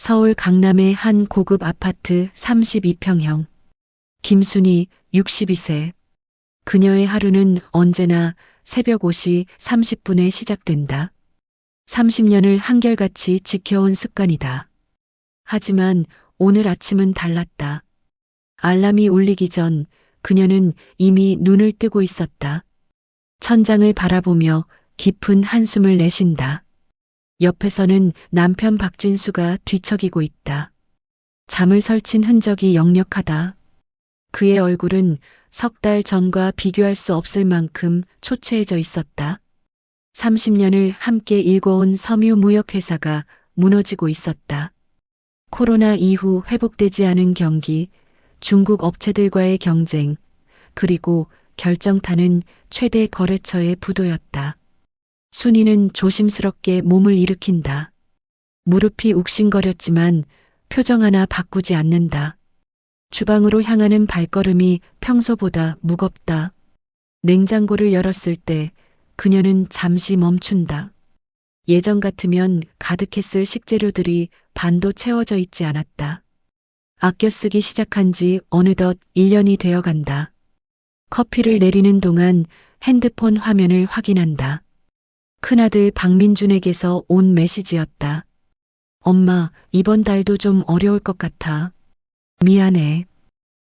서울 강남의 한 고급 아파트 32평형. 김순희 62세. 그녀의 하루는 언제나 새벽 5시 30분에 시작된다. 30년을 한결같이 지켜온 습관이다. 하지만 오늘 아침은 달랐다. 알람이 울리기 전 그녀는 이미 눈을 뜨고 있었다. 천장을 바라보며 깊은 한숨을 내쉰다. 옆에서는 남편 박진수가 뒤척이고 있다. 잠을 설친 흔적이 역력하다. 그의 얼굴은 석 달 전과 비교할 수 없을 만큼 초췌해져 있었다. 30년을 함께 일궈온 섬유무역회사가 무너지고 있었다. 코로나 이후 회복되지 않은 경기, 중국 업체들과의 경쟁, 그리고 결정타는 최대 거래처의 부도였다. 순이는 조심스럽게 몸을 일으킨다. 무릎이 욱신거렸지만 표정 하나 바꾸지 않는다. 주방으로 향하는 발걸음이 평소보다 무겁다. 냉장고를 열었을 때 그녀는 잠시 멈춘다. 예전 같으면 가득했을 식재료들이 반도 채워져 있지 않았다. 아껴 쓰기 시작한 지 어느덧 1년이 되어간다. 커피를 내리는 동안 핸드폰 화면을 확인한다. 큰아들 박민준에게서 온 메시지였다. 엄마, 이번 달도 좀 어려울 것 같아. 미안해.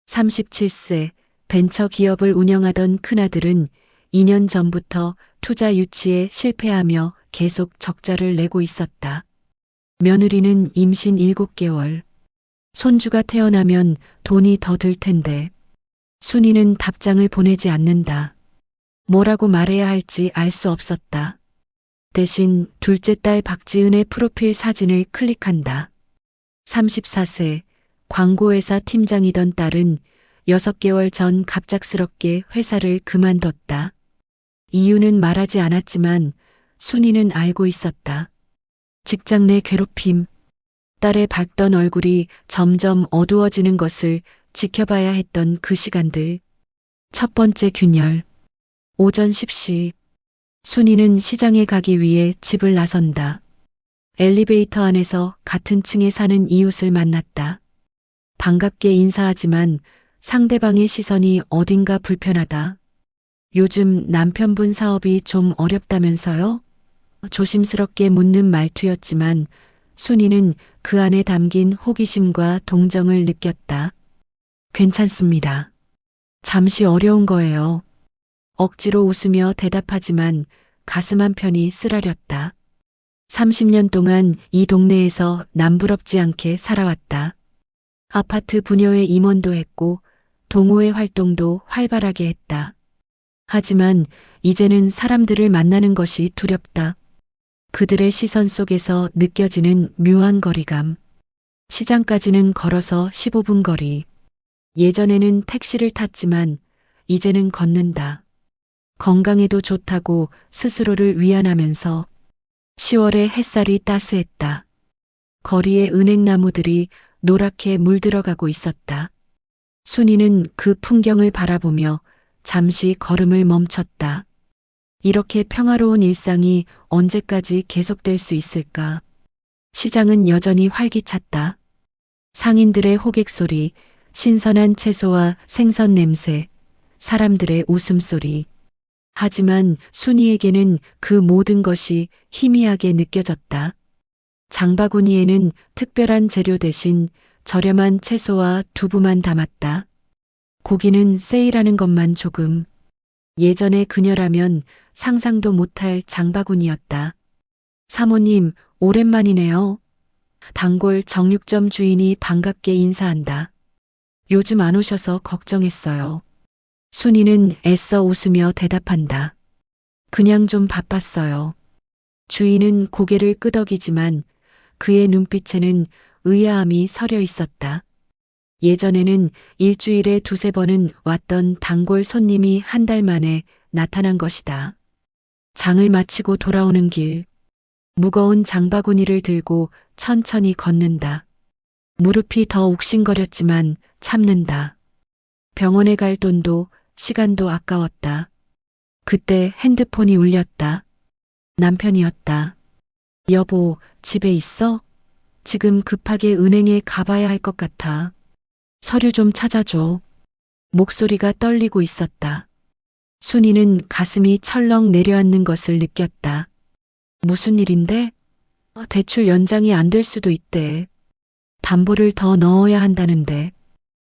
37세 벤처 기업을 운영하던 큰아들은 2년 전부터 투자 유치에 실패하며 계속 적자를 내고 있었다. 며느리는 임신 7개월. 손주가 태어나면 돈이 더 들 텐데. 순이는 답장을 보내지 않는다. 뭐라고 말해야 할지 알 수 없었다. 대신 둘째 딸 박지은의 프로필 사진을 클릭한다. 34세 광고회사 팀장이던 딸은 6개월 전 갑작스럽게 회사를 그만뒀다. 이유는 말하지 않았지만 순이는 알고 있었다. 직장 내 괴롭힘, 딸의 밝던 얼굴이 점점 어두워지는 것을 지켜봐야 했던 그 시간들. 첫 번째 균열. 오전 10시. 순이는 시장에 가기 위해 집을 나선다. 엘리베이터 안에서 같은 층에 사는 이웃을 만났다. 반갑게 인사하지만 상대방의 시선이 어딘가 불편하다. 요즘 남편분 사업이 좀 어렵다면서요? 조심스럽게 묻는 말투였지만 순이는 그 안에 담긴 호기심과 동정을 느꼈다. 괜찮습니다. 잠시 어려운 거예요. 억지로 웃으며 대답하지만 가슴 한편이 쓰라렸다. 30년 동안 이 동네에서 남부럽지 않게 살아왔다. 아파트 부녀회 임원도 했고 동호회 활동도 활발하게 했다. 하지만 이제는 사람들을 만나는 것이 두렵다. 그들의 시선 속에서 느껴지는 묘한 거리감. 시장까지는 걸어서 15분 거리. 예전에는 택시를 탔지만 이제는 걷는다. 건강에도 좋다고 스스로를 위안하면서 10월의 햇살이 따스했다. 거리의 은행나무들이 노랗게 물들어가고 있었다. 순이는 그 풍경을 바라보며 잠시 걸음을 멈췄다. 이렇게 평화로운 일상이 언제까지 계속될 수 있을까? 시장은 여전히 활기찼다. 상인들의 호객 소리, 신선한 채소와 생선 냄새, 사람들의 웃음소리. 하지만 순이에게는 그 모든 것이 희미하게 느껴졌다. 장바구니에는 특별한 재료 대신 저렴한 채소와 두부만 담았다. 고기는 세일하는 것만 조금. 예전에 그녀라면 상상도 못할 장바구니였다. 사모님, 오랜만이네요. 단골 정육점 주인이 반갑게 인사한다. 요즘 안 오셔서 걱정했어요. 순이는 애써 웃으며 대답한다. 그냥 좀 바빴어요. 주인은 고개를 끄덕이지만 그의 눈빛에는 의아함이 서려 있었다. 예전에는 일주일에 2~3번은 왔던 단골 손님이 한 달 만에 나타난 것이다. 장을 마치고 돌아오는 길. 무거운 장바구니를 들고 천천히 걷는다. 무릎이 더 욱신거렸지만 참는다. 병원에 갈 돈도 시간도 아까웠다. 그때 핸드폰이 울렸다. 남편이었다. 여보, 집에 있어? 지금 급하게 은행에 가봐야 할 것 같아. 서류 좀 찾아줘. 목소리가 떨리고 있었다. 순이는 가슴이 철렁 내려앉는 것을 느꼈다. 무슨 일인데? 대출 연장이 안 될 수도 있대. 담보를 더 넣어야 한다는데.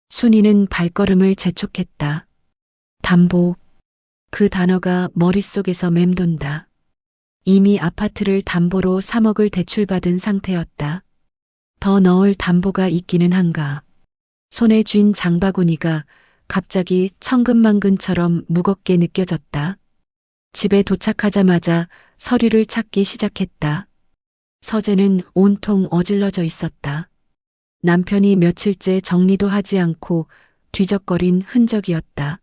순이는 발걸음을 재촉했다. 담보. 그 단어가 머릿속에서 맴돈다. 이미 아파트를 담보로 3억을 대출받은 상태였다. 더 넣을 담보가 있기는 한가. 손에 쥔 장바구니가 갑자기 천근만근처럼 무겁게 느껴졌다. 집에 도착하자마자 서류를 찾기 시작했다. 서재는 온통 어질러져 있었다. 남편이 며칠째 정리도 하지 않고 뒤적거린 흔적이었다.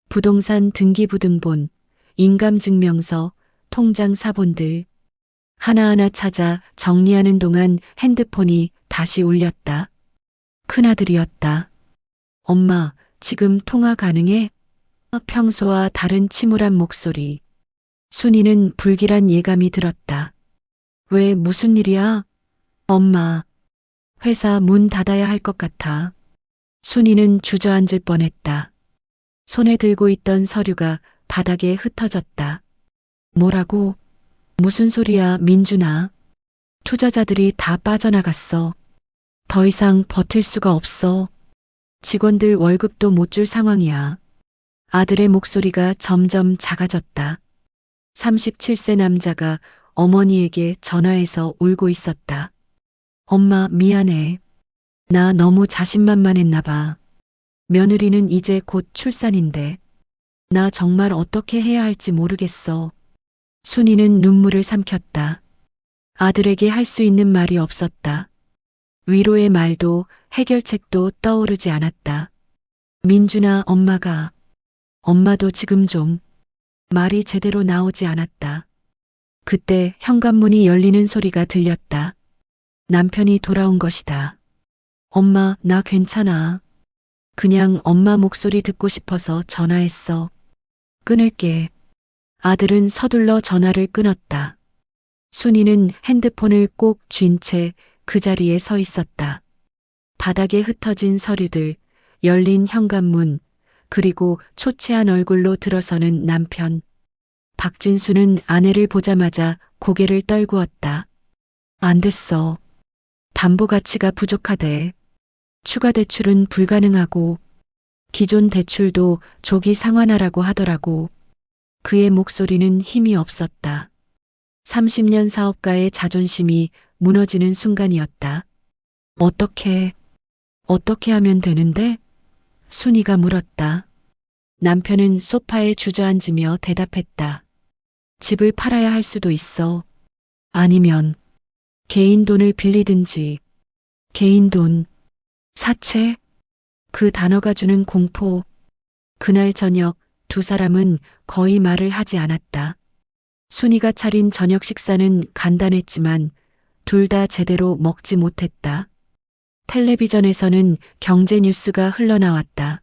부동산 등기부등본, 인감증명서, 통장 사본들. 하나하나 찾아 정리하는 동안 핸드폰이 다시 울렸다. 큰아들이었다. 엄마, 지금 통화 가능해? 평소와 다른 침울한 목소리. 순이는 불길한 예감이 들었다. 왜 무슨 일이야? 엄마. 회사 문 닫아야 할 것 같아. 순이는 주저앉을 뻔했다. 손에 들고 있던 서류가 바닥에 흩어졌다. 뭐라고? 무슨 소리야, 민준아. 투자자들이 다 빠져나갔어. 더 이상 버틸 수가 없어. 직원들 월급도 못 줄 상황이야. 아들의 목소리가 점점 작아졌다. 37세 남자가 어머니에게 전화해서 울고 있었다. 엄마, 미안해. 나 너무 자신만만했나 봐. 며느리는 이제 곧 출산인데. 나 정말 어떻게 해야 할지 모르겠어. 순이는 눈물을 삼켰다. 아들에게 할 수 있는 말이 없었다. 위로의 말도 해결책도 떠오르지 않았다. 민준아, 엄마도 지금 좀. 말이 제대로 나오지 않았다. 그때 현관문이 열리는 소리가 들렸다. 남편이 돌아온 것이다. 엄마, 나 괜찮아. 그냥 엄마 목소리 듣고 싶어서 전화했어. 끊을게. 아들은 서둘러 전화를 끊었다. 순이는 핸드폰을 꼭 쥔 채 그 자리에 서 있었다. 바닥에 흩어진 서류들, 열린 현관문, 그리고 초췌한 얼굴로 들어서는 남편. 박진수는 아내를 보자마자 고개를 떨구었다. 안 됐어. 담보 가치가 부족하대. 추가 대출은 불가능하고 기존 대출도 조기 상환하라고 하더라고. 그의 목소리는 힘이 없었다. 30년 사업가의 자존심이 무너지는 순간이었다. 어떻게 하면 되는데? 순이가 물었다. 남편은 소파에 주저앉으며 대답했다. 집을 팔아야 할 수도 있어. 아니면 개인 돈을 빌리든지. 개인 돈. 사채? 그 단어가 주는 공포. 그날 저녁 두 사람은 거의 말을 하지 않았다. 순이가 차린 저녁 식사는 간단했지만 둘 다 제대로 먹지 못했다. 텔레비전에서는 경제 뉴스가 흘러나왔다.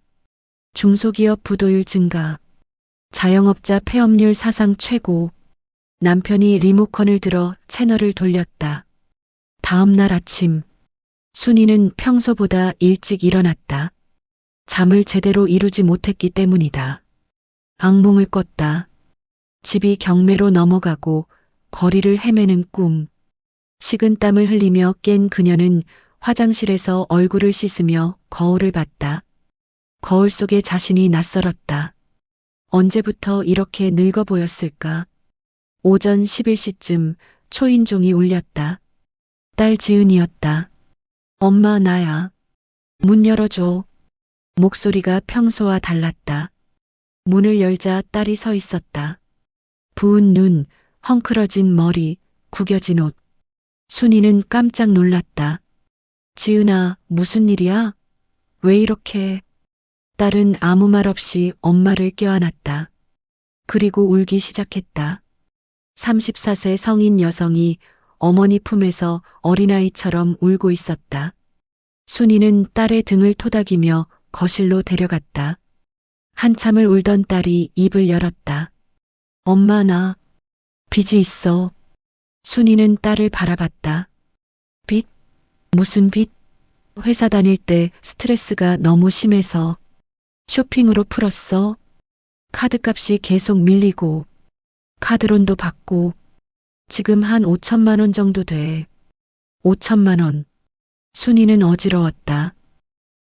중소기업 부도율 증가, 자영업자 폐업률 사상 최고. 남편이 리모컨을 들어 채널을 돌렸다. 다음 날 아침, 순이는 평소보다 일찍 일어났다. 잠을 제대로 이루지 못했기 때문이다. 악몽을 꿨다. 집이 경매로 넘어가고 거리를 헤매는 꿈. 식은땀을 흘리며 깬 그녀는 화장실에서 얼굴을 씻으며 거울을 봤다. 거울 속의 자신이 낯설었다. 언제부터 이렇게 늙어 보였을까? 오전 11시쯤 초인종이 울렸다. 딸 지은이었다. 엄마, 나야. 문 열어줘. 목소리가 평소와 달랐다. 문을 열자 딸이 서 있었다. 부은 눈, 헝클어진 머리, 구겨진 옷. 순이는 깜짝 놀랐다. 지은아, 무슨 일이야? 왜 이렇게? 딸은 아무 말 없이 엄마를 껴안았다. 그리고 울기 시작했다. 34세 성인 여성이 어머니 품에서 어린아이처럼 울고 있었다. 순이는 딸의 등을 토닥이며 거실로 데려갔다. 한참을 울던 딸이 입을 열었다. 엄마, 나 빚이 있어. 순이는 딸을 바라봤다. 빚? 무슨 빚? 회사 다닐 때 스트레스가 너무 심해서 쇼핑으로 풀었어. 카드값이 계속 밀리고 카드론도 받고 지금 한 5천만 원 정도 돼. 5천만 원. 순이는 어지러웠다.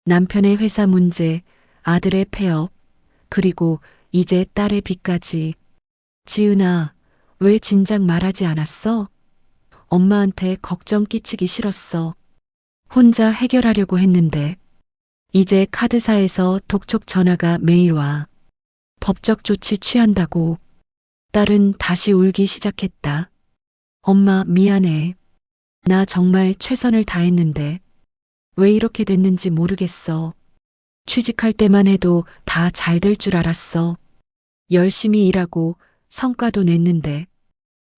남편의 회사 문제, 아들의 폐업, 그리고 이제 딸의 빚까지. 지은아, 왜 진작 말하지 않았어? 엄마한테 걱정 끼치기 싫었어. 혼자 해결하려고 했는데. 이제 카드사에서 독촉 전화가 매일 와. 법적 조치 취한다고. 딸은 다시 울기 시작했다. 엄마, 미안해. 나 정말 최선을 다했는데. 왜 이렇게 됐는지 모르겠어. 취직할 때만 해도 다 잘 될 줄 알았어. 열심히 일하고 성과도 냈는데.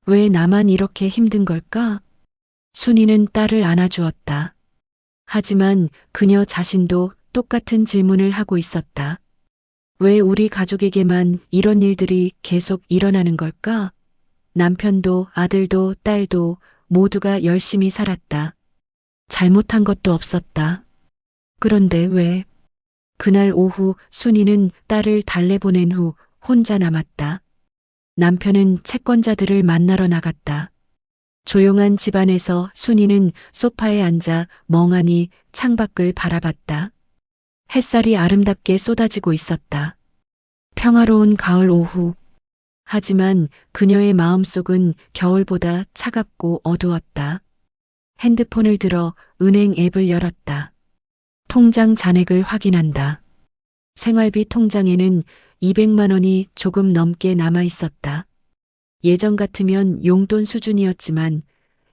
왜 나만 이렇게 힘든 걸까? 순이는 딸을 안아주었다. 하지만 그녀 자신도 똑같은 질문을 하고 있었다. 왜 우리 가족에게만 이런 일들이 계속 일어나는 걸까? 남편도 아들도 딸도 모두가 열심히 살았다. 잘못한 것도 없었다. 그런데 왜? 그날 오후 순이는 딸을 달래보낸 후 혼자 남았다. 남편은 채권자들을 만나러 나갔다. 조용한 집안에서 순이는 소파에 앉아 멍하니 창밖을 바라봤다. 햇살이 아름답게 쏟아지고 있었다. 평화로운 가을 오후. 하지만 그녀의 마음속은 겨울보다 차갑고 어두웠다. 핸드폰을 들어 은행 앱을 열었다. 통장 잔액을 확인한다. 생활비 통장에는 200만 원이 조금 넘게 남아 있었다. 예전 같으면 용돈 수준이었지만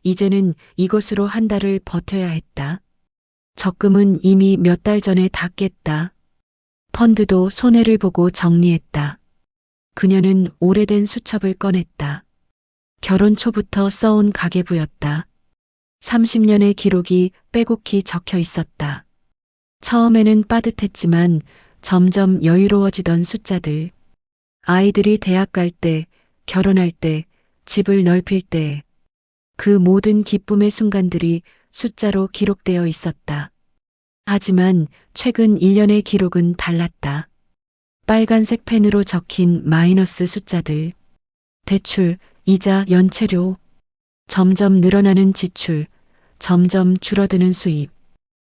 이제는 이것으로 한 달을 버텨야 했다. 적금은 이미 몇 달 전에 다 깼다. 펀드도 손해를 보고 정리했다. 그녀는 오래된 수첩을 꺼냈다. 결혼 초부터 써온 가계부였다. 30년의 기록이 빼곡히 적혀 있었다. 처음에는 빠듯했지만 점점 여유로워지던 숫자들. 아이들이 대학 갈 때, 결혼할 때, 집을 넓힐 때, 그 모든 기쁨의 순간들이 숫자로 기록되어 있었다. 하지만 최근 1년의 기록은 달랐다. 빨간색 펜으로 적힌 마이너스 숫자들. 대출, 이자, 연체료. 점점 늘어나는 지출, 점점 줄어드는 수입.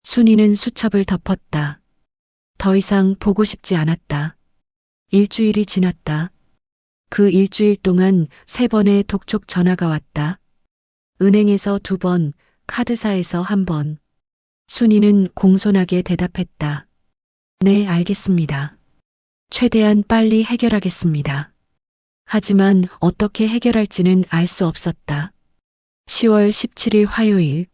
순이는 수첩을 덮었다. 더 이상 보고 싶지 않았다. 일주일이 지났다. 그 일주일 동안 3번의 독촉 전화가 왔다. 은행에서 2번, 카드사에서 1번. 순이는 공손하게 대답했다. 네, 알겠습니다. 최대한 빨리 해결하겠습니다. 하지만 어떻게 해결할지는 알 수 없었다. 10월 17일 화요일.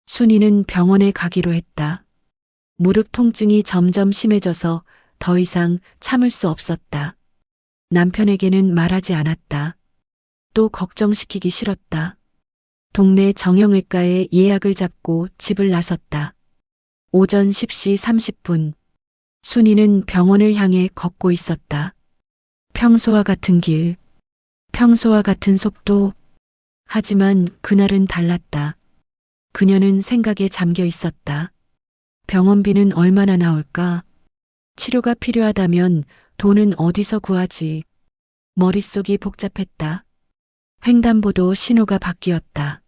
순이는 병원에 가기로 했다. 무릎 통증이 점점 심해져서 더 이상 참을 수 없었다. 남편에게는 말하지 않았다. 또 걱정시키기 싫었다. 동네 정형외과에 예약을 잡고 집을 나섰다. 오전 10시 30분. 순이는 병원을 향해 걷고 있었다. 평소와 같은 길, 평소와 같은 속도. 하지만 그날은 달랐다. 그녀는 생각에 잠겨 있었다. 병원비는 얼마나 나올까? 치료가 필요하다면 돈은 어디서 구하지? 머릿속이 복잡했다. 횡단보도 신호가 바뀌었다.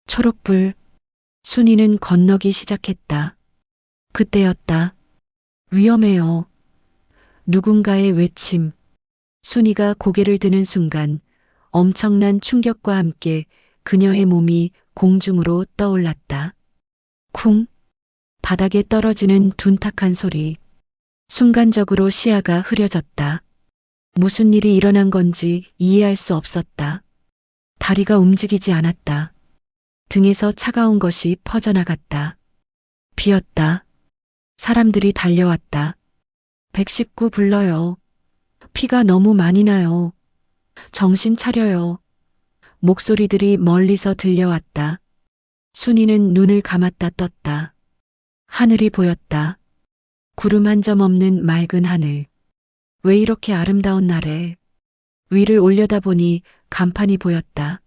초록불. 순이는 건너기 시작했다. 그때였다. 위험해요. 누군가의 외침. 순이가 고개를 드는 순간 엄청난 충격과 함께 그녀의 몸이 공중으로 떠올랐다. 쿵. 바닥에 떨어지는 둔탁한 소리. 순간적으로 시야가 흐려졌다. 무슨 일이 일어난 건지 이해할 수 없었다. 다리가 움직이지 않았다. 등에서 차가운 것이 퍼져나갔다. 비었다. 사람들이 달려왔다. 119 불러요. 피가 너무 많이 나요. 정신 차려요. 목소리들이 멀리서 들려왔다. 순이는 눈을 감았다 떴다. 하늘이 보였다. 구름 한 점 없는 맑은 하늘. 왜 이렇게 아름다운 날에. 위를 올려다보니 간판이 보였다.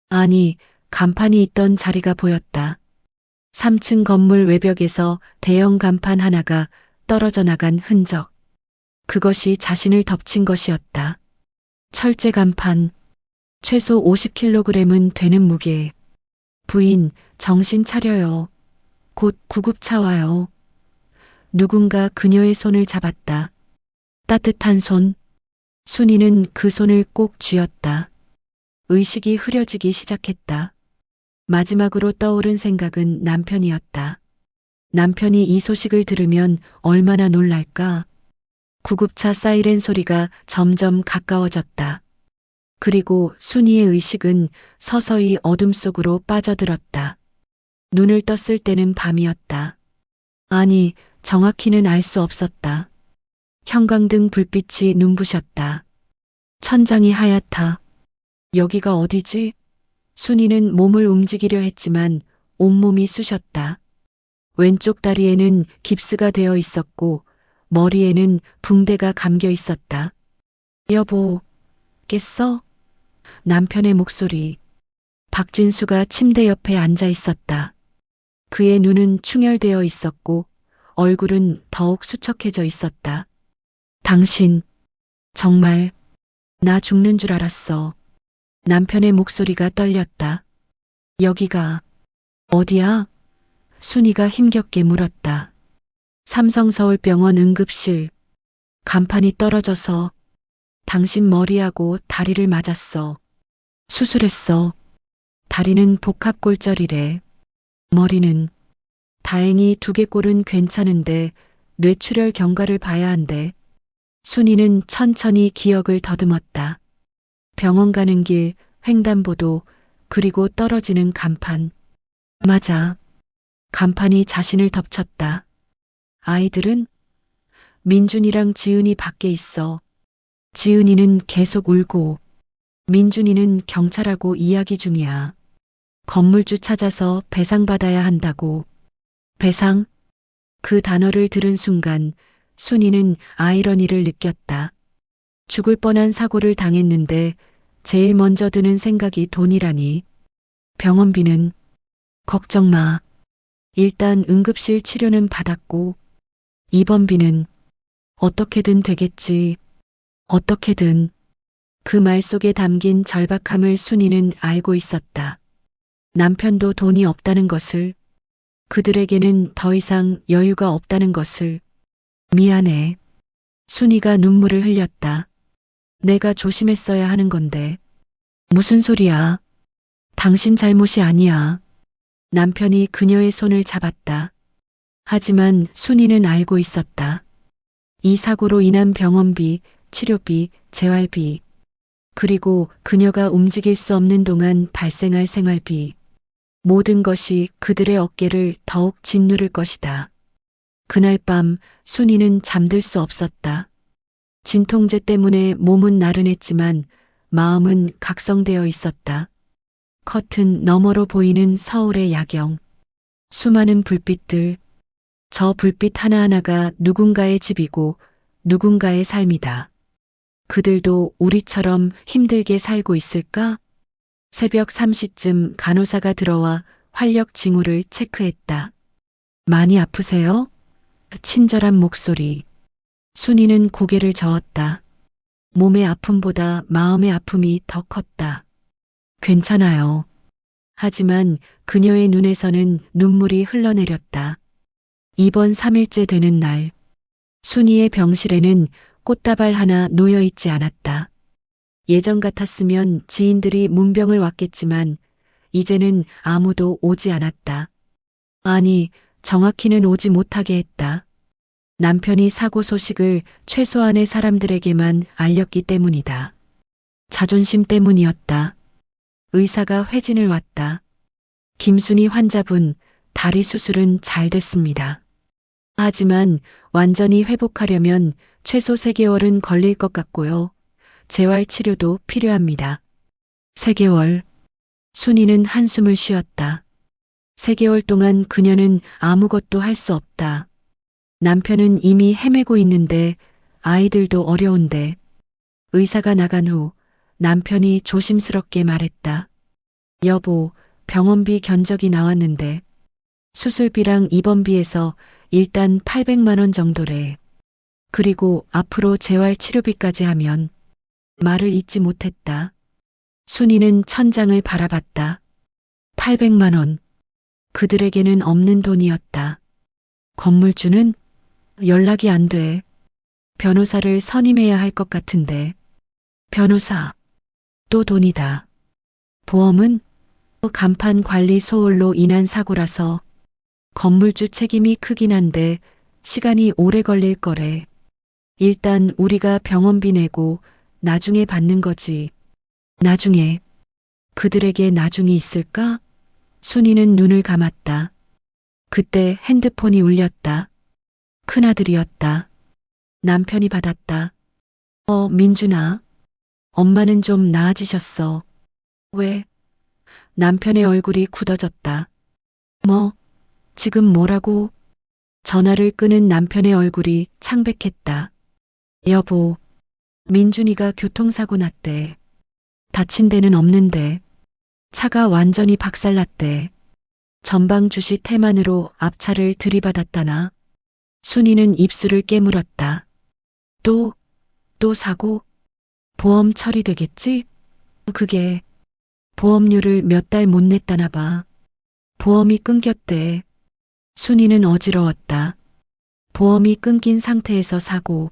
아니, 간판이 있던 자리가 보였다. 3층 건물 외벽에서 대형 간판 하나가 떨어져 나간 흔적. 그것이 자신을 덮친 것이었다. 철제 간판. 최소 50kg은 되는 무게. 부인, 정신 차려요. 곧 구급차 와요. 누군가 그녀의 손을 잡았다. 따뜻한 손. 순이는 그 손을 꼭 쥐었다. 의식이 흐려지기 시작했다. 마지막으로 떠오른 생각은 남편이었다. 남편이 이 소식을 들으면 얼마나 놀랄까? 구급차 사이렌 소리가 점점 가까워졌다. 그리고 순이의 의식은 서서히 어둠 속으로 빠져들었다. 눈을 떴을 때는 밤이었다. 아니, 정확히는 알 수 없었다. 형광등 불빛이 눈부셨다. 천장이 하얗다. 여기가 어디지? 순이는 몸을 움직이려 했지만 온몸이 쑤셨다. 왼쪽 다리에는 깁스가 되어 있었고 머리에는 붕대가 감겨 있었다. 여보, 깼어? 남편의 목소리. 박진수가 침대 옆에 앉아 있었다. 그의 눈은 충혈되어 있었고 얼굴은 더욱 수척해져 있었다. 당신, 정말, 나 죽는 줄 알았어. 남편의 목소리가 떨렸다. 여기가 어디야? 순이가 힘겹게 물었다. 삼성서울병원 응급실. 간판이 떨어져서 당신 머리하고 다리를 맞았어. 수술했어. 다리는 복합골절이래. 머리는 다행히 두개골은 괜찮은데 뇌출혈 경과를 봐야 한대. 순이는 천천히 기억을 더듬었다. 병원 가는 길, 횡단보도, 그리고 떨어지는 간판. 맞아. 간판이 자신을 덮쳤다. 아이들은? 민준이랑 지은이 밖에 있어. 지은이는 계속 울고, 민준이는 경찰하고 이야기 중이야. 건물주 찾아서 배상받아야 한다고. 배상? 그 단어를 들은 순간 순이는 아이러니를 느꼈다. 죽을 뻔한 사고를 당했는데 제일 먼저 드는 생각이 돈이라니. 병원비는? 걱정 마. 일단 응급실 치료는 받았고 입원비는 어떻게든 되겠지. 어떻게든. 그 말 속에 담긴 절박함을 순이는 알고 있었다. 남편도 돈이 없다는 것을, 그들에게는 더 이상 여유가 없다는 것을. 미안해. 순이가 눈물을 흘렸다. 내가 조심했어야 하는 건데. 무슨 소리야. 당신 잘못이 아니야. 남편이 그녀의 손을 잡았다. 하지만 순이는 알고 있었다. 이 사고로 인한 병원비, 치료비, 재활비, 그리고 그녀가 움직일 수 없는 동안 발생할 생활비. 모든 것이 그들의 어깨를 더욱 짓누를 것이다. 그날 밤 순이는 잠들 수 없었다. 진통제 때문에 몸은 나른했지만 마음은 각성되어 있었다. 커튼 너머로 보이는 서울의 야경. 수많은 불빛들. 저 불빛 하나하나가 누군가의 집이고 누군가의 삶이다. 그들도 우리처럼 힘들게 살고 있을까? 새벽 3시쯤 간호사가 들어와 활력 징후를 체크했다. 많이 아프세요? 친절한 목소리. 순이는 고개를 저었다. 몸의 아픔보다 마음의 아픔이 더 컸다. 괜찮아요. 하지만 그녀의 눈에서는 눈물이 흘러내렸다. 입원 3일째 되는 날, 순이의 병실에는 꽃다발 하나 놓여 있지 않았다. 예전 같았으면 지인들이 문병을 왔겠지만 이제는 아무도 오지 않았다. 아니, 정확히는 오지 못하게 했다. 남편이 사고 소식을 최소한의 사람들에게만 알렸기 때문이다. 자존심 때문이었다. 의사가 회진을 왔다. 김순이 환자분, 다리 수술은 잘 됐습니다. 하지만 완전히 회복하려면 최소 3개월은 걸릴 것 같고요. 재활 치료도 필요합니다. 3개월. 순이는 한숨을 쉬었다. 3개월 동안 그녀는 아무것도 할 수 없다. 남편은 이미 헤매고 있는데 아이들도 어려운데. 의사가 나간 후 남편이 조심스럽게 말했다. 여보, 병원비 견적이 나왔는데. 수술비랑 입원비에서 일단 800만 원 정도래. 그리고 앞으로 재활 치료비까지 하면 말을 잇지 못했다. 순이는 천장을 바라봤다. 800만 원. 그들에게는 없는 돈이었다. 건물주는 연락이 안 돼. 변호사를 선임해야 할 것 같은데. 변호사. 또 돈이다. 보험은 간판 관리 소홀로 인한 사고라서 건물주 책임이 크긴 한데 시간이 오래 걸릴 거래. 일단 우리가 병원비 내고 나중에 받는 거지. 나중에. 그들에게 나중이 있을까? 순이는 눈을 감았다. 그때 핸드폰이 울렸다. 큰아들이었다. 남편이 받았다. 민준아. 엄마는 좀 나아지셨어. 왜? 남편의 얼굴이 굳어졌다. 뭐? 지금 뭐라고? 전화를 끄는 남편의 얼굴이 창백했다. 여보, 민준이가 교통사고 났대. 다친 데는 없는데 차가 완전히 박살났대. 전방 주시 태만으로 앞차를 들이받았다나. 순이는 입술을 깨물었다. 또 사고? 보험 처리되겠지? 그게 보험료를 몇 달 못 냈다나 봐. 보험이 끊겼대. 순이는 어지러웠다. 보험이 끊긴 상태에서 사고.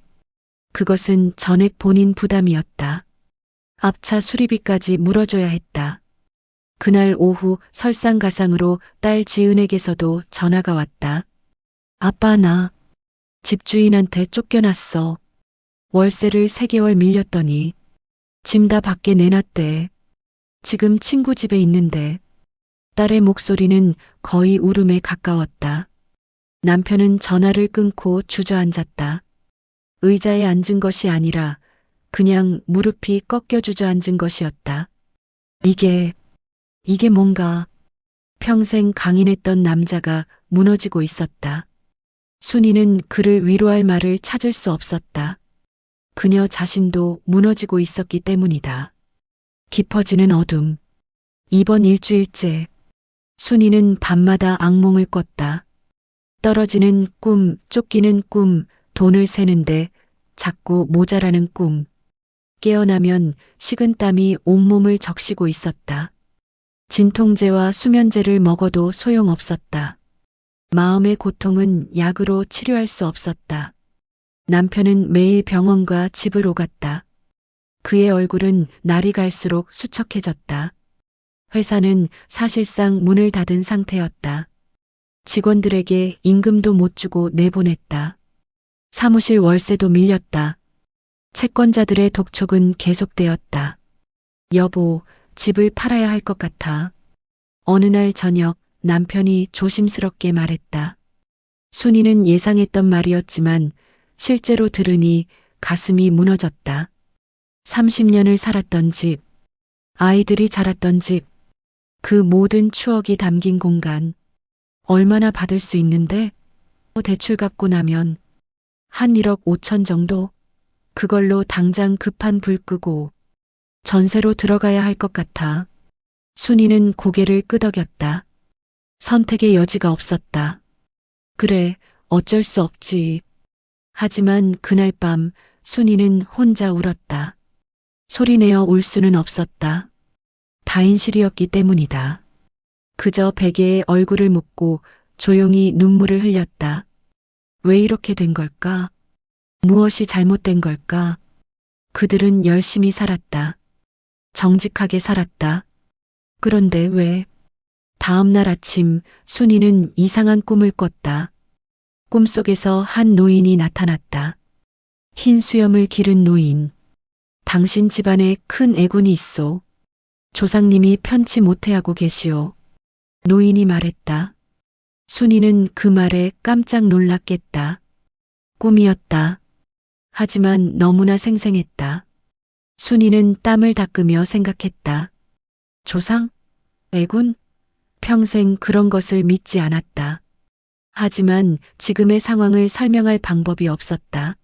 그것은 전액 본인 부담이었다. 앞차 수리비까지 물어줘야 했다. 그날 오후 설상가상으로 딸 지은에게서도 전화가 왔다. 아빠, 나 집주인한테 쫓겨났어. 월세를 3개월 밀렸더니 짐 다 밖에 내놨대. 지금 친구 집에 있는데. 딸의 목소리는 거의 울음에 가까웠다. 남편은 전화를 끊고 주저앉았다. 의자에 앉은 것이 아니라 그냥 무릎이 꺾여 주저앉은 것이었다. 이게 뭔가. 평생 강인했던 남자가 무너지고 있었다. 순이는 그를 위로할 말을 찾을 수 없었다. 그녀 자신도 무너지고 있었기 때문이다. 깊어지는 어둠. 이번 일주일째 순이는 밤마다 악몽을 꿨다. 떨어지는 꿈, 쫓기는 꿈, 돈을 세는데 자꾸 모자라는 꿈. 깨어나면 식은땀이 온몸을 적시고 있었다. 진통제와 수면제를 먹어도 소용없었다. 마음의 고통은 약으로 치료할 수 없었다. 남편은 매일 병원과 집을 오갔다. 그의 얼굴은 날이 갈수록 수척해졌다. 회사는 사실상 문을 닫은 상태였다. 직원들에게 임금도 못 주고 내보냈다. 사무실 월세도 밀렸다. 채권자들의 독촉은 계속되었다. 여보, 집을 팔아야 할 것 같아. 어느 날 저녁 남편이 조심스럽게 말했다. 순이는 예상했던 말이었지만 실제로 들으니 가슴이 무너졌다. 30년을 살았던 집, 아이들이 자랐던 집, 그 모든 추억이 담긴 공간. 얼마나 받을 수 있는데? 대출 갚고 나면 한 1억 5천 정도? 그걸로 당장 급한 불 끄고 전세로 들어가야 할 것 같아. 순이는 고개를 끄덕였다. 선택의 여지가 없었다. 그래, 어쩔 수 없지. 하지만 그날 밤 순이는 혼자 울었다. 소리내어 울 수는 없었다. 다인실이었기 때문이다. 그저 베개에 얼굴을 묻고 조용히 눈물을 흘렸다. 왜 이렇게 된 걸까? 무엇이 잘못된 걸까? 그들은 열심히 살았다. 정직하게 살았다. 그런데 왜? 다음 날 아침 순이는 이상한 꿈을 꿨다. 꿈속에서 한 노인이 나타났다. 흰 수염을 기른 노인. 당신 집안에 큰 애군이 있소. 조상님이 편치 못해하고 계시오. 노인이 말했다. 순이는 그 말에 깜짝 놀랐겠다. 꿈이었다. 하지만 너무나 생생했다. 순이는 땀을 닦으며 생각했다. 조상? 애군? 평생 그런 것을 믿지 않았다. 하지만 지금의 상황을 설명할 방법이 없었다.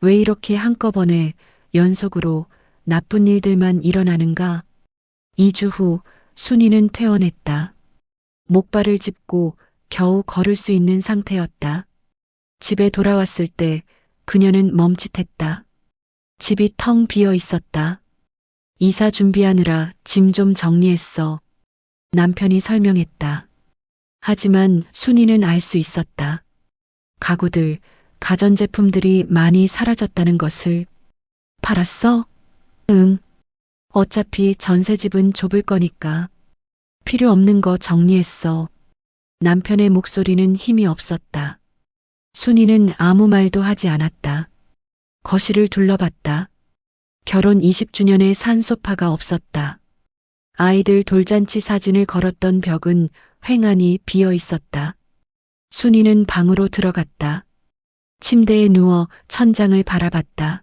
왜 이렇게 한꺼번에 연속으로 나쁜 일들만 일어나는가? 2주 후 순이는 퇴원했다. 목발을 짚고 겨우 걸을 수 있는 상태였다. 집에 돌아왔을 때 그녀는 멈칫했다. 집이 텅 비어 있었다. 이사 준비하느라 짐 좀 정리했어. 남편이 설명했다. 하지만 순이는 알 수 있었다. 가구들, 가전제품들이 많이 사라졌다는 것을. 팔았어? 응. 어차피 전세집은 좁을 거니까. 필요 없는 거 정리했어. 남편의 목소리는 힘이 없었다. 순이는 아무 말도 하지 않았다. 거실을 둘러봤다. 결혼 20주년에 산 소파가 없었다. 아이들 돌잔치 사진을 걸었던 벽은 휑하니 비어 있었다. 순이는 방으로 들어갔다. 침대에 누워 천장을 바라봤다.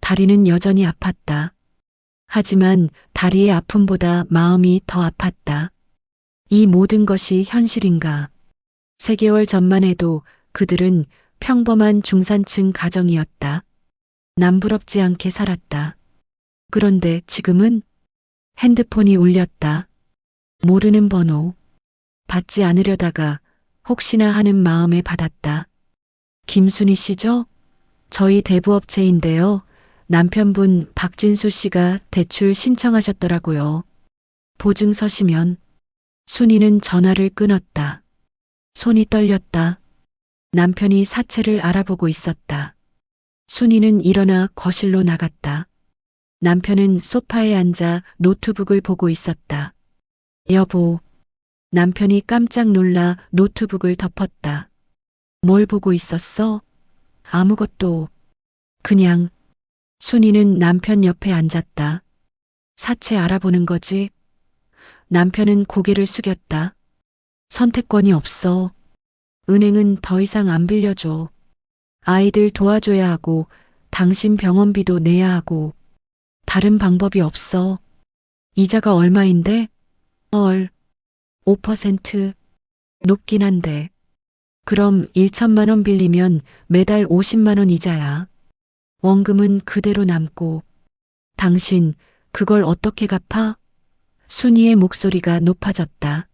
다리는 여전히 아팠다. 하지만 다리의 아픔보다 마음이 더 아팠다. 이 모든 것이 현실인가? 3개월 전만 해도 그들은 평범한 중산층 가정이었다. 남부럽지 않게 살았다. 그런데 지금은 핸드폰이 울렸다. 모르는 번호. 받지 않으려다가 혹시나 하는 마음에 받았다. 김순희 씨죠? 저희 대부업체인데요. 남편분 박진수 씨가 대출 신청하셨더라고요. 보증서시면. 순이는 전화를 끊었다. 손이 떨렸다. 남편이 사체를 알아보고 있었다. 순이는 일어나 거실로 나갔다. 남편은 소파에 앉아 노트북을 보고 있었다. 여보. 남편이 깜짝 놀라 노트북을 덮었다. 뭘 보고 있었어? 아무것도. 그냥. 순이는 남편 옆에 앉았다. 사체 알아보는 거지? 남편은 고개를 숙였다. 선택권이 없어. 은행은 더 이상 안 빌려줘. 아이들 도와줘야 하고 당신 병원비도 내야 하고 다른 방법이 없어. 이자가 얼마인데? 5%. 높긴 한데. 그럼 1천만 원 빌리면 매달 50만 원 이자야. 원금은 그대로 남고. 당신 그걸 어떻게 갚아? 순이의 목소리가 높아졌다.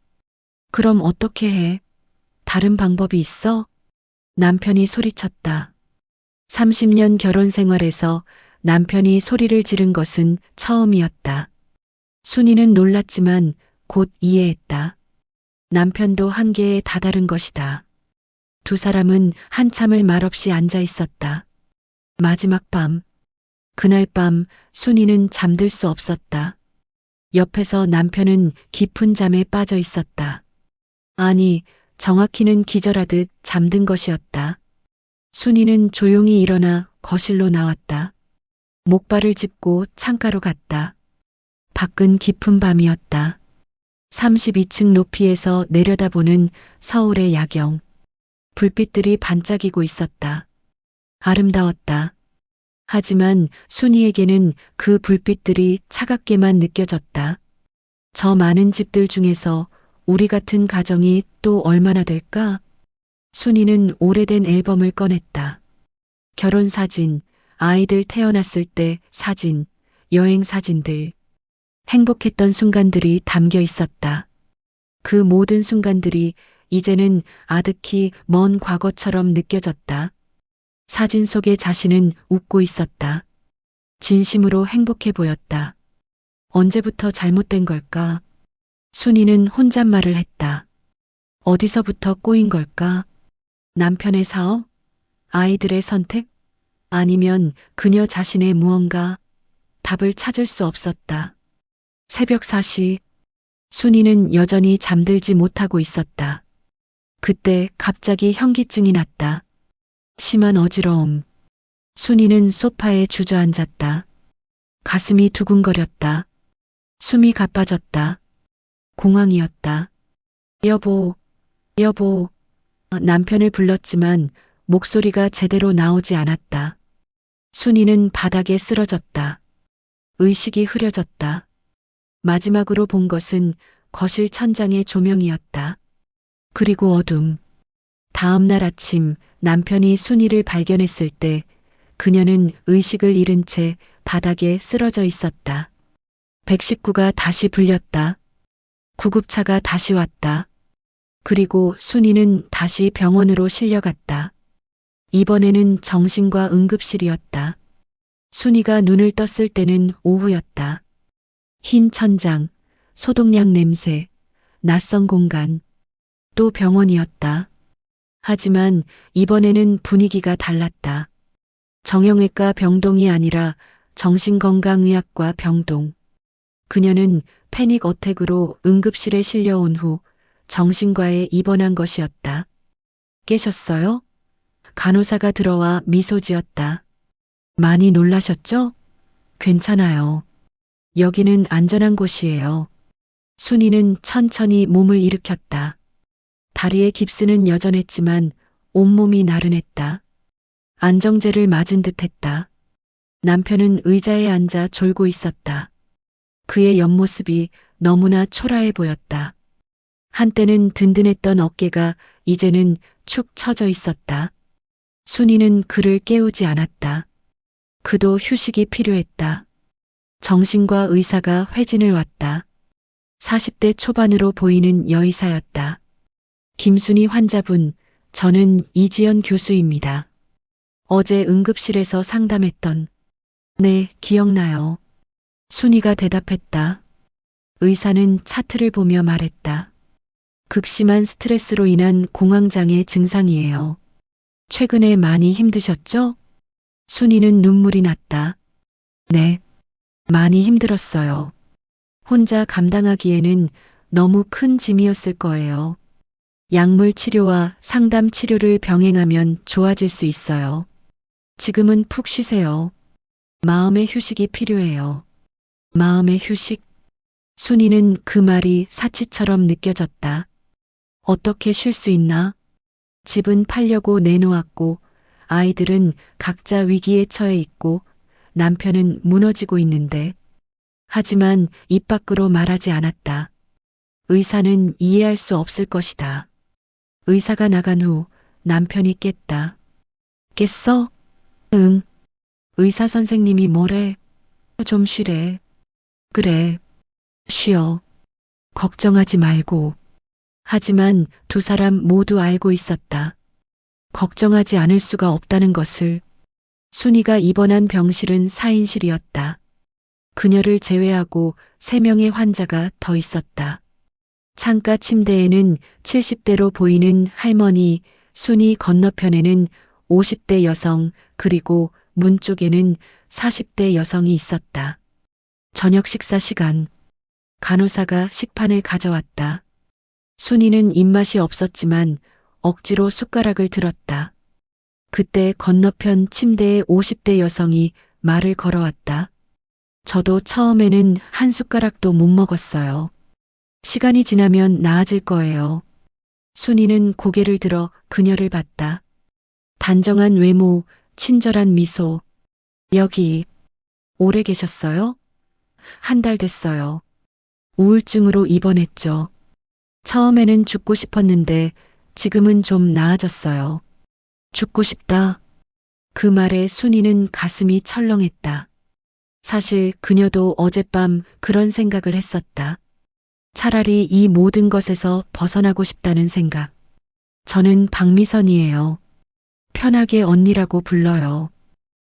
그럼 어떻게 해? 다른 방법이 있어? 남편이 소리쳤다. 30년 결혼 생활에서 남편이 소리를 지른 것은 처음이었다. 순이는 놀랐지만 곧 이해했다. 남편도 한계에 다다른 것이다. 두 사람은 한참을 말없이 앉아 있었다. 마지막 밤. 그날 밤 순이는 잠들 수 없었다. 옆에서 남편은 깊은 잠에 빠져 있었다. 아니, 정확히는 기절하듯 잠든 것이었다. 순이는 조용히 일어나 거실로 나왔다. 목발을 짚고 창가로 갔다. 밖은 깊은 밤이었다. 32층 높이에서 내려다보는 서울의 야경. 불빛들이 반짝이고 있었다. 아름다웠다. 하지만 순이에게는 그 불빛들이 차갑게만 느껴졌다. 저 많은 집들 중에서 우리 같은 가정이 또 얼마나 될까? 순이는 오래된 앨범을 꺼냈다. 결혼 사진, 아이들 태어났을 때 사진, 여행 사진들. 행복했던 순간들이 담겨 있었다. 그 모든 순간들이 이제는 아득히 먼 과거처럼 느껴졌다. 사진 속의 자신은 웃고 있었다. 진심으로 행복해 보였다. 언제부터 잘못된 걸까? 순이는 혼잣말을 했다. 어디서부터 꼬인 걸까? 남편의 사업? 아이들의 선택? 아니면 그녀 자신의 무언가? 답을 찾을 수 없었다. 새벽 4시. 순이는 여전히 잠들지 못하고 있었다. 그때 갑자기 현기증이 났다. 심한 어지러움. 순이는 소파에 주저앉았다. 가슴이 두근거렸다. 숨이 가빠졌다. 공황이었다. 여보, 여보. 남편을 불렀지만 목소리가 제대로 나오지 않았다. 순이는 바닥에 쓰러졌다. 의식이 흐려졌다. 마지막으로 본 것은 거실 천장의 조명이었다. 그리고 어둠. 다음 날 아침 남편이 순이를 발견했을 때 그녀는 의식을 잃은 채 바닥에 쓰러져 있었다. 119가 다시 불렸다. 구급차가 다시 왔다. 그리고 순이는 다시 병원으로 실려갔다. 이번에는 정신과 응급실이었다. 순이가 눈을 떴을 때는 오후였다. 흰 천장, 소독약 냄새, 낯선 공간, 또 병원이었다. 하지만 이번에는 분위기가 달랐다. 정형외과 병동이 아니라 정신건강의학과 병동. 그녀는 패닉 어택으로 응급실에 실려온 후 정신과에 입원한 것이었다. 깨셨어요? 간호사가 들어와 미소 지었다. 많이 놀라셨죠? 괜찮아요. 여기는 안전한 곳이에요. 순이는 천천히 몸을 일으켰다. 다리에 깁스는 여전했지만 온몸이 나른했다. 안정제를 맞은 듯했다. 남편은 의자에 앉아 졸고 있었다. 그의 옆모습이 너무나 초라해 보였다. 한때는 든든했던 어깨가 이제는 축 처져 있었다. 순이는 그를 깨우지 않았다. 그도 휴식이 필요했다. 정신과 의사가 회진을 왔다. 40대 초반으로 보이는 여의사였다. 김순이 환자분, 저는 이지연 교수입니다. 어제 응급실에서 상담했던. 네, 기억나요. 순이가 대답했다. 의사는 차트를 보며 말했다. 극심한 스트레스로 인한 공황장애 증상이에요. 최근에 많이 힘드셨죠? 순이는 눈물이 났다. 네, 많이 힘들었어요. 혼자 감당하기에는 너무 큰 짐이었을 거예요. 약물 치료와 상담 치료를 병행하면 좋아질 수 있어요. 지금은 푹 쉬세요. 마음의 휴식이 필요해요. 마음의 휴식. 순이는 그 말이 사치처럼 느껴졌다. 어떻게 쉴 수 있나? 집은 팔려고 내놓았고 아이들은 각자 위기에 처해 있고 남편은 무너지고 있는데 하지만 입 밖으로 말하지 않았다. 의사는 이해할 수 없을 것이다. 의사가 나간 후 남편이 깼다. 깼어? 응. 의사 선생님이 뭐래? 좀 쉬래. 그래. 쉬어. 걱정하지 말고. 하지만 두 사람 모두 알고 있었다. 걱정하지 않을 수가 없다는 것을. 순이가 입원한 병실은 4인실이었다. 그녀를 제외하고 3명의 환자가 더 있었다. 창가 침대에는 70대로 보이는 할머니, 순이 건너편에는 50대 여성, 그리고 문 쪽에는 40대 여성이 있었다. 저녁 식사 시간. 간호사가 식판을 가져왔다. 순이는 입맛이 없었지만 억지로 숟가락을 들었다. 그때 건너편 침대에 50대 여성이 말을 걸어왔다. 저도 처음에는 한 숟가락도 못 먹었어요. 시간이 지나면 나아질 거예요. 순이는 고개를 들어 그녀를 봤다. 단정한 외모, 친절한 미소. 여기 오래 계셨어요? 한 달 됐어요. 우울증으로 입원했죠. 처음에는 죽고 싶었는데 지금은 좀 나아졌어요. 죽고 싶다. 그 말에 순이는 가슴이 철렁했다. 사실 그녀도 어젯밤 그런 생각을 했었다. 차라리 이 모든 것에서 벗어나고 싶다는 생각. 저는 박미선이에요. 편하게 언니라고 불러요.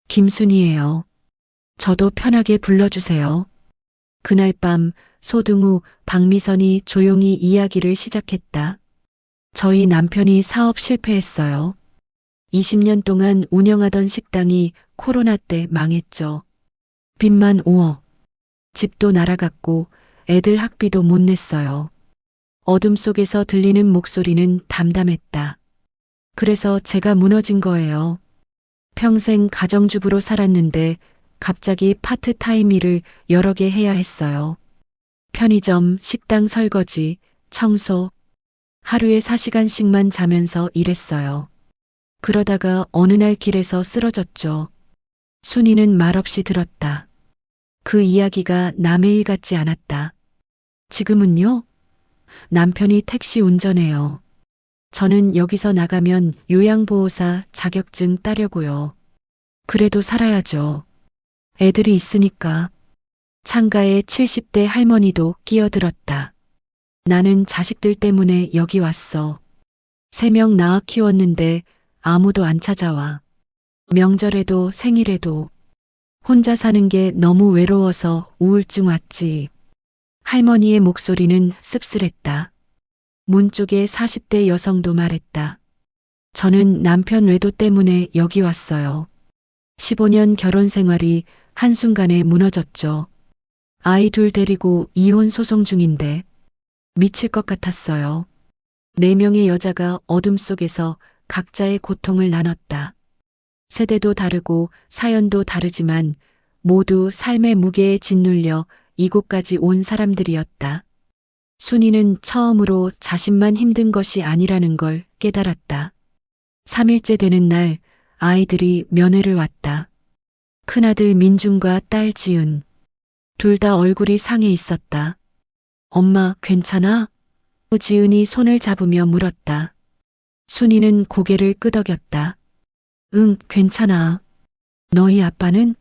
김순이에요. 저도 편하게 불러주세요. 그날 밤 소등 후 박미선이 조용히 이야기를 시작했다. 저희 남편이 사업 실패했어요. 20년 동안 운영하던 식당이 코로나 때 망했죠. 빚만 5억. 집도 날아갔고 애들 학비도 못 냈어요. 어둠 속에서 들리는 목소리는 담담했다. 그래서 제가 무너진 거예요. 평생 가정주부로 살았는데 갑자기 파트타임 일을 여러 개 해야 했어요. 편의점, 식당 설거지, 청소. 하루에 4시간씩만 자면서 일했어요. 그러다가 어느 날 길에서 쓰러졌죠. 순이는 말없이 들었다. 그 이야기가 남의 일 같지 않았다. 지금은요? 남편이 택시 운전해요. 저는 여기서 나가면 요양보호사 자격증 따려고요. 그래도 살아야죠. 애들이 있으니까. 창가에 70대 할머니도 끼어들었다. 나는 자식들 때문에 여기 왔어. 3명 낳아 키웠는데 아무도 안 찾아와. 명절에도 생일에도 혼자 사는 게 너무 외로워서 우울증 왔지. 할머니의 목소리는 씁쓸했다. 문 쪽에 40대 여성도 말했다. 저는 남편 외도 때문에 여기 왔어요. 15년 결혼 생활이 한순간에 무너졌죠. 아이 둘 데리고 이혼 소송 중인데 미칠 것 같았어요. 4명의 여자가 어둠 속에서 각자의 고통을 나눴다. 세대도 다르고 사연도 다르지만 모두 삶의 무게에 짓눌려 이곳까지 온 사람들이었다. 순이는 처음으로 자신만 힘든 것이 아니라는 걸 깨달았다. 3일째 되는 날 아이들이 면회를 왔다. 큰아들 민준과 딸 지은. 둘 다 얼굴이 상해 있었다. 엄마 괜찮아? 지은이 손을 잡으며 물었다. 순이는 고개를 끄덕였다. 응, 괜찮아. 너희 아빠는?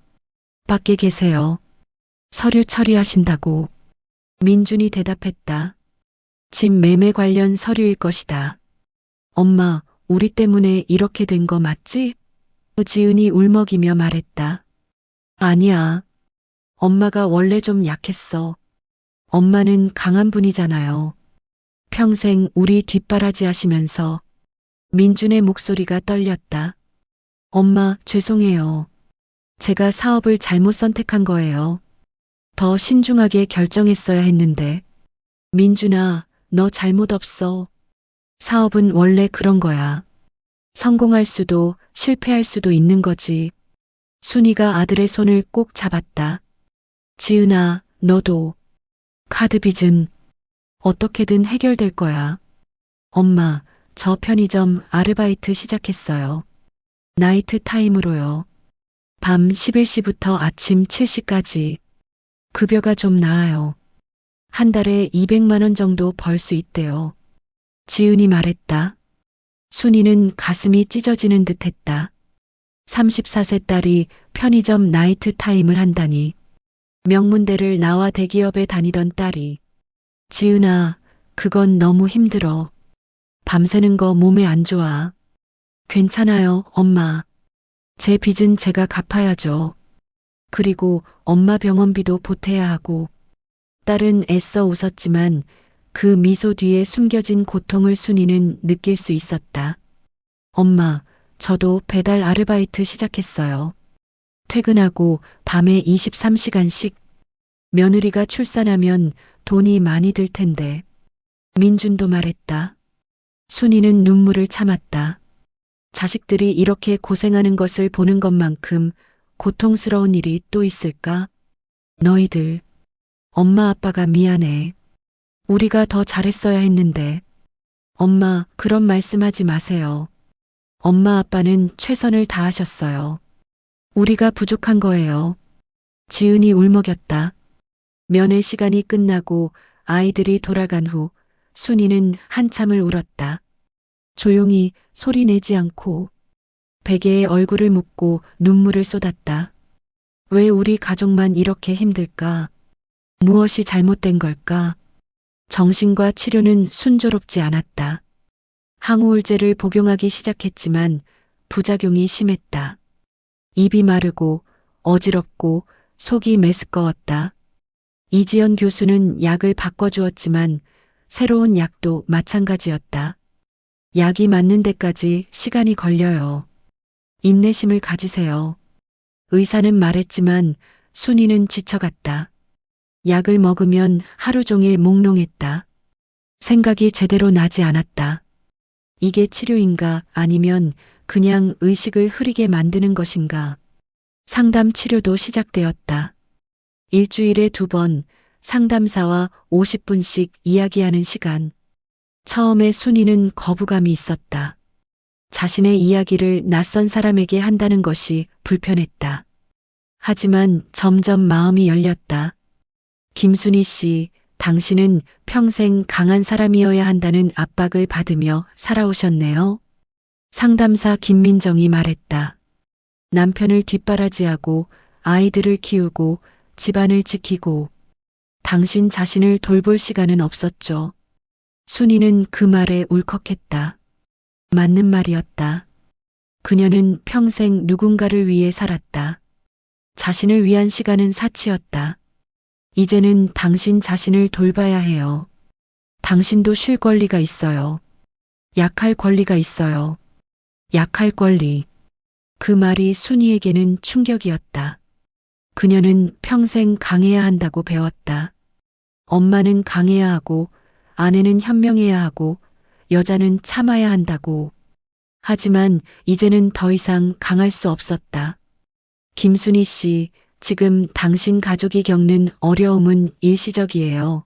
밖에 계세요. 서류 처리하신다고. 민준이 대답했다. 집 매매 관련 서류일 것이다. 엄마, 우리 때문에 이렇게 된 거 맞지? 지은이 울먹이며 말했다. 아니야. 엄마가 원래 좀 약했어. 엄마는 강한 분이잖아요. 평생 우리 뒷바라지 하시면서. 민준의 목소리가 떨렸다. 엄마, 죄송해요. 제가 사업을 잘못 선택한 거예요. 더 신중하게 결정했어야 했는데. 민준아, 너 잘못 없어. 사업은 원래 그런 거야. 성공할 수도 실패할 수도 있는 거지. 순이가 아들의 손을 꼭 잡았다. 지은아, 너도. 카드 빚은 어떻게든 해결될 거야. 엄마, 저 편의점 아르바이트 시작했어요. 나이트 타임으로요. 밤 11시부터 아침 7시까지. 급여가 좀 나아요. 한 달에 200만 원 정도 벌 수 있대요. 지은이 말했다. 순이는 가슴이 찢어지는 듯 했다. 34세 딸이 편의점 나이트 타임을 한다니. 명문대를 나와 대기업에 다니던 딸이. 지은아, 그건 너무 힘들어. 밤새는 거 몸에 안 좋아. 괜찮아요, 엄마. 제 빚은 제가 갚아야죠. 그리고 엄마 병원비도 보태야 하고. 딸은 애써 웃었지만 그 미소 뒤에 숨겨진 고통을 순이는 느낄 수 있었다. 엄마, 저도 배달 아르바이트 시작했어요. 퇴근하고 밤에 23시간씩. 며느리가 출산하면 돈이 많이 들 텐데. 민준도 말했다. 순이는 눈물을 참았다. 자식들이 이렇게 고생하는 것을 보는 것만큼 고통스러운 일이 또 있을까? 너희들, 엄마 아빠가 미안해. 우리가 더 잘했어야 했는데. 엄마, 그런 말씀하지 마세요. 엄마 아빠는 최선을 다하셨어요. 우리가 부족한 거예요. 지은이 울먹였다. 면회 시간이 끝나고 아이들이 돌아간 후 순이는 한참을 울었다. 조용히 소리 내지 않고 베개에 얼굴을 묻고 눈물을 쏟았다. 왜 우리 가족만 이렇게 힘들까? 무엇이 잘못된 걸까? 정신과 치료는 순조롭지 않았다. 항우울제를 복용하기 시작했지만 부작용이 심했다. 입이 마르고 어지럽고 속이 메스꺼웠다. 이지연 교수는 약을 바꿔주었지만 새로운 약도 마찬가지였다. 약이 맞는 데까지 시간이 걸려요. 인내심을 가지세요. 의사는 말했지만 순이는 지쳐갔다. 약을 먹으면 하루 종일 몽롱했다. 생각이 제대로 나지 않았다. 이게 치료인가 아니면 그냥 의식을 흐리게 만드는 것인가. 상담 치료도 시작되었다. 일주일에 2번 상담사와 50분씩 이야기하는 시간. 처음에 순이는 거부감이 있었다. 자신의 이야기를 낯선 사람에게 한다는 것이 불편했다. 하지만 점점 마음이 열렸다. 김순희 씨, 당신은 평생 강한 사람이어야 한다는 압박을 받으며 살아오셨네요. 상담사 김민정이 말했다. 남편을 뒷바라지하고 아이들을 키우고 집안을 지키고 당신 자신을 돌볼 시간은 없었죠. 순이는 그 말에 울컥했다. 맞는 말이었다. 그녀는 평생 누군가를 위해 살았다. 자신을 위한 시간은 사치였다. 이제는 당신 자신을 돌봐야 해요. 당신도 쉴 권리가 있어요. 약할 권리가 있어요. 약할 권리. 그 말이 순이에게는 충격이었다. 그녀는 평생 강해야 한다고 배웠다. 엄마는 강해야 하고, 아내는 현명해야 하고, 여자는 참아야 한다고. 하지만 이제는 더 이상 강할 수 없었다. 김순희 씨, 지금 당신 가족이 겪는 어려움은 일시적이에요.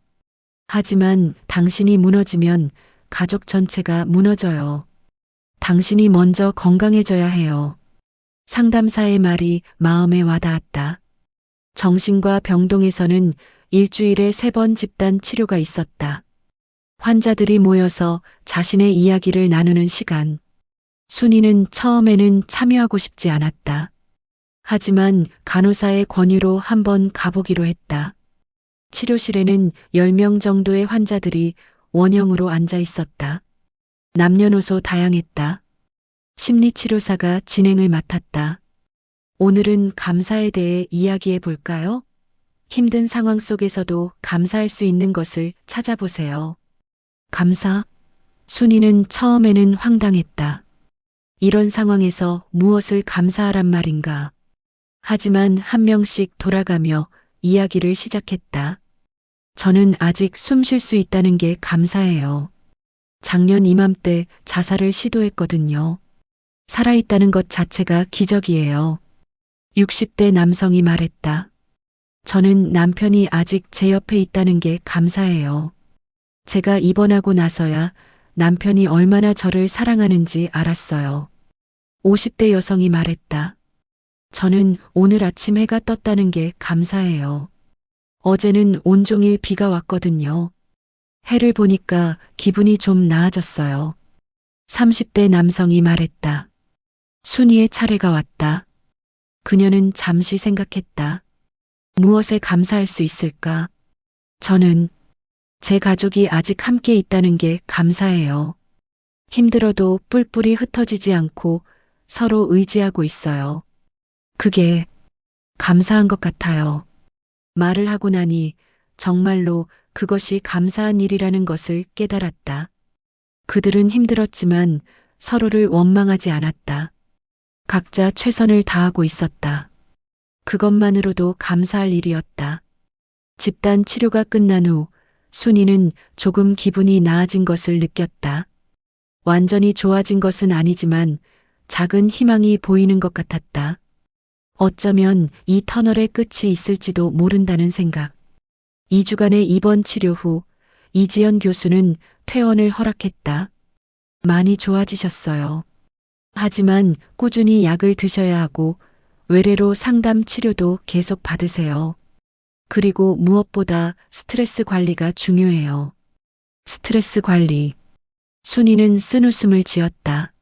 하지만 당신이 무너지면 가족 전체가 무너져요. 당신이 먼저 건강해져야 해요. 상담사의 말이 마음에 와닿았다. 정신과 병동에서는 일주일에 3번 집단 치료가 있었다. 환자들이 모여서 자신의 이야기를 나누는 시간. 순이는 처음에는 참여하고 싶지 않았다. 하지만 간호사의 권유로 한번 가보기로 했다. 치료실에는 10명 정도의 환자들이 원형으로 앉아 있었다. 남녀노소 다양했다. 심리치료사가 진행을 맡았다. 오늘은 감사에 대해 이야기해 볼까요? 힘든 상황 속에서도 감사할 수 있는 것을 찾아보세요. 감사? 순이는 처음에는 황당했다. 이런 상황에서 무엇을 감사하란 말인가? 하지만 한 명씩 돌아가며 이야기를 시작했다. 저는 아직 숨 쉴 수 있다는 게 감사해요. 작년 이맘때 자살을 시도했거든요. 살아있다는 것 자체가 기적이에요. 60대 남성이 말했다. 저는 남편이 아직 제 옆에 있다는 게 감사해요. 제가 입원하고 나서야 남편이 얼마나 저를 사랑하는지 알았어요. 50대 여성이 말했다. 저는 오늘 아침 해가 떴다는 게 감사해요. 어제는 온종일 비가 왔거든요. 해를 보니까 기분이 좀 나아졌어요. 30대 남성이 말했다. 순이의 차례가 왔다. 그녀는 잠시 생각했다. 무엇에 감사할 수 있을까? 저는 제 가족이 아직 함께 있다는 게 감사해요. 힘들어도 뿔뿔이 흩어지지 않고 서로 의지하고 있어요. 그게 감사한 것 같아요. 말을 하고 나니 정말로 그것이 감사한 일이라는 것을 깨달았다. 그들은 힘들었지만 서로를 원망하지 않았다. 각자 최선을 다하고 있었다. 그것만으로도 감사할 일이었다. 집단 치료가 끝난 후 순이는 조금 기분이 나아진 것을 느꼈다. 완전히 좋아진 것은 아니지만 작은 희망이 보이는 것 같았다. 어쩌면 이 터널의 끝이 있을지도 모른다는 생각. 2주간의 입원 치료 후 이지연 교수는 퇴원을 허락했다. 많이 좋아지셨어요. 하지만 꾸준히 약을 드셔야 하고 외래로 상담 치료도 계속 받으세요. 그리고 무엇보다 스트레스 관리가 중요해요. 스트레스 관리. 순이는 쓴웃음을 지었다.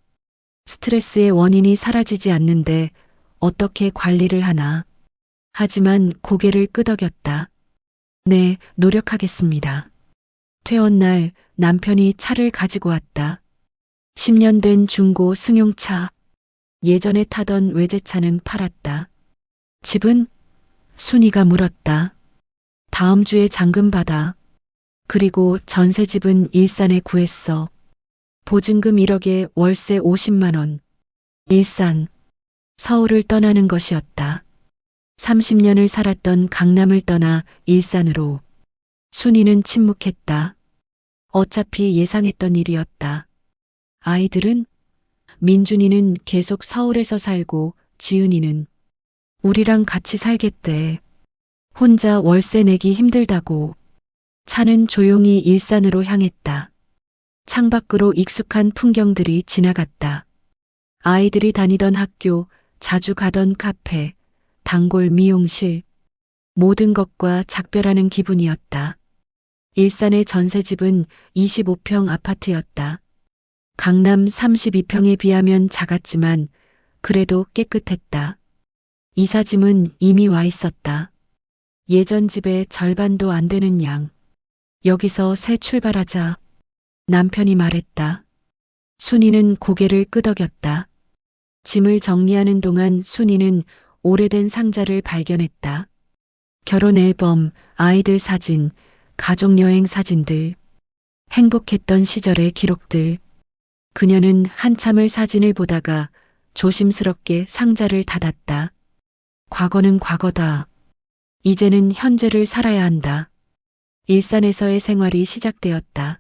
스트레스의 원인이 사라지지 않는데 어떻게 관리를 하나. 하지만 고개를 끄덕였다. 네, 노력하겠습니다. 퇴원 날 남편이 차를 가지고 왔다. 10년 된 중고 승용차. 예전에 타던 외제차는 팔았다. 집은? 순이가 물었다. 다음 주에 잔금 받아. 그리고 전세집은 일산에 구했어. 보증금 1억에 월세 50만 원. 일산. 서울을 떠나는 것이었다. 30년을 살았던 강남을 떠나 일산으로. 순이는 침묵했다. 어차피 예상했던 일이었다. 아이들은? 민준이는 계속 서울에서 살고 지은이는 우리랑 같이 살겠대. 혼자 월세 내기 힘들다고. 차는 조용히 일산으로 향했다. 창밖으로 익숙한 풍경들이 지나갔다. 아이들이 다니던 학교, 자주 가던 카페, 단골 미용실. 모든 것과 작별하는 기분이었다. 일산의 전세집은 25평 아파트였다. 강남 32평에 비하면 작았지만 그래도 깨끗했다. 이삿짐은 이미 와 있었다. 예전 집의 절반도 안 되는 양. 여기서 새 출발하자. 남편이 말했다. 순이는 고개를 끄덕였다. 짐을 정리하는 동안 순이는 오래된 상자를 발견했다. 결혼 앨범, 아이들 사진, 가족여행 사진들, 행복했던 시절의 기록들. 그녀는 한참을 사진을 보다가 조심스럽게 상자를 닫았다. 과거는 과거다. 이제는 현재를 살아야 한다. 일산에서의 생활이 시작되었다.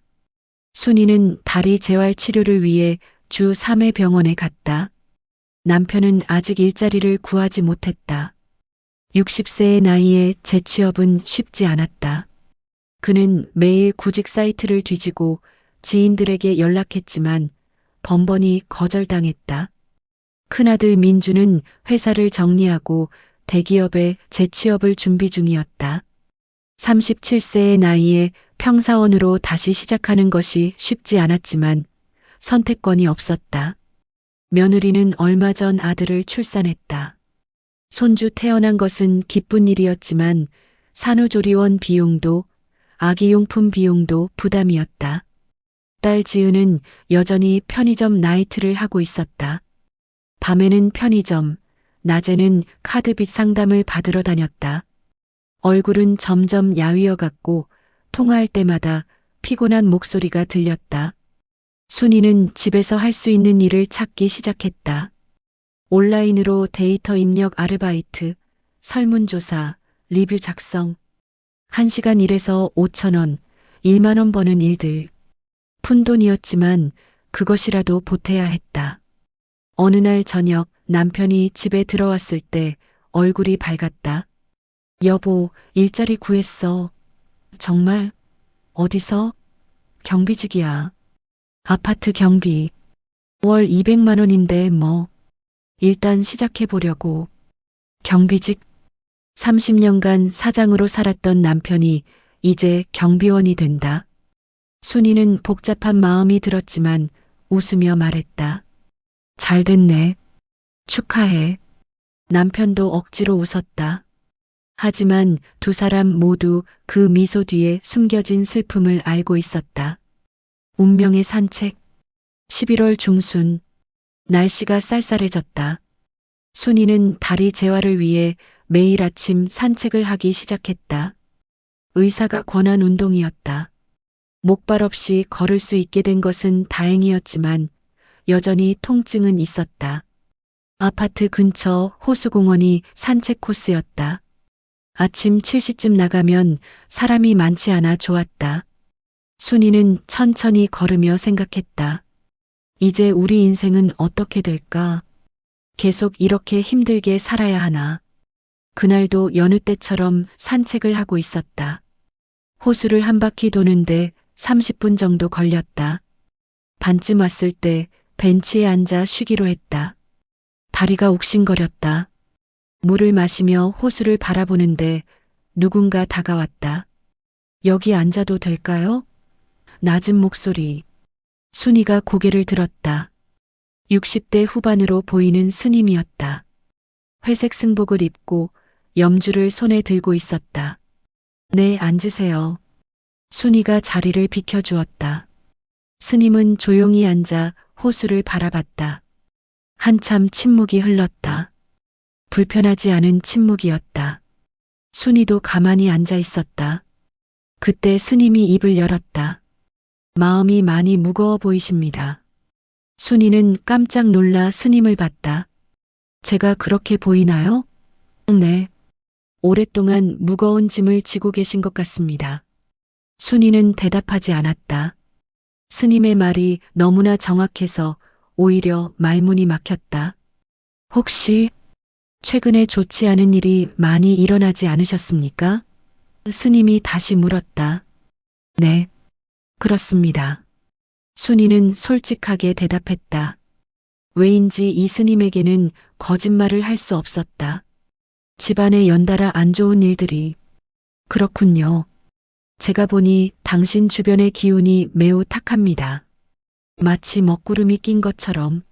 순이는 다리 재활 치료를 위해 주 3회 병원에 갔다. 남편은 아직 일자리를 구하지 못했다. 60세의 나이에 재취업은 쉽지 않았다. 그는 매일 구직 사이트를 뒤지고 지인들에게 연락했지만 번번이 거절당했다. 큰아들 민주는 회사를 정리하고 대기업에 재취업을 준비 중이었다. 37세의 나이에 평사원으로 다시 시작하는 것이 쉽지 않았지만 선택권이 없었다. 며느리는 얼마 전 아들을 출산했다. 손주 태어난 것은 기쁜 일이었지만 산후조리원 비용도 아기용품 비용도 부담이었다. 딸 지은은 여전히 편의점 나이트를 하고 있었다. 밤에는 편의점, 낮에는 카드빚 상담을 받으러 다녔다. 얼굴은 점점 야위어 갔고 통화할 때마다 피곤한 목소리가 들렸다. 순이는 집에서 할 수 있는 일을 찾기 시작했다. 온라인으로 데이터 입력 아르바이트, 설문조사, 리뷰 작성. 1시간 일해서 5,000원, 1만 원 버는 일들. 푼돈이었지만 그것이라도 보태야 했다. 어느 날 저녁 남편이 집에 들어왔을 때 얼굴이 밝았다. 여보, 일자리 구했어. 정말? 어디서? 경비직이야. 아파트 경비. 월 200만 원인데 뭐. 일단 시작해 보려고. 경비직? 30년간 사장으로 살았던 남편이 이제 경비원이 된다. 순이는 복잡한 마음이 들었지만 웃으며 말했다. 잘 됐네. 축하해. 남편도 억지로 웃었다. 하지만 두 사람 모두 그 미소 뒤에 숨겨진 슬픔을 알고 있었다. 운명의 산책. 11월 중순. 날씨가 쌀쌀해졌다. 순이는 다리 재활을 위해 매일 아침 산책을 하기 시작했다. 의사가 권한 운동이었다. 목발 없이 걸을 수 있게 된 것은 다행이었지만 여전히 통증은 있었다. 아파트 근처 호수공원이 산책 코스였다. 아침 7시쯤 나가면 사람이 많지 않아 좋았다. 순이는 천천히 걸으며 생각했다. 이제 우리 인생은 어떻게 될까? 계속 이렇게 힘들게 살아야 하나? 그날도 여느 때처럼 산책을 하고 있었다. 호수를 한 바퀴 도는데 30분 정도 걸렸다. 반쯤 왔을 때 벤치에 앉아 쉬기로 했다. 다리가 욱신거렸다. 물을 마시며 호수를 바라보는데 누군가 다가왔다. 여기 앉아도 될까요? 낮은 목소리. 순이가 고개를 들었다. 60대 후반으로 보이는 스님이었다. 회색 승복을 입고 염주를 손에 들고 있었다. 네, 앉으세요. 순이가 자리를 비켜주었다. 스님은 조용히 앉아 호수를 바라봤다. 한참 침묵이 흘렀다. 불편하지 않은 침묵이었다. 순이도 가만히 앉아 있었다. 그때 스님이 입을 열었다. 마음이 많이 무거워 보이십니다. 순이는 깜짝 놀라 스님을 봤다. 제가 그렇게 보이나요? 네. 오랫동안 무거운 짐을 지고 계신 것 같습니다. 순이는 대답하지 않았다. 스님의 말이 너무나 정확해서 오히려 말문이 막혔다. 혹시 최근에 좋지 않은 일이 많이 일어나지 않으셨습니까? 스님이 다시 물었다. 네, 그렇습니다. 순이는 솔직하게 대답했다. 왜인지 이 스님에게는 거짓말을 할 수 없었다. 집안에 연달아 안 좋은 일들이. 그렇군요. 제가 보니 당신 주변의 기운이 매우 탁합니다. 마치 먹구름이 낀 것처럼.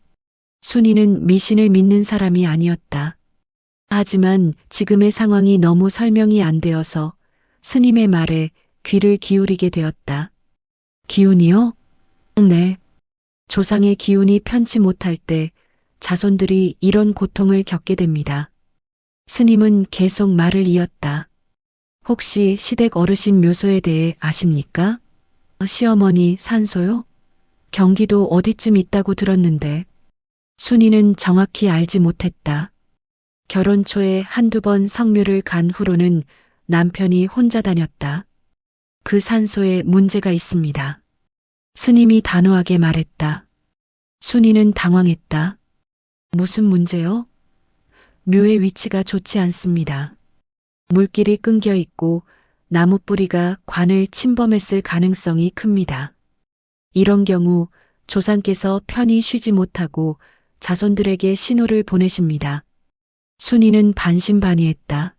순이는 미신을 믿는 사람이 아니었다. 하지만 지금의 상황이 너무 설명이 안 되어서 스님의 말에 귀를 기울이게 되었다. 기운이요? 네. 조상의 기운이 편치 못할 때 자손들이 이런 고통을 겪게 됩니다. 스님은 계속 말을 이었다. 혹시 시댁 어르신 묘소에 대해 아십니까? 시어머니 산소요? 경기도 어디쯤 있다고 들었는데 순이는 정확히 알지 못했다. 결혼 초에 한두 번 성묘를 간 후로는 남편이 혼자 다녔다. 그 산소에 문제가 있습니다. 스님이 단호하게 말했다. 순이는 당황했다. 무슨 문제요? 묘의 위치가 좋지 않습니다. 물길이 끊겨 있고 나무 뿌리가 관을 침범했을 가능성이 큽니다. 이런 경우 조상께서 편히 쉬지 못하고 자손들에게 신호를 보내십니다. 순이는 반신반의했다.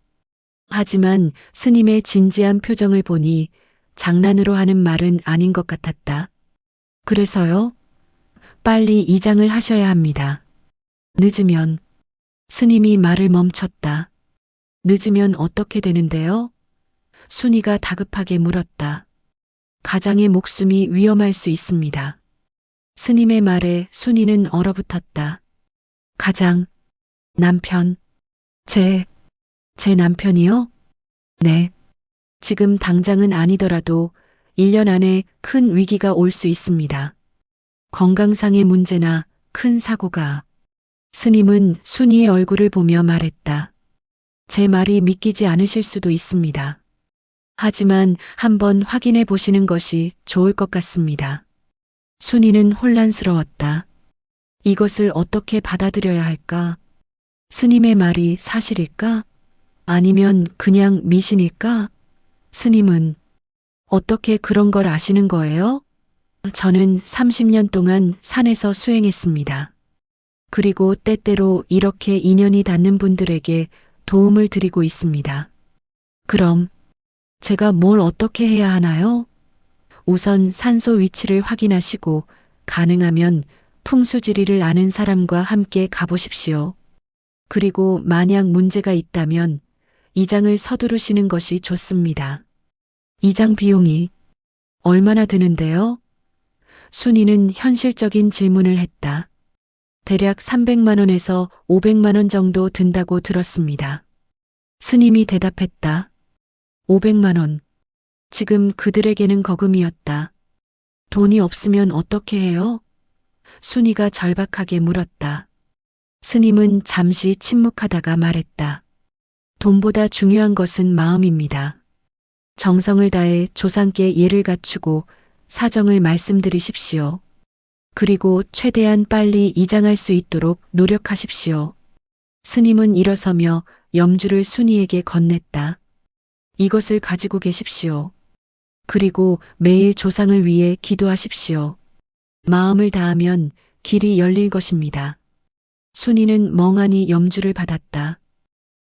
하지만 스님의 진지한 표정을 보니 장난으로 하는 말은 아닌 것 같았다. 그래서요? 빨리 이장을 하셔야 합니다. 늦으면 스님이 말을 멈췄다. 늦으면 어떻게 되는데요? 순이가 다급하게 물었다. 가장의 목숨이 위험할 수 있습니다. 스님의 말에 순이는 얼어붙었다. 가장, 남편, 제 남편이요? 네. 지금 당장은 아니더라도 1년 안에 큰 위기가 올 수 있습니다. 건강상의 문제나 큰 사고가. 스님은 순이의 얼굴을 보며 말했다. 제 말이 믿기지 않으실 수도 있습니다. 하지만 한번 확인해 보시는 것이 좋을 것 같습니다. 순이는 혼란스러웠다. 이것을 어떻게 받아들여야 할까? 스님의 말이 사실일까? 아니면 그냥 미신일까? 스님은 어떻게 그런 걸 아시는 거예요? 저는 30년 동안 산에서 수행했습니다. 그리고 때때로 이렇게 인연이 닿는 분들에게 도움을 드리고 있습니다. 그럼 제가 뭘 어떻게 해야 하나요? 우선 산소 위치를 확인하시고 가능하면 풍수지리를 아는 사람과 함께 가보십시오. 그리고 만약 문제가 있다면 이장을 서두르시는 것이 좋습니다. 이장 비용이 얼마나 드는데요? 순이는 현실적인 질문을 했다. 대략 300만 원에서 500만 원 정도 든다고 들었습니다. 스님이 대답했다. 500만 원. 지금 그들에게는 거금이었다. 돈이 없으면 어떻게 해요? 순이가 절박하게 물었다. 스님은 잠시 침묵하다가 말했다. 돈보다 중요한 것은 마음입니다. 정성을 다해 조상께 예를 갖추고 사정을 말씀드리십시오. 그리고 최대한 빨리 이장할 수 있도록 노력하십시오. 스님은 일어서며 염주를 순이에게 건넸다. 이것을 가지고 계십시오. 그리고 매일 조상을 위해 기도하십시오. 마음을 다하면 길이 열릴 것입니다. 순이는 멍하니 염주를 받았다.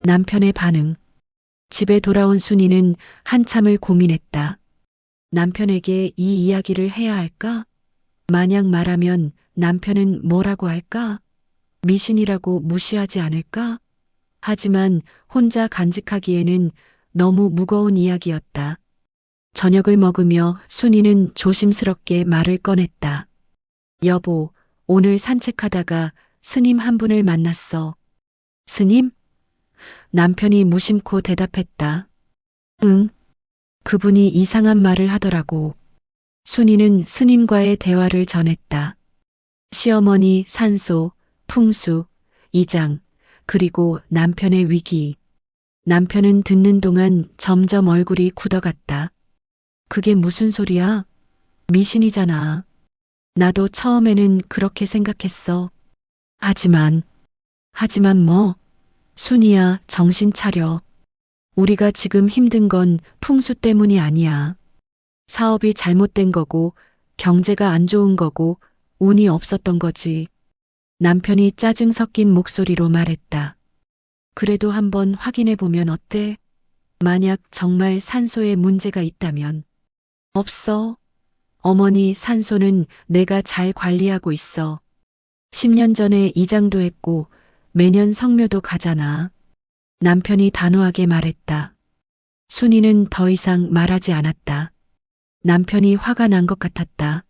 남편의 반응. 집에 돌아온 순이는 한참을 고민했다. 남편에게 이 이야기를 해야 할까? 만약 말하면 남편은 뭐라고 할까? 미신이라고 무시하지 않을까? 하지만 혼자 간직하기에는 너무 무거운 이야기였다. 저녁을 먹으며 순이는 조심스럽게 말을 꺼냈다. 여보, 오늘 산책하다가 스님 한 분을 만났어. 스님? 남편이 무심코 대답했다. 응. 그분이 이상한 말을 하더라고. 순이는 스님과의 대화를 전했다. 시어머니 산소, 풍수, 이장, 그리고 남편의 위기. 남편은 듣는 동안 점점 얼굴이 굳어갔다. 그게 무슨 소리야? 미신이잖아. 나도 처음에는 그렇게 생각했어. 하지만 뭐? 순이야, 정신 차려. 우리가 지금 힘든 건 풍수 때문이 아니야. 사업이 잘못된 거고, 경제가 안 좋은 거고, 운이 없었던 거지. 남편이 짜증 섞인 목소리로 말했다. 그래도 한번 확인해 보면 어때? 만약 정말 산소에 문제가 있다면. 없어. 어머니 산소는 내가 잘 관리하고 있어. 10년 전에 이장도 했고 매년 성묘도 가잖아. 남편이 단호하게 말했다. 순이는 더 이상 말하지 않았다. 남편이 화가 난 것 같았다.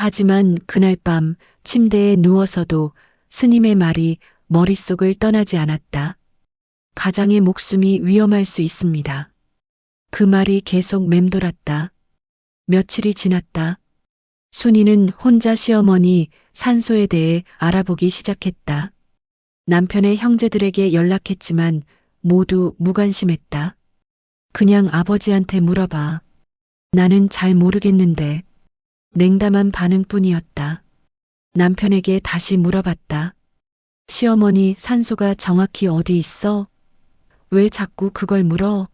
하지만 그날 밤 침대에 누워서도 스님의 말이 머릿속을 떠나지 않았다. 가장의 목숨이 위험할 수 있습니다. 그 말이 계속 맴돌았다. 며칠이 지났다. 순이는 혼자 시어머니 산소에 대해 알아보기 시작했다. 남편의 형제들에게 연락했지만 모두 무관심했다. 그냥 아버지한테 물어봐. 나는 잘 모르겠는데. 냉담한 반응뿐이었다. 남편에게 다시 물어봤다. 시어머니 산소가 정확히 어디 있어? 왜 자꾸 그걸 물어?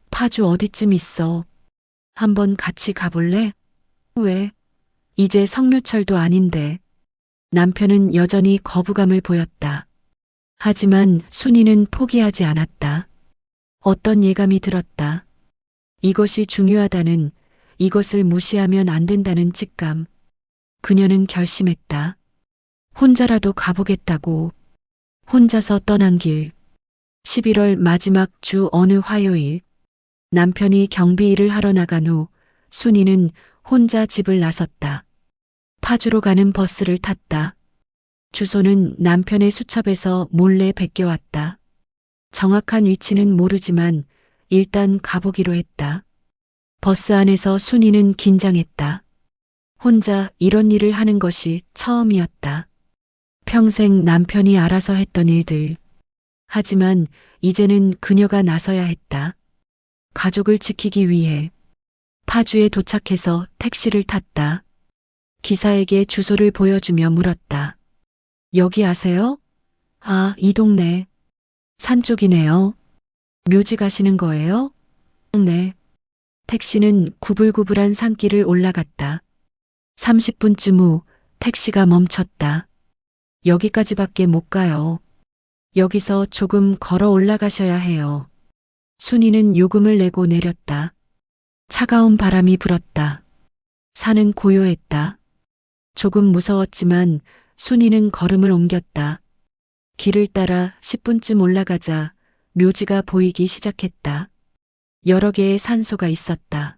파주 어디쯤 있어? 한번 같이 가볼래? 왜? 이제 성묘철도 아닌데. 남편은 여전히 거부감을 보였다. 하지만 순이는 포기하지 않았다. 어떤 예감이 들었다. 이것이 중요하다는, 이것을 무시하면 안 된다는 직감. 그녀는 결심했다. 혼자라도 가보겠다고. 혼자서 떠난 길. 11월 마지막 주 어느 화요일. 남편이 경비 일을 하러 나간 후 순이는 혼자 집을 나섰다. 파주로 가는 버스를 탔다. 주소는 남편의 수첩에서 몰래 베껴왔다. 정확한 위치는 모르지만 일단 가보기로 했다. 버스 안에서 순이는 긴장했다. 혼자 이런 일을 하는 것이 처음이었다. 평생 남편이 알아서 했던 일들. 하지만 이제는 그녀가 나서야 했다. 가족을 지키기 위해. 파주에 도착해서 택시를 탔다. 기사에게 주소를 보여주며 물었다. 여기 아세요? 아, 이 동네. 산 쪽이네요. 묘지 가시는 거예요? 네. 택시는 구불구불한 산길을 올라갔다. 30분쯤 후 택시가 멈췄다. 여기까지밖에 못 가요. 여기서 조금 걸어 올라가셔야 해요. 순이는 요금을 내고 내렸다. 차가운 바람이 불었다. 산은 고요했다. 조금 무서웠지만 순이는 걸음을 옮겼다. 길을 따라 10분쯤 올라가자 묘지가 보이기 시작했다. 여러 개의 산소가 있었다.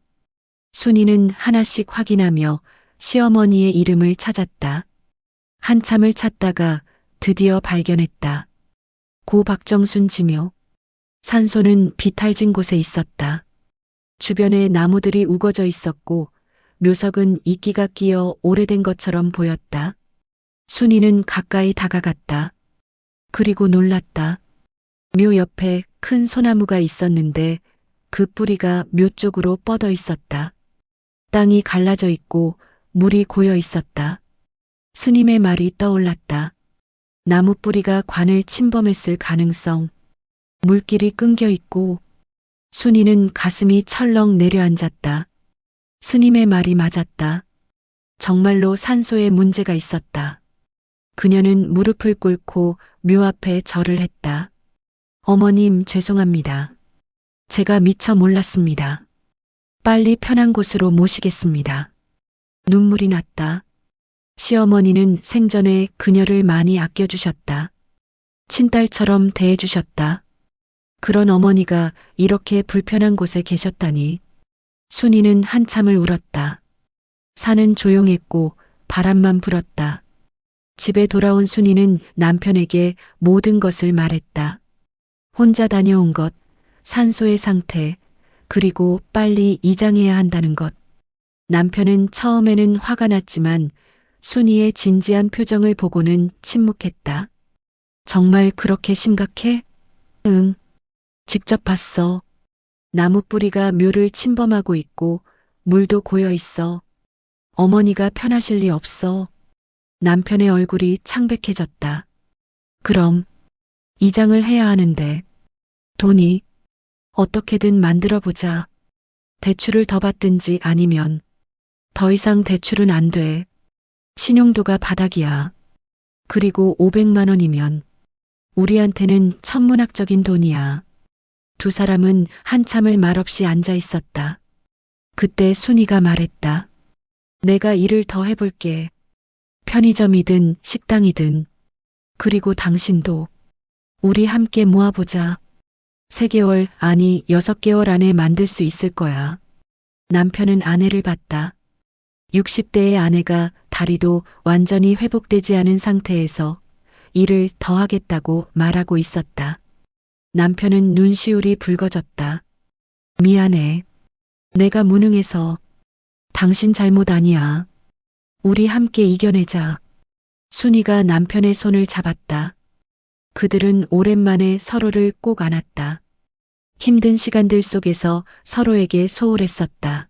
순이는 하나씩 확인하며 시어머니의 이름을 찾았다. 한참을 찾다가 드디어 발견했다. 고 박정순 지묘. 산소는 비탈진 곳에 있었다. 주변에 나무들이 우거져 있었고 묘석은 이끼가 끼어 오래된 것처럼 보였다. 순이는 가까이 다가갔다. 그리고 놀랐다. 묘 옆에 큰 소나무가 있었는데 그 뿌리가 묘 쪽으로 뻗어 있었다. 땅이 갈라져 있고 물이 고여 있었다. 스님의 말이 떠올랐다. 나무 뿌리가 관을 침범했을 가능성. 물길이 끊겨 있고. 순이는 가슴이 철렁 내려앉았다. 스님의 말이 맞았다. 정말로 산소에 문제가 있었다. 그녀는 무릎을 꿇고 묘 앞에 절을 했다. 어머님, 죄송합니다. 제가 미처 몰랐습니다. 빨리 편한 곳으로 모시겠습니다. 눈물이 났다. 시어머니는 생전에 그녀를 많이 아껴주셨다. 친딸처럼 대해주셨다. 그런 어머니가 이렇게 불편한 곳에 계셨다니. 순이는 한참을 울었다. 산은 조용했고 바람만 불었다. 집에 돌아온 순이는 남편에게 모든 것을 말했다. 혼자 다녀온 것, 산소의 상태, 그리고 빨리 이장해야 한다는 것. 남편은 처음에는 화가 났지만 순이의 진지한 표정을 보고는 침묵했다. 정말 그렇게 심각해? 응. 직접 봤어. 나무 뿌리가 묘를 침범하고 있고 물도 고여 있어. 어머니가 편하실 리 없어. 남편의 얼굴이 창백해졌다. 그럼 이장을 해야 하는데 돈이 어떻게든 만들어보자. 대출을 더 받든지 아니면 더 이상 대출은 안 돼. 신용도가 바닥이야. 그리고 500만 원이면 우리한테는 천문학적인 돈이야. 두 사람은 한참을 말없이 앉아 있었다. 그때 순이가 말했다. 내가 일을 더 해볼게. 편의점이든 식당이든. 그리고 당신도. 우리 함께 모아보자. 3개월, 아니 6개월 안에 만들 수 있을 거야. 남편은 아내를 봤다. 60대의 아내가 다리도 완전히 회복되지 않은 상태에서 일을 더 하겠다고 말하고 있었다. 남편은 눈시울이 붉어졌다. 미안해. 내가 무능해서. 당신 잘못 아니야. 우리 함께 이겨내자. 순이가 남편의 손을 잡았다. 그들은 오랜만에 서로를 꼭 안았다. 힘든 시간들 속에서 서로에게 소홀했었다.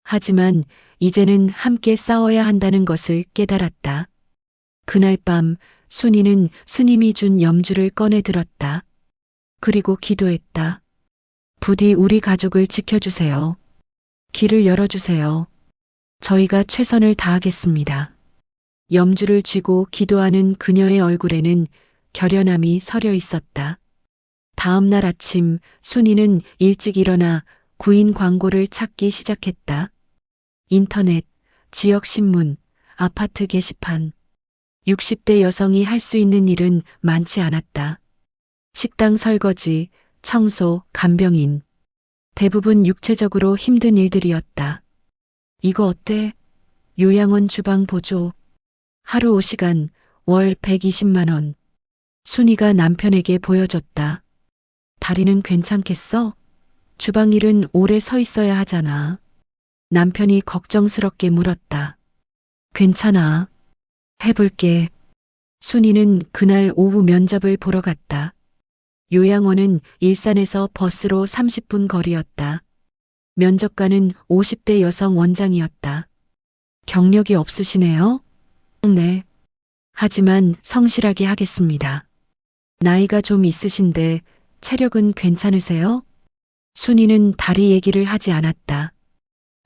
하지만 이제는 함께 싸워야 한다는 것을 깨달았다. 그날 밤 순이는 스님이 준 염주를 꺼내 들었다. 그리고 기도했다. 부디 우리 가족을 지켜주세요. 길을 열어주세요. 저희가 최선을 다하겠습니다. 염주를 쥐고 기도하는 그녀의 얼굴에는 결연함이 서려 있었다. 다음 날 아침 순이는 일찍 일어나 구인 광고를 찾기 시작했다. 인터넷, 지역신문, 아파트 게시판. 60대 여성이 할 수 있는 일은 많지 않았다. 식당 설거지, 청소, 간병인. 대부분 육체적으로 힘든 일들이었다. 이거 어때? 요양원 주방 보조. 하루 5시간, 월 120만 원. 순이가 남편에게 보여줬다. 다리는 괜찮겠어? 주방 일은 오래 서 있어야 하잖아. 남편이 걱정스럽게 물었다. 괜찮아. 해볼게. 순이는 그날 오후 면접을 보러 갔다. 요양원은 일산에서 버스로 30분 거리였다. 면접관은 50대 여성 원장이었다. 경력이 없으시네요? 네. 하지만 성실하게 하겠습니다. 나이가 좀 있으신데 체력은 괜찮으세요? 순이는 다리 얘기를 하지 않았다.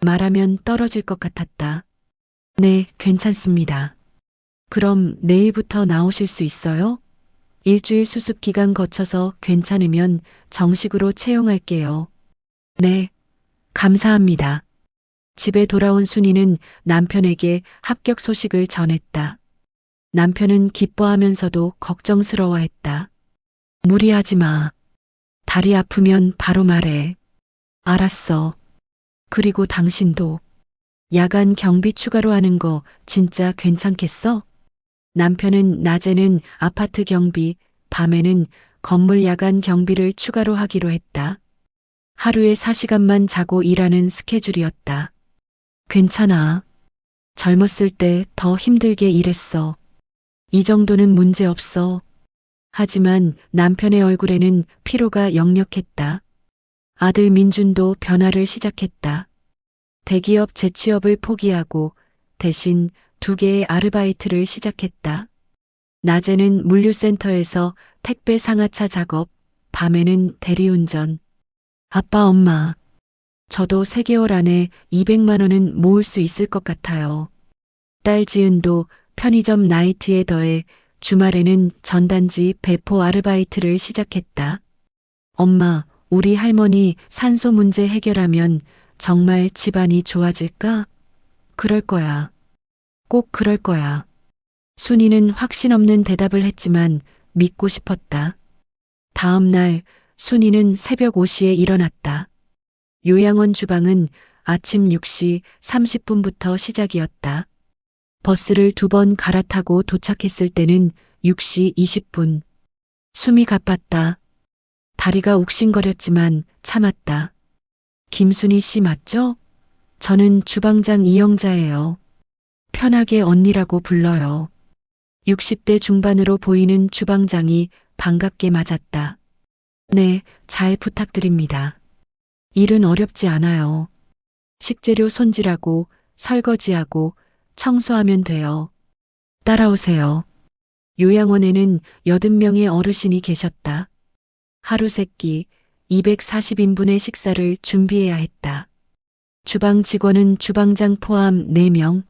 말하면 떨어질 것 같았다. 네, 괜찮습니다. 그럼 내일부터 나오실 수 있어요? 일주일 수습 기간 거쳐서 괜찮으면 정식으로 채용할게요. 네, 감사합니다. 집에 돌아온 순이는 남편에게 합격 소식을 전했다. 남편은 기뻐하면서도 걱정스러워했다. 무리하지 마. 다리 아프면 바로 말해. 알았어. 그리고 당신도 야간 경비 추가로 하는 거 진짜 괜찮겠어? 남편은 낮에는 아파트 경비, 밤에는 건물 야간 경비를 추가로 하기로 했다. 하루에 4시간만 자고 일하는 스케줄이었다. 괜찮아. 젊었을 때 더 힘들게 일했어. 이 정도는 문제 없어. 하지만 남편의 얼굴에는 피로가 역력했다. 아들 민준도 변화를 시작했다. 대기업 재취업을 포기하고 대신 2개의 아르바이트를 시작했다. 낮에는 물류센터에서 택배 상하차 작업, 밤에는 대리운전. 아빠, 엄마. 저도 3개월 안에 200만 원은 모을 수 있을 것 같아요. 딸 지은도 편의점 나이트에 더해 주말에는 전단지 배포 아르바이트를 시작했다. 엄마, 우리 할머니 산소 문제 해결하면 정말 집안이 좋아질까? 그럴 거야. 꼭 그럴 거야. 순이는 확신 없는 대답을 했지만 믿고 싶었다. 다음 날 순이는 새벽 5시에 일어났다. 요양원 주방은 아침 6시 30분부터 시작이었다. 버스를 2번 갈아타고 도착했을 때는 6시 20분. 숨이 가빴다. 다리가 욱신거렸지만 참았다. 김순희 씨 맞죠? 저는 주방장 이영자예요. 편하게 언니라고 불러요. 60대 중반으로 보이는 주방장이 반갑게 맞았다. 네, 잘 부탁드립니다. 일은 어렵지 않아요. 식재료 손질하고 설거지하고 청소하면 돼요. 따라오세요. 요양원에는 80명의 어르신이 계셨다. 하루 3끼 240인분의 식사를 준비해야 했다. 주방 직원은 주방장 포함 4명.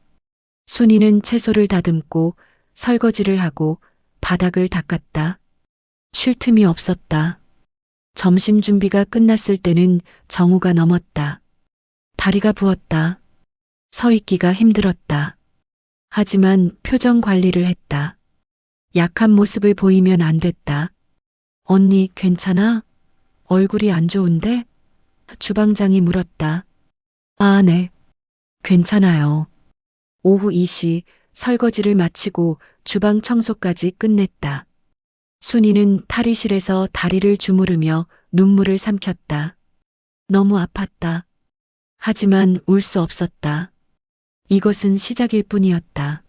순이는 채소를 다듬고 설거지를 하고 바닥을 닦았다. 쉴 틈이 없었다. 점심 준비가 끝났을 때는 정오가 넘었다. 다리가 부었다. 서 있기가 힘들었다. 하지만 표정 관리를 했다. 약한 모습을 보이면 안 됐다. 언니 괜찮아? 얼굴이 안 좋은데? 주방장이 물었다. 아, 네. 괜찮아요. 오후 2시 설거지를 마치고 주방 청소까지 끝냈다. 순이는 탈의실에서 다리를 주무르며 눈물을 삼켰다. 너무 아팠다. 하지만 울 수 없었다. 이것은 시작일 뿐이었다.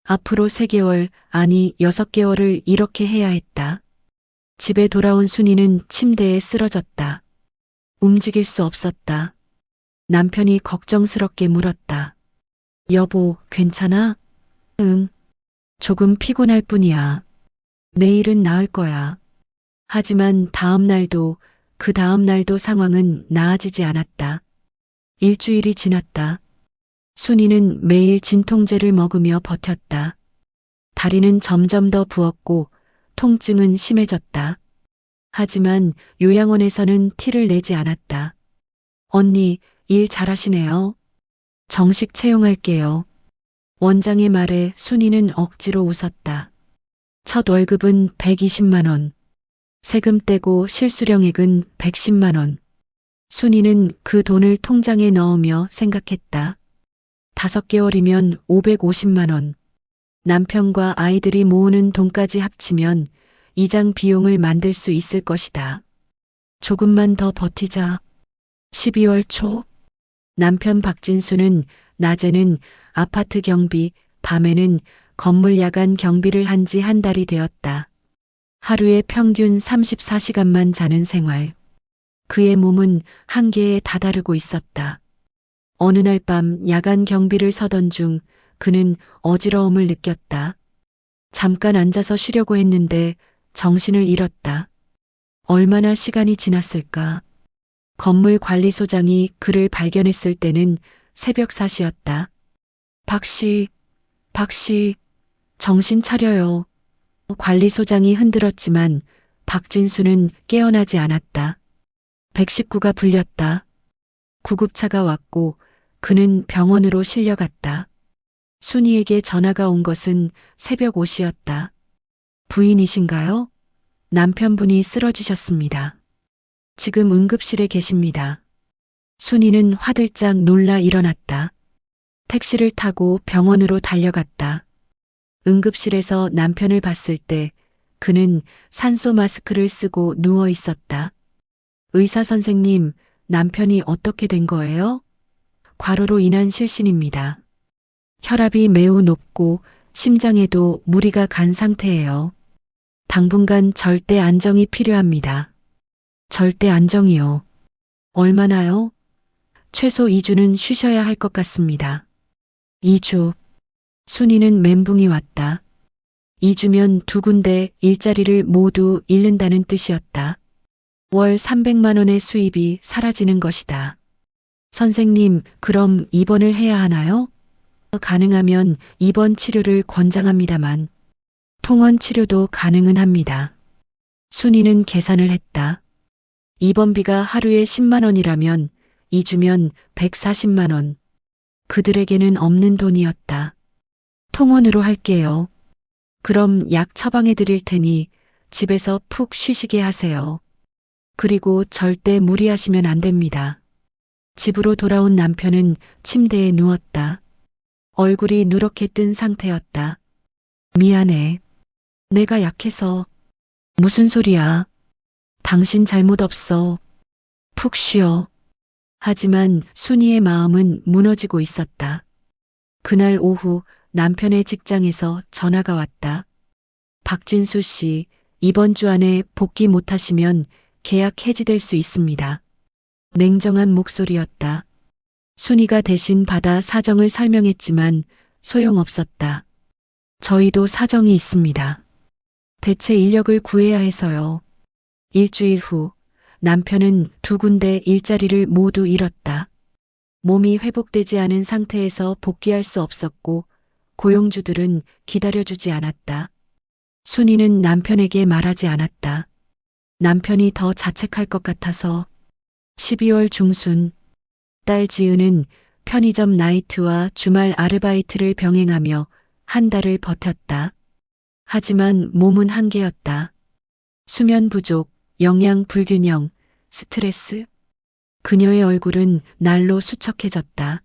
앞으로 3개월, 아니 6개월을 이렇게 해야 했다. 집에 돌아온 순이는 침대에 쓰러졌다. 움직일 수 없었다. 남편이 걱정스럽게 물었다. 여보, 괜찮아? 응. 조금 피곤할 뿐이야. 내일은 나을 거야. 하지만 다음 날도 그 다음 날도 상황은 나아지지 않았다. 일주일이 지났다. 순이는 매일 진통제를 먹으며 버텼다. 다리는 점점 더 부었고 통증은 심해졌다. 하지만 요양원에서는 티를 내지 않았다. 언니, 일 잘하시네요. 정식 채용할게요. 원장의 말에 순이는 억지로 웃었다. 첫 월급은 120만 원. 세금 떼고 실수령액은 110만 원. 순이는 그 돈을 통장에 넣으며 생각했다. 5개월이면 550만 원. 남편과 아이들이 모으는 돈까지 합치면 이장 비용을 만들 수 있을 것이다. 조금만 더 버티자. 12월 초 남편 박진수는 낮에는 아파트 경비, 밤에는 건물 야간 경비를 한 지 한 달이 되었다. 하루에 평균 34시간만 자는 생활. 그의 몸은 한계에 다다르고 있었다. 어느 날 밤 야간 경비를 서던 중 그는 어지러움을 느꼈다. 잠깐 앉아서 쉬려고 했는데 정신을 잃었다. 얼마나 시간이 지났을까? 건물 관리소장이 그를 발견했을 때는 새벽 4시였다. 박씨, 박씨, 정신 차려요. 관리소장이 흔들었지만 박진수는 깨어나지 않았다. 119가 불렸다. 구급차가 왔고 그는 병원으로 실려갔다. 순이에게 전화가 온 것은 새벽 5시였다. 부인이신가요? 남편분이 쓰러지셨습니다. 지금 응급실에 계십니다. 순이는 화들짝 놀라 일어났다. 택시를 타고 병원으로 달려갔다. 응급실에서 남편을 봤을 때 그는 산소 마스크를 쓰고 누워 있었다. 의사 선생님, 남편이 어떻게 된 거예요? 과로로 인한 실신입니다. 혈압이 매우 높고 심장에도 무리가 간 상태예요. 당분간 절대 안정이 필요합니다. 절대 안정이요. 얼마나요? 최소 2주는 쉬셔야 할 것 같습니다. 2주. 순이는 멘붕이 왔다. 2주면 2군데 일자리를 모두 잃는다는 뜻이었다. 월 300만 원의 수입이 사라지는 것이다. 선생님, 그럼 입원을 해야 하나요? 가능하면 입원 치료를 권장합니다만 통원 치료도 가능은 합니다. 순이는 계산을 했다. 입원비가 하루에 10만 원이라면 2주면 140만 원. 그들에게는 없는 돈이었다. 통원으로 할게요. 그럼 약 처방해 드릴 테니 집에서 푹 쉬시게 하세요. 그리고 절대 무리하시면 안 됩니다. 집으로 돌아온 남편은 침대에 누웠다. 얼굴이 누렇게 뜬 상태였다. 미안해. 내가 약해서. 무슨 소리야. 당신 잘못 없어. 푹 쉬어. 하지만 순이의 마음은 무너지고 있었다. 그날 오후 남편의 직장에서 전화가 왔다. 박진수 씨, 이번 주 안에 복귀 못하시면 계약 해지될 수 있습니다. 냉정한 목소리였다. 순이가 대신 받아 사정을 설명했지만 소용없었다. 저희도 사정이 있습니다. 대체 인력을 구해야 해서요. 일주일 후 남편은 2군데 일자리를 모두 잃었다. 몸이 회복되지 않은 상태에서 복귀할 수 없었고 고용주들은 기다려주지 않았다. 순이는 남편에게 말하지 않았다. 남편이 더 자책할 것 같아서. 12월 중순 딸 지은은 편의점 나이트와 주말 아르바이트를 병행하며 한 달을 버텼다. 하지만 몸은 한계였다. 수면 부족, 영양 불균형, 스트레스. 그녀의 얼굴은 날로 수척해졌다.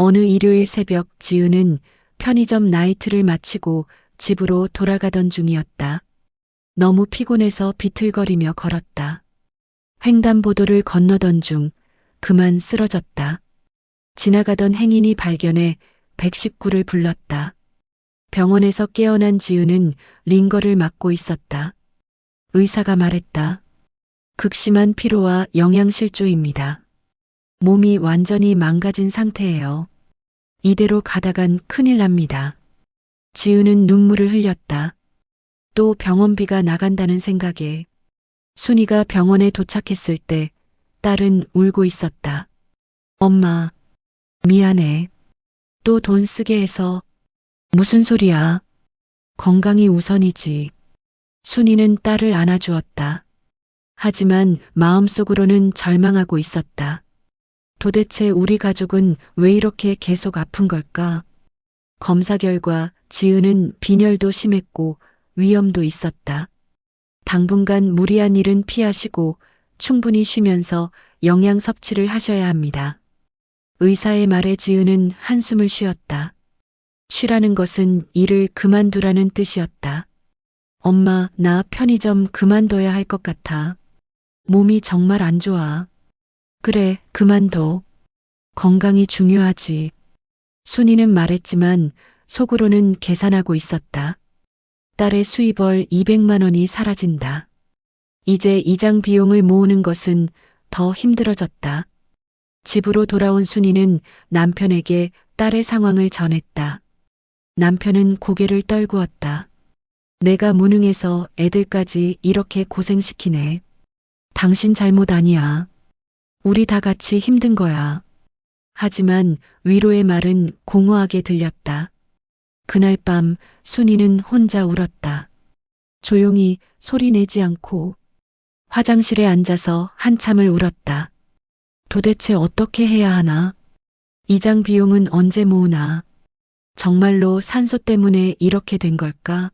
어느 일요일 새벽 지은은 편의점 나이트를 마치고 집으로 돌아가던 중이었다. 너무 피곤해서 비틀거리며 걸었다. 횡단보도를 건너던 중 그만 쓰러졌다. 지나가던 행인이 발견해 119를 불렀다. 병원에서 깨어난 지은은 링거를 맞고 있었다. 의사가 말했다. 극심한 피로와 영양실조입니다. 몸이 완전히 망가진 상태예요. 이대로 가다간 큰일 납니다. 지은은 눈물을 흘렸다. 또 병원비가 나간다는 생각에 순이가 병원에 도착했을 때 딸은 울고 있었다. 엄마, 미안해. 또 돈 쓰게 해서. 무슨 소리야. 건강이 우선이지. 순이는 딸을 안아주었다. 하지만 마음속으로는 절망하고 있었다. 도대체 우리 가족은 왜 이렇게 계속 아픈 걸까? 검사 결과 지은은 빈혈도 심했고 위염도 있었다. 당분간 무리한 일은 피하시고 충분히 쉬면서 영양 섭취를 하셔야 합니다. 의사의 말에 지은은 한숨을 쉬었다. 쉬라는 것은 일을 그만두라는 뜻이었다. 엄마, 나 편의점 그만둬야 할 것 같아. 몸이 정말 안 좋아. 그래, 그만둬. 건강이 중요하지. 순이는 말했지만 속으로는 계산하고 있었다. 딸의 수입월 200만 원이 사라진다. 이제 이장 비용을 모으는 것은 더 힘들어졌다. 집으로 돌아온 순이는 남편에게 딸의 상황을 전했다. 남편은 고개를 떨구었다. 내가 무능해서 애들까지 이렇게 고생시키네. 당신 잘못 아니야. 우리 다 같이 힘든 거야. 하지만 위로의 말은 공허하게 들렸다. 그날 밤 순이는 혼자 울었다. 조용히 소리 내지 않고 화장실에 앉아서 한참을 울었다. 도대체 어떻게 해야 하나? 이장 비용은 언제 모으나? 정말로 산소 때문에 이렇게 된 걸까?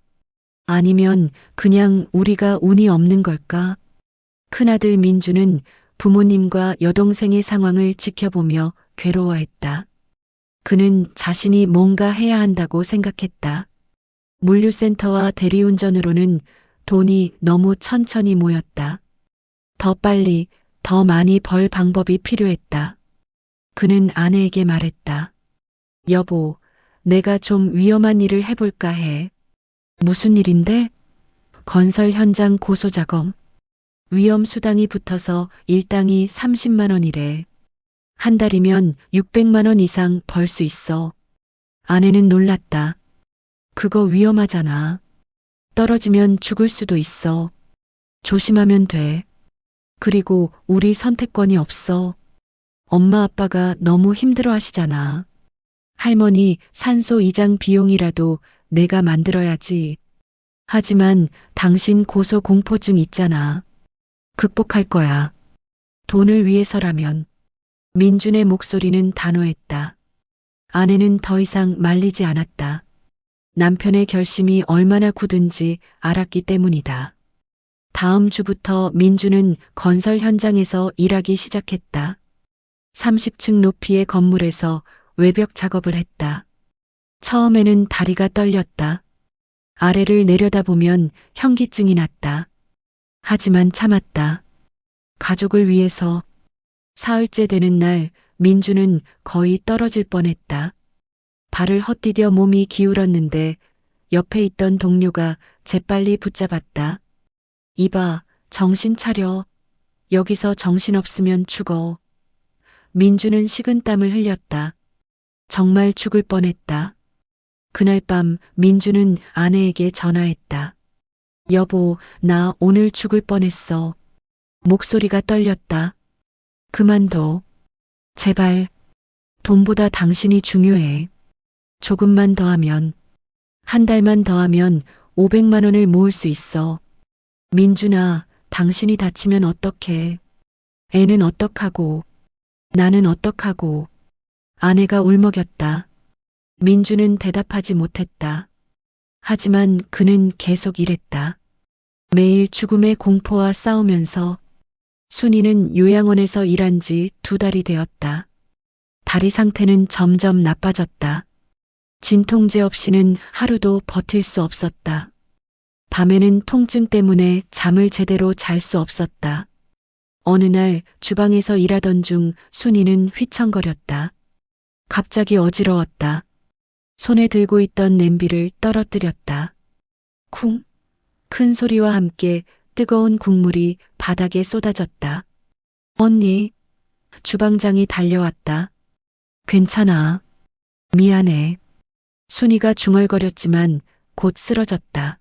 아니면 그냥 우리가 운이 없는 걸까? 큰아들 민주는 부모님과 여동생의 상황을 지켜보며 괴로워했다. 그는 자신이 뭔가 해야 한다고 생각했다. 물류센터와 대리운전으로는 돈이 너무 천천히 모였다. 더 빨리, 더 많이 벌 방법이 필요했다. 그는 아내에게 말했다. 여보, 내가 좀 위험한 일을 해볼까 해. 무슨 일인데? 건설 현장 고소 작업. 위험 수당이 붙어서 일당이 30만 원이래. 한 달이면 600만 원 이상 벌 수 있어. 아내는 놀랐다. 그거 위험하잖아. 떨어지면 죽을 수도 있어. 조심하면 돼. 그리고 우리 선택권이 없어. 엄마 아빠가 너무 힘들어 하시잖아. 할머니 산소 이장 비용이라도 내가 만들어야지. 하지만 당신 고소 공포증 있잖아. 극복할 거야. 돈을 위해서라면. 민준의 목소리는 단호했다. 아내는 더 이상 말리지 않았다. 남편의 결심이 얼마나 굳은지 알았기 때문이다. 다음 주부터 민주는 건설 현장에서 일하기 시작했다. 30층 높이의 건물에서 외벽 작업을 했다. 처음에는 다리가 떨렸다. 아래를 내려다보면 현기증이 났다. 하지만 참았다. 가족을 위해서. 사흘째 되는 날 민주는 거의 떨어질 뻔했다. 발을 헛디뎌 몸이 기울었는데 옆에 있던 동료가 재빨리 붙잡았다. 이봐, 정신 차려. 여기서 정신 없으면 죽어. 민주는 식은땀을 흘렸다. 정말 죽을 뻔했다. 그날 밤 민주는 아내에게 전화했다. 여보, 나 오늘 죽을 뻔했어. 목소리가 떨렸다. 그만둬. 제발. 돈보다 당신이 중요해. 조금만 더 하면, 한 달만 더 하면 500만 원을 모을 수 있어. 민준아, 당신이 다치면 어떡해. 애는 어떡하고, 나는 어떡하고. 아내가 울먹였다. 민주는 대답하지 못했다. 하지만 그는 계속 일했다. 매일 죽음의 공포와 싸우면서 순이는 요양원에서 일한 지 2달이 되었다. 다리 상태는 점점 나빠졌다. 진통제 없이는 하루도 버틸 수 없었다. 밤에는 통증 때문에 잠을 제대로 잘 수 없었다. 어느 날 주방에서 일하던 중 순이는 휘청거렸다. 갑자기 어지러웠다. 손에 들고 있던 냄비를 떨어뜨렸다. 쿵! 큰 소리와 함께 뜨거운 국물이 바닥에 쏟아졌다. 언니, 주방장이 달려왔다. 괜찮아. 미안해. 순이가 중얼거렸지만 곧 쓰러졌다.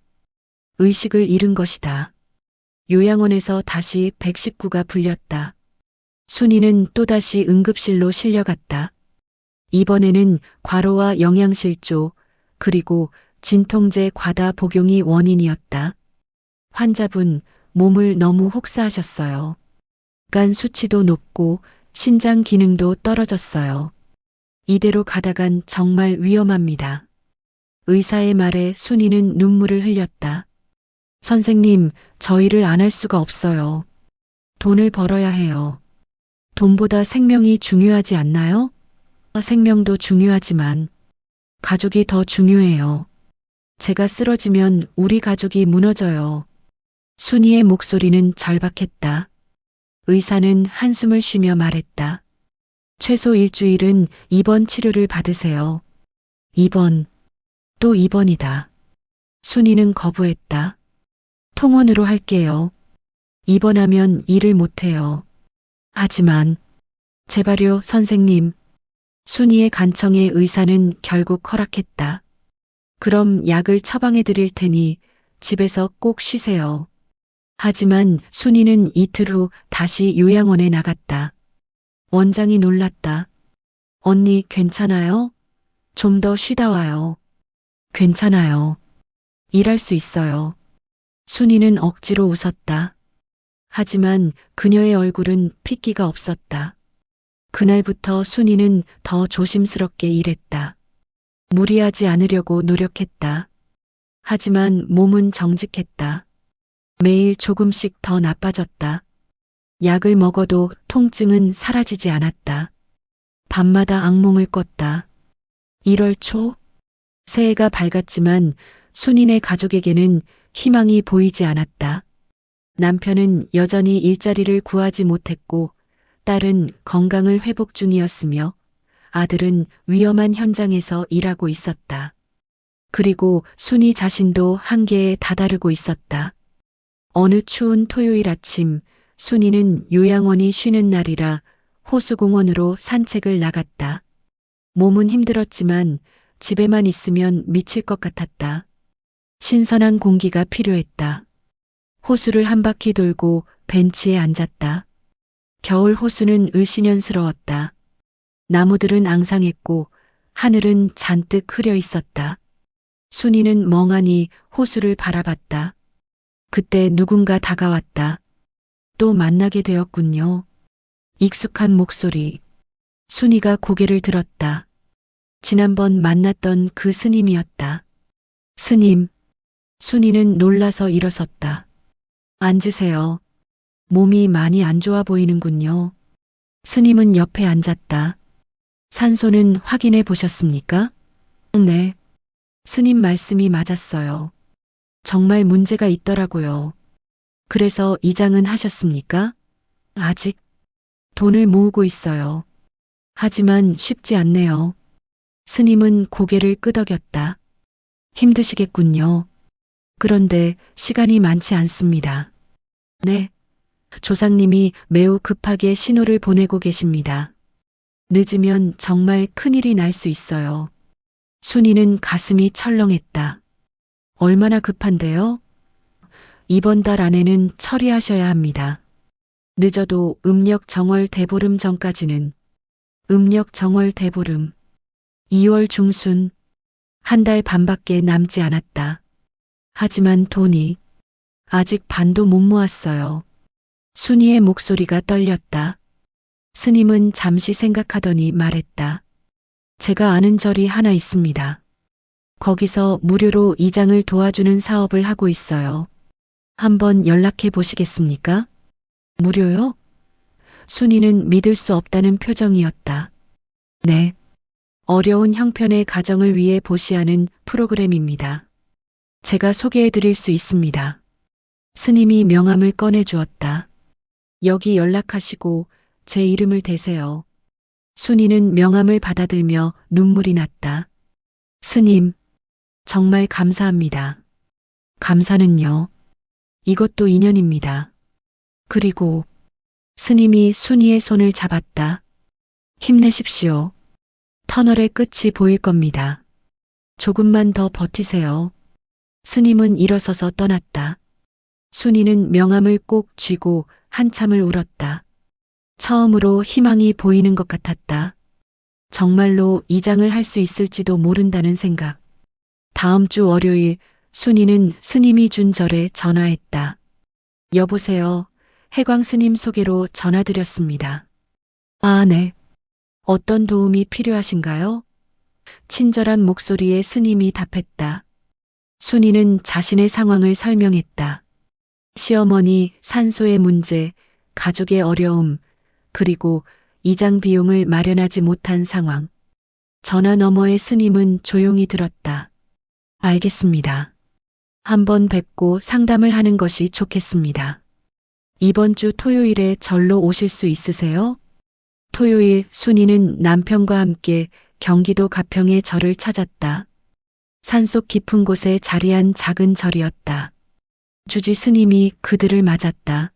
의식을 잃은 것이다. 요양원에서 다시 119가 불렸다. 순이는 또다시 응급실로 실려갔다. 이번에는 과로와 영양실조, 그리고 진통제 과다 복용이 원인이었다. 환자분, 몸을 너무 혹사하셨어요. 간 수치도 높고 신장 기능도 떨어졌어요. 이대로 가다간 정말 위험합니다. 의사의 말에 순이는 눈물을 흘렸다. 선생님, 저희를 안 할 수가 없어요. 돈을 벌어야 해요. 돈보다 생명이 중요하지 않나요? 생명도 중요하지만 가족이 더 중요해요. 제가 쓰러지면 우리 가족이 무너져요. 순이의 목소리는 절박했다. 의사는 한숨을 쉬며 말했다. 최소 일주일은 입원 치료를 받으세요. 입원, 또 입원이다. 순이는 거부했다. 통원으로 할게요. 입원하면 일을 못해요. 하지만 제발요, 선생님. 순이의 간청에 의사는 결국 허락했다. 그럼 약을 처방해 드릴 테니 집에서 꼭 쉬세요. 하지만 순이는 이틀 후 다시 요양원에 나갔다. 원장이 놀랐다. 언니 괜찮아요? 좀 더 쉬다 와요. 괜찮아요. 일할 수 있어요. 순이는 억지로 웃었다. 하지만 그녀의 얼굴은 핏기가 없었다. 그날부터 순이는 더 조심스럽게 일했다. 무리하지 않으려고 노력했다. 하지만 몸은 정직했다. 매일 조금씩 더 나빠졌다. 약을 먹어도 통증은 사라지지 않았다. 밤마다 악몽을 꿨다. 1월 초, 새해가 밝았지만 순이네 가족에게는 희망이 보이지 않았다. 남편은 여전히 일자리를 구하지 못했고 딸은 건강을 회복 중이었으며 아들은 위험한 현장에서 일하고 있었다. 그리고 순이 자신도 한계에 다다르고 있었다. 어느 추운 토요일 아침 순이는 요양원이 쉬는 날이라 호수공원으로 산책을 나갔다. 몸은 힘들었지만 집에만 있으면 미칠 것 같았다. 신선한 공기가 필요했다. 호수를 한 바퀴 돌고 벤치에 앉았다. 겨울 호수는 을씨년스러웠다. 나무들은 앙상했고 하늘은 잔뜩 흐려 있었다. 순이는 멍하니 호수를 바라봤다. 그때 누군가 다가왔다. 또 만나게 되었군요. 익숙한 목소리. 순이가 고개를 들었다. 지난번 만났던 그 스님이었다. 스님. 순이는 놀라서 일어섰다. 앉으세요. 몸이 많이 안 좋아 보이는군요. 스님은 옆에 앉았다. 산소는 확인해 보셨습니까? 네. 스님 말씀이 맞았어요. 정말 문제가 있더라고요. 그래서 이장은 하셨습니까? 아직 돈을 모으고 있어요. 하지만 쉽지 않네요. 스님은 고개를 끄덕였다. 힘드시겠군요. 그런데 시간이 많지 않습니다. 네. 조상님이 매우 급하게 신호를 보내고 계십니다. 늦으면 정말 큰일이 날 수 있어요. 순이는 가슴이 철렁했다. 얼마나 급한데요? 이번 달 안에는 처리하셔야 합니다. 늦어도 음력 정월 대보름 전까지는. 음력 정월 대보름. 2월 중순. 한 달 반밖에 남지 않았다. 하지만 돈이 아직 반도 못 모았어요. 순이의 목소리가 떨렸다. 스님은 잠시 생각하더니 말했다. 제가 아는 절이 하나 있습니다. 거기서 무료로 이장을 도와주는 사업을 하고 있어요. 한번 연락해 보시겠습니까? 무료요? 순이는 믿을 수 없다는 표정이었다. 네. 어려운 형편의 가정을 위해 보시하는 프로그램입니다. 제가 소개해 드릴 수 있습니다. 스님이 명함을 꺼내 주었다. 여기 연락하시고 제 이름을 대세요. 순이는 명함을 받아들며 눈물이 났다. 스님, 정말 감사합니다. 감사는요. 이것도 인연입니다. 그리고 스님이 순이의 손을 잡았다. 힘내십시오. 터널의 끝이 보일 겁니다. 조금만 더 버티세요. 스님은 일어서서 떠났다. 순이는 명함을 꼭 쥐고 한참을 울었다. 처음으로 희망이 보이는 것 같았다. 정말로 이장을 할 수 있을지도 모른다는 생각. 다음 주 월요일 순이는 스님이 준 절에 전화했다. 여보세요. 해광 스님 소개로 전화드렸습니다. 아, 네. 어떤 도움이 필요하신가요? 친절한 목소리에 스님이 답했다. 순이는 자신의 상황을 설명했다. 시어머니 산소의 문제, 가족의 어려움, 그리고 이장 비용을 마련하지 못한 상황. 전화 너머의 스님은 조용히 들었다. 알겠습니다. 한번 뵙고 상담을 하는 것이 좋겠습니다. 이번 주 토요일에 절로 오실 수 있으세요? 토요일 순이는 남편과 함께 경기도 가평의 절을 찾았다. 산속 깊은 곳에 자리한 작은 절이었다. 주지 스님이 그들을 맞았다.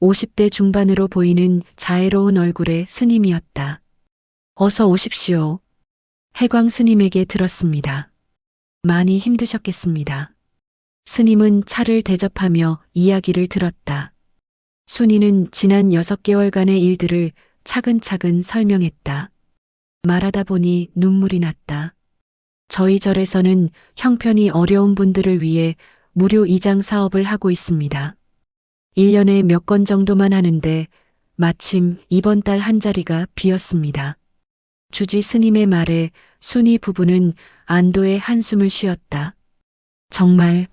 50대 중반으로 보이는 자애로운 얼굴의 스님이었다. 어서 오십시오. 해광 스님에게 들었습니다. 많이 힘드셨겠습니다. 스님은 차를 대접하며 이야기를 들었다. 순이는 지난 6개월간의 일들을 차근차근 설명했다. 말하다 보니 눈물이 났다. 저희 절에서는 형편이 어려운 분들을 위해 무료 이장 사업을 하고 있습니다. 1년에 몇 건 정도만 하는데 마침 이번 달 한 자리가 비었습니다. 주지 스님의 말에 순이 부부는 안도의 한숨을 쉬었다. 정말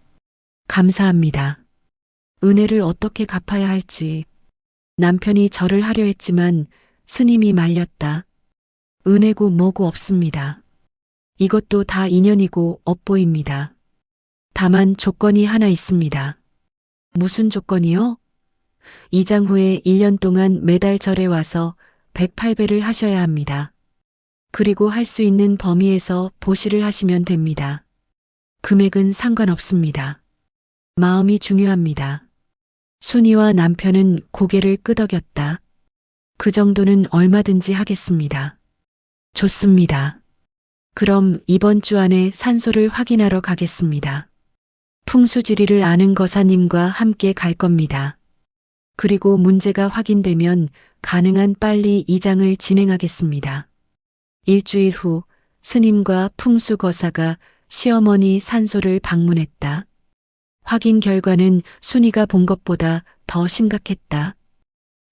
감사합니다. 은혜를 어떻게 갚아야 할지. 남편이 절을 하려 했지만 스님이 말렸다. 은혜고 뭐고 없습니다. 이것도 다 인연이고 업보입니다. 다만 조건이 하나 있습니다. 무슨 조건이요? 이장 후에 1년 동안 매달 절에 와서 108배를 하셔야 합니다. 그리고 할 수 있는 범위에서 보시를 하시면 됩니다. 금액은 상관없습니다. 마음이 중요합니다. 순이와 남편은 고개를 끄덕였다. 그 정도는 얼마든지 하겠습니다. 좋습니다. 그럼 이번 주 안에 산소를 확인하러 가겠습니다. 풍수지리를 아는 거사님과 함께 갈 겁니다. 그리고 문제가 확인되면 가능한 빨리 이장을 진행하겠습니다. 일주일 후 스님과 풍수거사가 시어머니 산소를 방문했다. 확인 결과는 순이가 본 것보다 더 심각했다.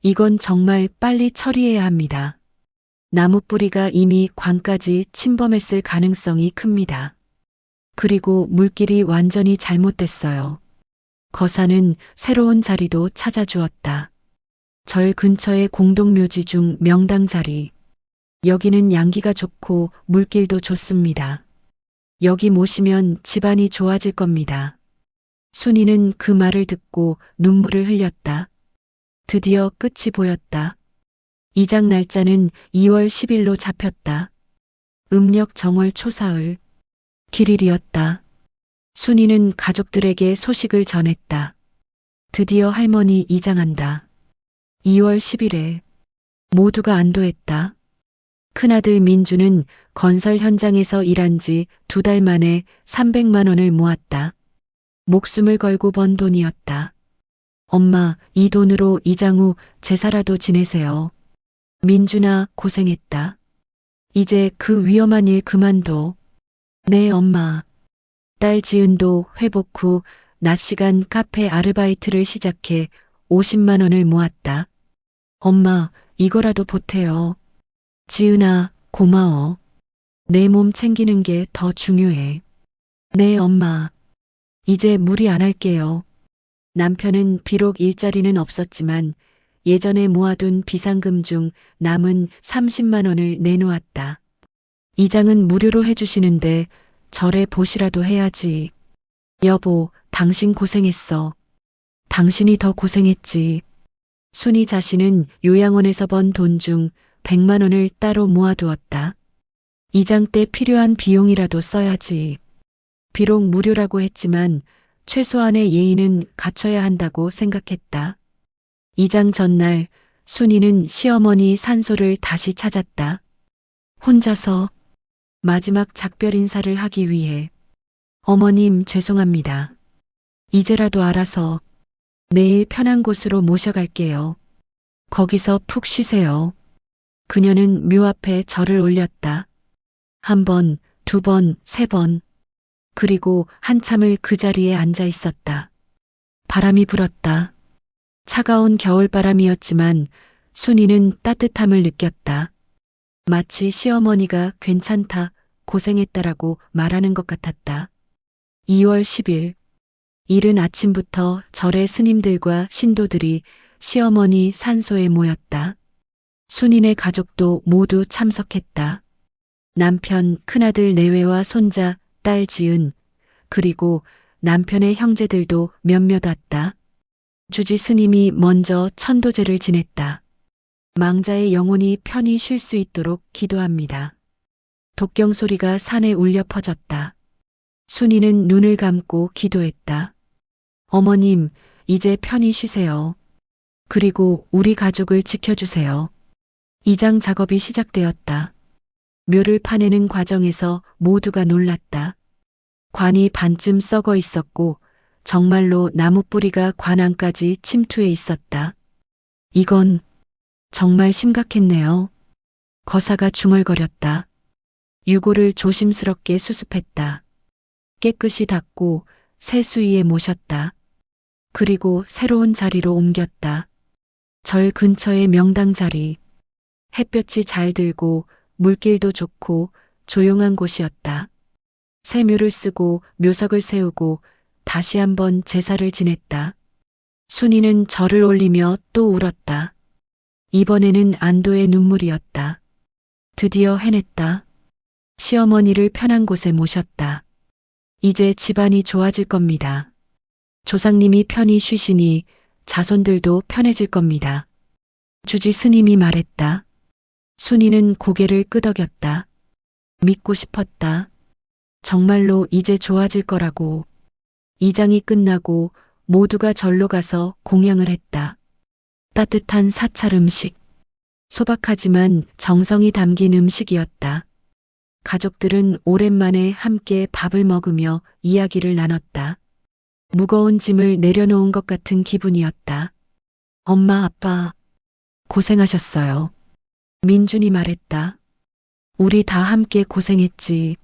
이건 정말 빨리 처리해야 합니다. 나무 뿌리가 이미 관까지 침범했을 가능성이 큽니다. 그리고 물길이 완전히 잘못됐어요. 거사는 새로운 자리도 찾아주었다. 절 근처의 공동묘지 중 명당 자리. 여기는 양기가 좋고 물길도 좋습니다. 여기 모시면 집안이 좋아질 겁니다. 순이는 그 말을 듣고 눈물을 흘렸다. 드디어 끝이 보였다. 이장 날짜는 2월 10일로 잡혔다. 음력 정월 초사흘. 길일이었다. 순이는 가족들에게 소식을 전했다. 드디어 할머니 이장한다. 2월 10일에 모두가 안도했다. 큰아들 민주는 건설 현장에서 일한 지 2달 만에 300만 원을 모았다. 목숨을 걸고 번 돈이었다. 엄마, 이 돈으로 이장 후 제사라도 지내세요. 민준아, 고생했다. 이제 그 위험한 일 그만둬. 네, 엄마. 딸 지은도 회복 후 낮 시간 카페 아르바이트를 시작해 50만 원을 모았다. 엄마, 이거라도 보태요. 지은아, 고마워. 내 몸 챙기는 게 더 중요해. 네, 엄마. 이제 무리 안 할게요. 남편은 비록 일자리는 없었지만 예전에 모아둔 비상금 중 남은 30만 원을 내놓았다. 이장은 무료로 해주시는데 절에 보시라도 해야지. 여보, 당신 고생했어. 당신이 더 고생했지. 순이 자신은 요양원에서 번 돈 중 100만 원을 따로 모아두었다. 이장 때 필요한 비용이라도 써야지. 비록 무료라고 했지만 최소한의 예의는 갖춰야 한다고 생각했다. 이장 전날 순이는 시어머니 산소를 다시 찾았다. 혼자서 마지막 작별 인사를 하기 위해. 어머님 죄송합니다. 이제라도 알아서 내일 편한 곳으로 모셔갈게요. 거기서 푹 쉬세요. 그녀는 묘 앞에 절을 올렸다. 1번, 2번, 3번. 그리고 한참을 그 자리에 앉아 있었다. 바람이 불었다. 차가운 겨울바람이었지만 순이는 따뜻함을 느꼈다. 마치 시어머니가 괜찮다, 고생했다라고 말하는 것 같았다. 2월 10일. 이른 아침부터 절의 스님들과 신도들이 시어머니 산소에 모였다. 순인의 가족도 모두 참석했다. 남편, 큰아들 내외와 손자, 딸 지은, 그리고 남편의 형제들도 몇몇 왔다. 주지 스님이 먼저 천도제를 지냈다. 망자의 영혼이 편히 쉴 수 있도록 기도합니다. 독경 소리가 산에 울려 퍼졌다. 순이는 눈을 감고 기도했다. 어머님, 이제 편히 쉬세요. 그리고 우리 가족을 지켜주세요. 이장 작업이 시작되었다. 묘를 파내는 과정에서 모두가 놀랐다. 관이 반쯤 썩어 있었고 정말로 나무 뿌리가 관 안까지 침투해 있었다. 이건 정말 심각했네요. 거사가 중얼거렸다. 유골을 조심스럽게 수습했다. 깨끗이 닦고 새 수위에 모셨다. 그리고 새로운 자리로 옮겼다. 절 근처의 명당 자리. 햇볕이 잘 들고 물길도 좋고 조용한 곳이었다. 새 묘를 쓰고 묘석을 세우고 다시 한번 제사를 지냈다. 순이는 절을 올리며 또 울었다. 이번에는 안도의 눈물이었다. 드디어 해냈다. 시어머니를 편한 곳에 모셨다. 이제 집안이 좋아질 겁니다. 조상님이 편히 쉬시니 자손들도 편해질 겁니다. 주지 스님이 말했다. 순이는 고개를 끄덕였다. 믿고 싶었다. 정말로 이제 좋아질 거라고. 이장이 끝나고 모두가 절로 가서 공양을 했다. 따뜻한 사찰 음식. 소박하지만 정성이 담긴 음식이었다. 가족들은 오랜만에 함께 밥을 먹으며 이야기를 나눴다. 무거운 짐을 내려놓은 것 같은 기분이었다. 엄마, 아빠, 고생하셨어요. 민준이 말했다. 우리 다 함께 고생했지.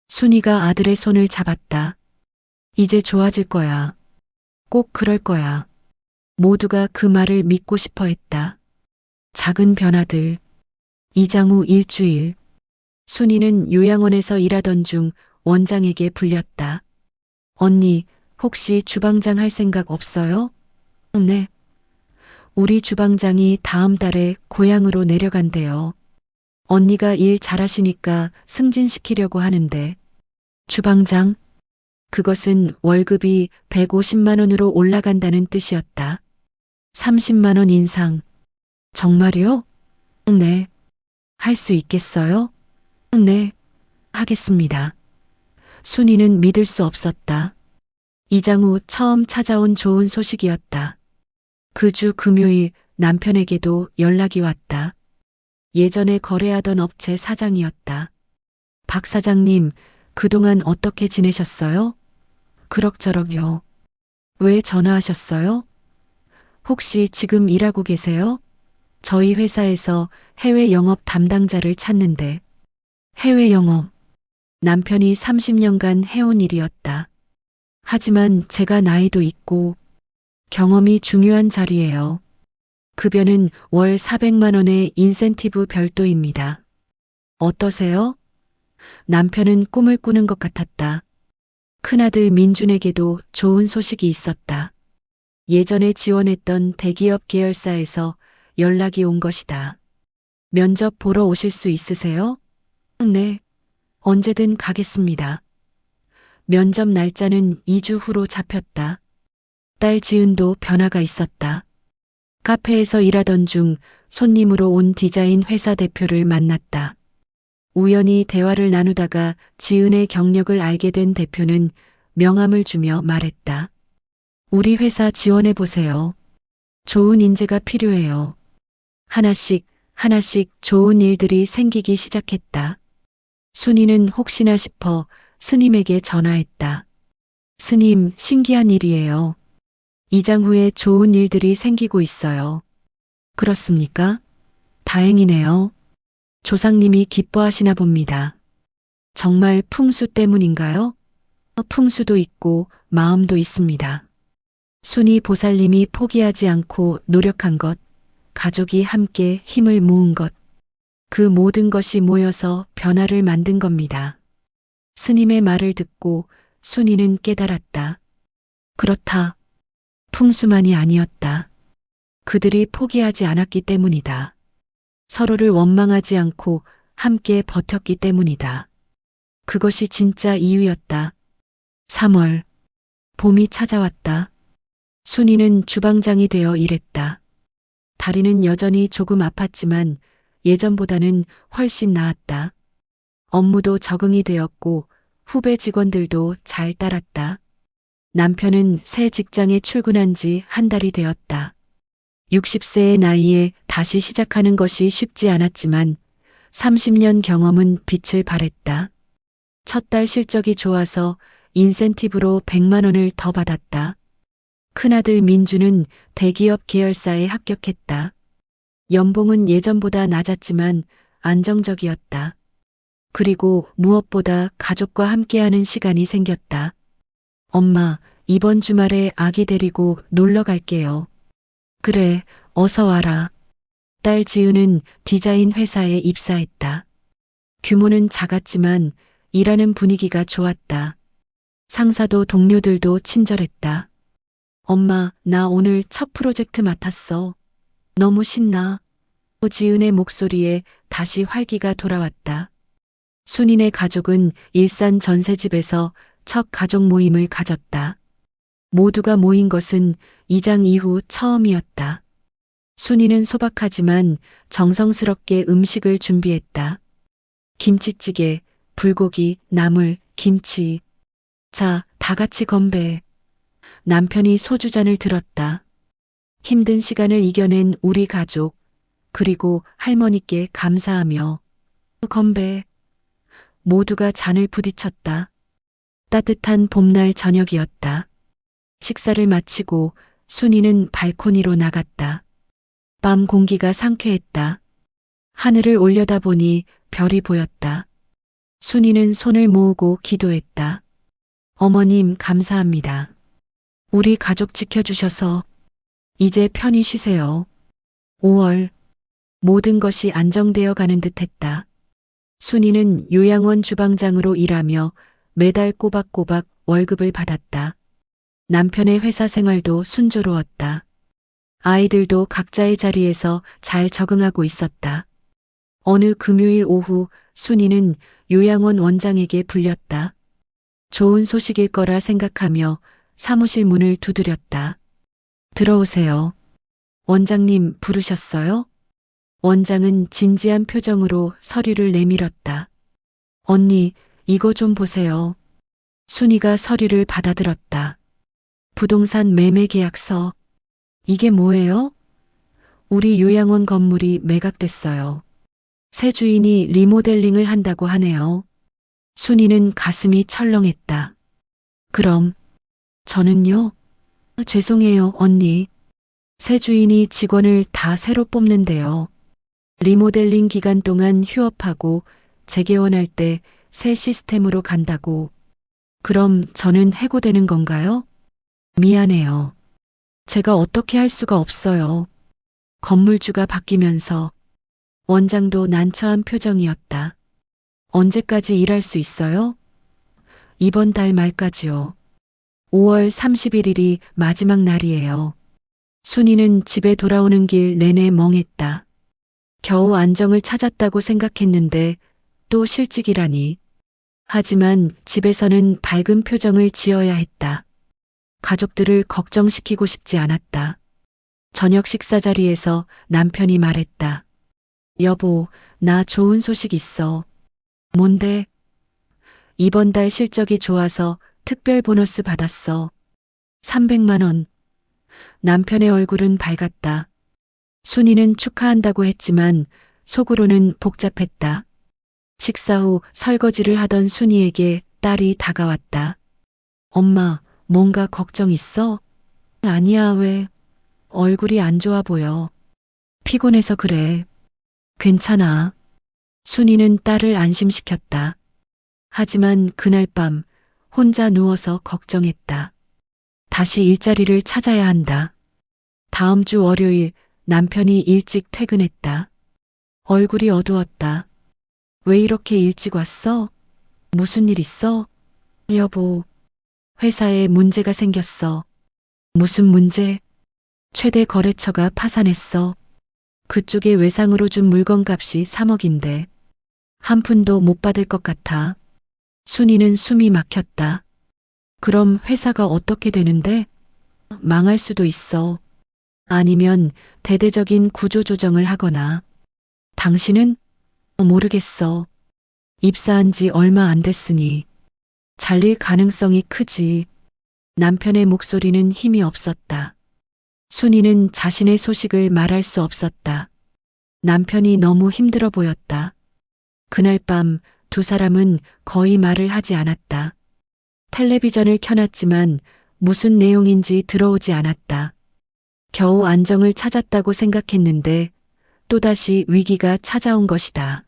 순이가 아들의 손을 잡았다. 이제 좋아질 거야. 꼭 그럴 거야. 모두가 그 말을 믿고 싶어 했다. 작은 변화들. 이장 후 일주일. 순이는 요양원에서 일하던 중 원장에게 불렸다. 언니, 혹시 주방장 할 생각 없어요? 네. 우리 주방장이 다음 달에 고향으로 내려간대요. 언니가 일 잘하시니까 승진시키려고 하는데. 주방장? 그것은 월급이 150만 원으로 올라간다는 뜻이었다. 30만 원 인상. 정말요? 네. 할 수 있겠어요? 네. 하겠습니다. 순이는 믿을 수 없었다. 이장 후 처음 찾아온 좋은 소식이었다. 그 주 금요일 남편에게도 연락이 왔다. 예전에 거래하던 업체 사장이었다. 박 사장님, 그동안 어떻게 지내셨어요? 그럭저럭요. 왜 전화하셨어요? 혹시 지금 일하고 계세요? 저희 회사에서 해외 영업 담당자를 찾는데. 해외 영업. 남편이 30년간 해온 일이었다. 하지만 제가 나이도 있고 경험이 중요한 자리예요. 급여는 월 400만 원의 인센티브 별도입니다. 어떠세요? 남편은 꿈을 꾸는 것 같았다. 큰아들 민준에게도 좋은 소식이 있었다. 예전에 지원했던 대기업 계열사에서 연락이 온 것이다. 면접 보러 오실 수 있으세요? 네, 언제든 가겠습니다. 면접 날짜는 2주 후로 잡혔다. 딸 지은도 변화가 있었다. 카페에서 일하던 중 손님으로 온 디자인 회사 대표를 만났다. 우연히 대화를 나누다가 지은의 경력을 알게 된 대표는 명함을 주며 말했다. 우리 회사 지원해 보세요. 좋은 인재가 필요해요. 하나씩 하나씩 좋은 일들이 생기기 시작했다. 순이는 혹시나 싶어 스님에게 전화했다. 스님, 신기한 일이에요. 이장 후에 좋은 일들이 생기고 있어요. 그렇습니까? 다행이네요. 조상님이 기뻐하시나 봅니다. 정말 풍수 때문인가요? 풍수도 있고 마음도 있습니다. 순이 보살님이 포기하지 않고 노력한 것, 가족이 함께 힘을 모은 것, 그 모든 것이 모여서 변화를 만든 겁니다. 스님의 말을 듣고 순이는 깨달았다. 그렇다. 풍수만이 아니었다. 그들이 포기하지 않았기 때문이다. 서로를 원망하지 않고 함께 버텼기 때문이다. 그것이 진짜 이유였다. 3월. 봄이 찾아왔다. 순이는 주방장이 되어 일했다. 다리는 여전히 조금 아팠지만 예전보다는 훨씬 나았다. 업무도 적응이 되었고 후배 직원들도 잘 따랐다. 남편은 새 직장에 출근한 지 한 달이 되었다. 60세의 나이에 다시 시작하는 것이 쉽지 않았지만 30년 경험은 빛을 발했다. 첫 달 실적이 좋아서 인센티브로 100만 원을 더 받았다. 큰아들 민주는 대기업 계열사에 합격했다. 연봉은 예전보다 낮았지만 안정적이었다. 그리고 무엇보다 가족과 함께하는 시간이 생겼다. 엄마, 이번 주말에 아기 데리고 놀러 갈게요. 그래, 어서 와라. 딸 지은은 디자인 회사에 입사했다. 규모는 작았지만 일하는 분위기가 좋았다. 상사도 동료들도 친절했다. 엄마, 나 오늘 첫 프로젝트 맡았어. 너무 신나. 지은의 목소리에 다시 활기가 돌아왔다. 순인의 가족은 일산 전세집에서 첫 가족 모임을 가졌다. 모두가 모인 것은 이장 이후 처음이었다. 순이는 소박하지만 정성스럽게 음식을 준비했다. 김치찌개, 불고기, 나물, 김치. 자, 다 같이 건배. 남편이 소주잔을 들었다. 힘든 시간을 이겨낸 우리 가족, 그리고 할머니께 감사하며 건배. 모두가 잔을 부딪혔다. 따뜻한 봄날 저녁이었다. 식사를 마치고 순이는 발코니로 나갔다. 밤 공기가 상쾌했다. 하늘을 올려다보니 별이 보였다. 순이는 손을 모으고 기도했다. 어머님 감사합니다. 우리 가족 지켜주셔서 이제 편히 쉬세요. 5월 모든 것이 안정되어 가는 듯했다. 순이는 요양원 주방장으로 일하며 매달 꼬박꼬박 월급을 받았다. 남편의 회사 생활도 순조로웠다. 아이들도 각자의 자리에서 잘 적응하고 있었다. 어느 금요일 오후 순이는 요양원 원장에게 불렸다. 좋은 소식일 거라 생각하며 사무실 문을 두드렸다. 들어오세요. 원장님 부르셨어요? 원장은 진지한 표정으로 서류를 내밀었다. 언니, 이거 좀 보세요. 순이가 서류를 받아들었다. 부동산 매매 계약서. 이게 뭐예요? 우리 요양원 건물이 매각됐어요. 새 주인이 리모델링을 한다고 하네요. 순이는 가슴이 철렁했다. 그럼 저는요? 죄송해요, 언니. 새 주인이 직원을 다 새로 뽑는데요. 리모델링 기간 동안 휴업하고 재개원할 때 새 시스템으로 간다고. 그럼 저는 해고되는 건가요? 미안해요. 제가 어떻게 할 수가 없어요. 건물주가 바뀌면서. 원장도 난처한 표정이었다. 언제까지 일할 수 있어요? 이번 달 말까지요. 5월 31일이 마지막 날이에요. 순이는 집에 돌아오는 길 내내 멍했다. 겨우 안정을 찾았다고 생각했는데 또 실직이라니. 하지만 집에서는 밝은 표정을 지어야 했다. 가족들을 걱정시키고 싶지 않았다. 저녁 식사 자리에서 남편이 말했다. 여보, 나 좋은 소식 있어. 뭔데? 이번 달 실적이 좋아서 특별 보너스 받았어. 300만 원. 남편의 얼굴은 밝았다. 순이는 축하한다고 했지만 속으로는 복잡했다. 식사 후 설거지를 하던 순이에게 딸이 다가왔다. 엄마, 뭔가 걱정 있어? 아니야, 왜? 얼굴이 안 좋아 보여. 피곤해서 그래. 괜찮아. 순이는 딸을 안심시켰다. 하지만 그날 밤 혼자 누워서 걱정했다. 다시 일자리를 찾아야 한다. 다음 주 월요일 남편이 일찍 퇴근했다. 얼굴이 어두웠다. 왜 이렇게 일찍 왔어? 무슨 일 있어? 여보, 회사에 문제가 생겼어. 무슨 문제? 최대 거래처가 파산했어. 그쪽에 외상으로 준 물건값이 3억인데 한 푼도 못 받을 것 같아. 순이는 숨이 막혔다. 그럼 회사가 어떻게 되는데? 망할 수도 있어. 아니면 대대적인 구조조정을 하거나. 당신은? 모르겠어. 입사한 지 얼마 안 됐으니. 잘릴 가능성이 크지. 남편의 목소리는 힘이 없었다. 순이는 자신의 소식을 말할 수 없었다. 남편이 너무 힘들어 보였다. 그날 밤 두 사람은 거의 말을 하지 않았다. 텔레비전을 켜놨지만 무슨 내용인지 들어오지 않았다. 겨우 안정을 찾았다고 생각했는데 또다시 위기가 찾아온 것이다.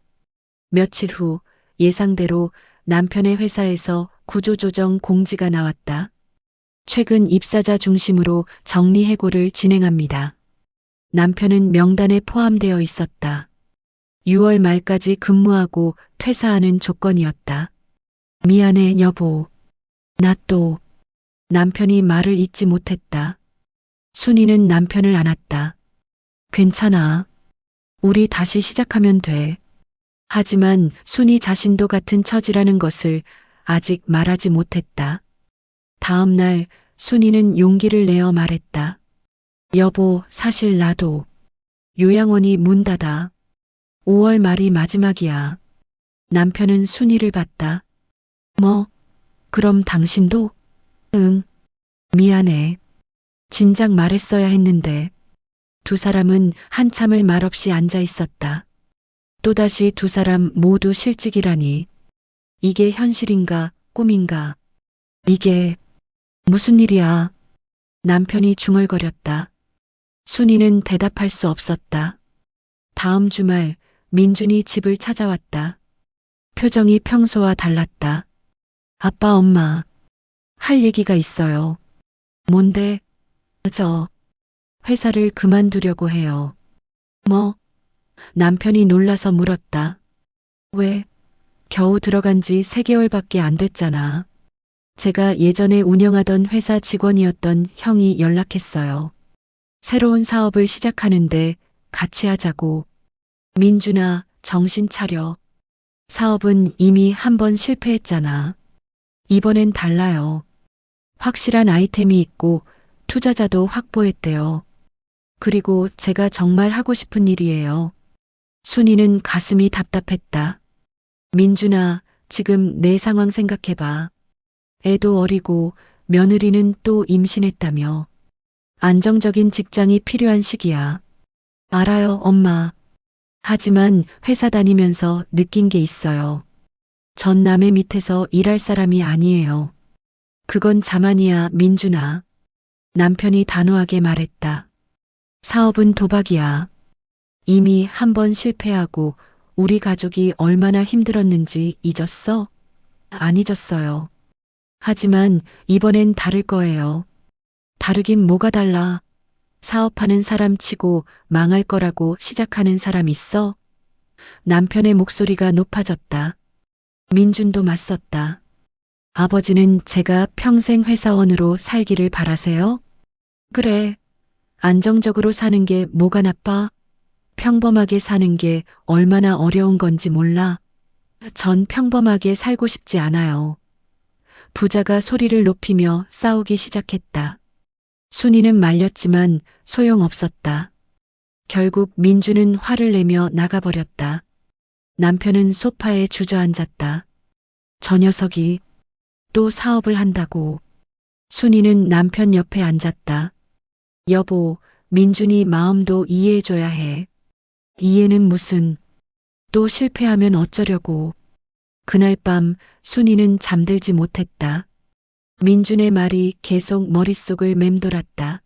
며칠 후 예상대로 남편의 회사에서 구조조정 공지가 나왔다. 최근 입사자 중심으로 정리해고를 진행합니다. 남편은 명단에 포함되어 있었다. 6월 말까지 근무하고 퇴사하는 조건이었다. 미안해, 여보. 나 또. 남편이 말을 잇지 못했다. 순이는 남편을 안았다. 괜찮아. 우리 다시 시작하면 돼. 하지만 순이 자신도 같은 처지라는 것을 아직 말하지 못했다. 다음 날 순이는 용기를 내어 말했다. 여보, 사실 나도. 요양원이 문 닫아. 5월 말이 마지막이야. 남편은 순이를 봤다. 뭐? 그럼 당신도? 응. 미안해. 진작 말했어야 했는데. 두 사람은 한참을 말없이 앉아 있었다. 또다시 두 사람 모두 실직이라니. 이게 현실인가, 꿈인가? 이게 무슨 일이야? 남편이 중얼거렸다. 순이는 대답할 수 없었다. 다음 주말 민준이 집을 찾아왔다. 표정이 평소와 달랐다. 아빠, 엄마, 할 얘기가 있어요. 뭔데? 저 회사를 그만두려고 해요. 뭐? 남편이 놀라서 물었다. 왜? 겨우 들어간 지 3개월밖에 안 됐잖아. 제가 예전에 운영하던 회사 직원이었던 형이 연락했어요. 새로운 사업을 시작하는데 같이 하자고. 민준아, 정신 차려. 사업은 이미 한 번 실패했잖아. 이번엔 달라요. 확실한 아이템이 있고 투자자도 확보했대요. 그리고 제가 정말 하고 싶은 일이에요. 순이는 가슴이 답답했다. 민준아, 지금 내 상황 생각해봐. 애도 어리고 며느리는 또 임신했다며. 안정적인 직장이 필요한 시기야. 알아요, 엄마. 하지만 회사 다니면서 느낀 게 있어요. 전 남의 밑에서 일할 사람이 아니에요. 그건 자만이야, 민준아. 남편이 단호하게 말했다. 사업은 도박이야. 이미 한 번 실패하고 우리 가족이 얼마나 힘들었는지 잊었어? 안 잊었어요. 하지만 이번엔 다를 거예요. 다르긴 뭐가 달라. 사업하는 사람 치고 망할 거라고 시작하는 사람 있어? 남편의 목소리가 높아졌다. 민준도 맞섰다. 아버지는 제가 평생 회사원으로 살기를 바라세요? 그래. 안정적으로 사는 게 뭐가 나빠? 평범하게 사는 게 얼마나 어려운 건지 몰라. 전 평범하게 살고 싶지 않아요. 부자가 소리를 높이며 싸우기 시작했다. 순이는 말렸지만 소용없었다. 결국 민주는 화를 내며 나가버렸다. 남편은 소파에 주저앉았다. 저 녀석이 또 사업을 한다고. 순이는 남편 옆에 앉았다. 여보, 민준이 마음도 이해해줘야 해. 이해는 무슨, 또 실패하면 어쩌려고. 그날 밤 순이는 잠들지 못했다. 민준의 말이 계속 머릿속을 맴돌았다.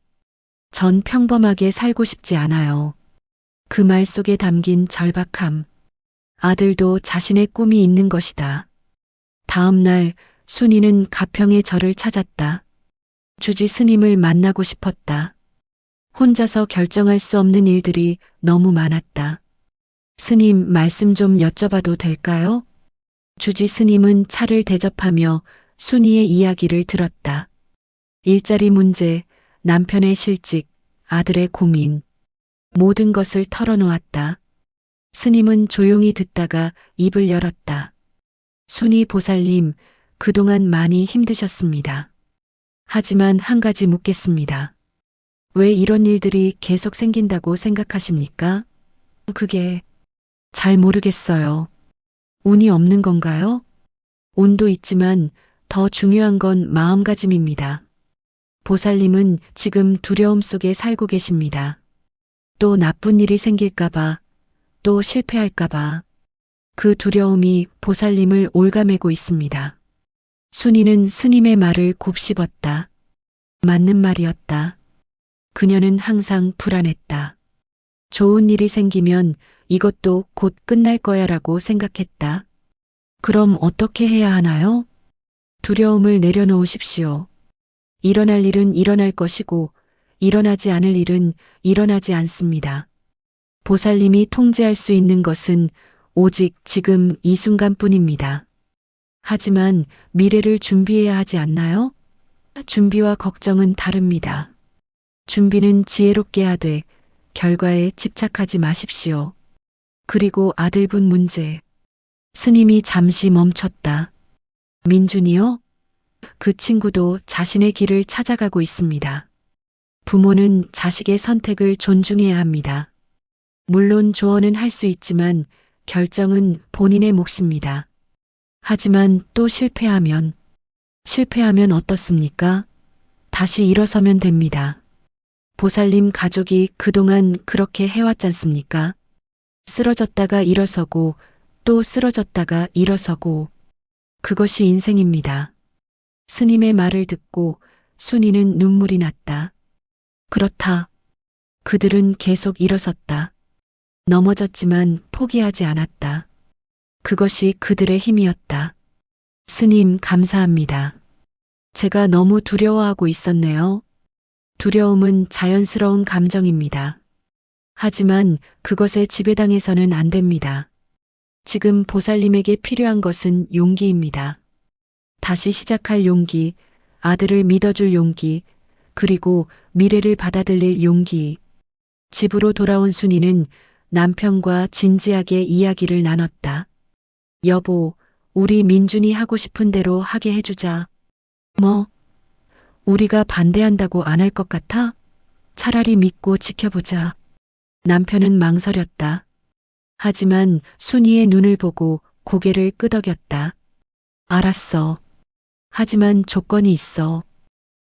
전 평범하게 살고 싶지 않아요. 그 말 속에 담긴 절박함. 아들도 자신의 꿈이 있는 것이다. 다음 날 순이는 가평의 절을 찾았다. 주지 스님을 만나고 싶었다. 혼자서 결정할 수 없는 일들이 너무 많았다. 스님, 말씀 좀 여쭤봐도 될까요? 주지 스님은 차를 대접하며 순이의 이야기를 들었다. 일자리 문제, 남편의 실직, 아들의 고민, 모든 것을 털어놓았다. 스님은 조용히 듣다가 입을 열었다. 순이 보살님, 그동안 많이 힘드셨습니다. 하지만 한 가지 묻겠습니다. 왜 이런 일들이 계속 생긴다고 생각하십니까? 그게 잘 모르겠어요. 운이 없는 건가요? 운도 있지만 더 중요한 건 마음가짐입니다. 보살님은 지금 두려움 속에 살고 계십니다. 또 나쁜 일이 생길까봐, 또 실패할까봐. 그 두려움이 보살님을 올가매고 있습니다. 순이는 스님의 말을 곱씹었다. 맞는 말이었다. 그녀는 항상 불안했다. 좋은 일이 생기면 이것도 곧 끝날 거야라고 생각했다. 그럼 어떻게 해야 하나요? 두려움을 내려놓으십시오. 일어날 일은 일어날 것이고 일어나지 않을 일은 일어나지 않습니다. 보살님이 통제할 수 있는 것은 오직 지금 이 순간뿐입니다. 하지만 미래를 준비해야 하지 않나요? 준비와 걱정은 다릅니다. 준비는 지혜롭게 하되 결과에 집착하지 마십시오. 그리고 아들분 문제. 스님이 잠시 멈췄다. 민준이요? 그 친구도 자신의 길을 찾아가고 있습니다. 부모는 자식의 선택을 존중해야 합니다. 물론 조언은 할 수 있지만 결정은 본인의 몫입니다. 하지만 또 실패하면 어떻습니까? 다시 일어서면 됩니다. 보살님 가족이 그동안 그렇게 해왔잖습니까? 쓰러졌다가 일어서고 또 쓰러졌다가 일어서고. 그것이 인생입니다. 스님의 말을 듣고 순이는 눈물이 났다. 그렇다. 그들은 계속 일어섰다. 넘어졌지만 포기하지 않았다. 그것이 그들의 힘이었다. 스님, 감사합니다. 제가 너무 두려워하고 있었네요. 두려움은 자연스러운 감정입니다. 하지만 그것에 지배당해서는 안 됩니다. 지금 보살님에게 필요한 것은 용기입니다. 다시 시작할 용기, 아들을 믿어줄 용기, 그리고 미래를 받아들일 용기. 집으로 돌아온 순이는 남편과 진지하게 이야기를 나눴다. 여보, 우리 민준이 하고 싶은 대로 하게 해주자. 뭐? 우리가 반대한다고 안 할 것 같아? 차라리 믿고 지켜보자. 남편은 망설였다. 하지만 순이의 눈을 보고 고개를 끄덕였다. 알았어. 하지만 조건이 있어.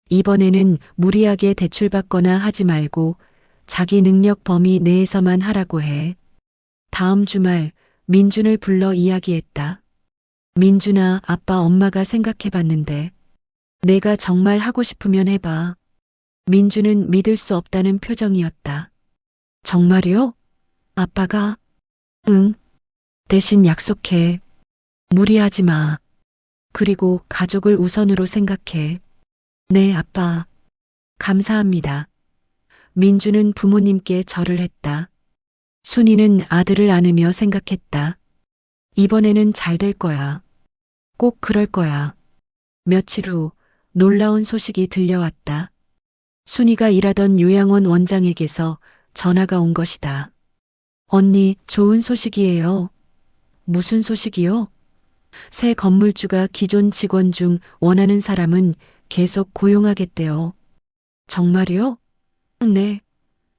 이번에는 무리하게 대출받거나 하지 말고 자기 능력 범위 내에서만 하라고 해. 다음 주말 민준을 불러 이야기했다. 민준아, 아빠 엄마가 생각해봤는데 내가 정말 하고 싶으면 해봐. 민준은 믿을 수 없다는 표정이었다. 정말요? 아빠가? 응. 대신 약속해. 무리하지 마. 그리고 가족을 우선으로 생각해. 네, 아빠. 감사합니다. 민주는 부모님께 절을 했다. 순이는 아들을 안으며 생각했다. 이번에는 잘 될 거야. 꼭 그럴 거야. 며칠 후 놀라운 소식이 들려왔다. 순이가 일하던 요양원 원장에게서 전화가 온 것이다. 언니, 좋은 소식이에요. 무슨 소식이요? 새 건물주가 기존 직원 중 원하는 사람은 계속 고용하겠대요. 정말요? 네.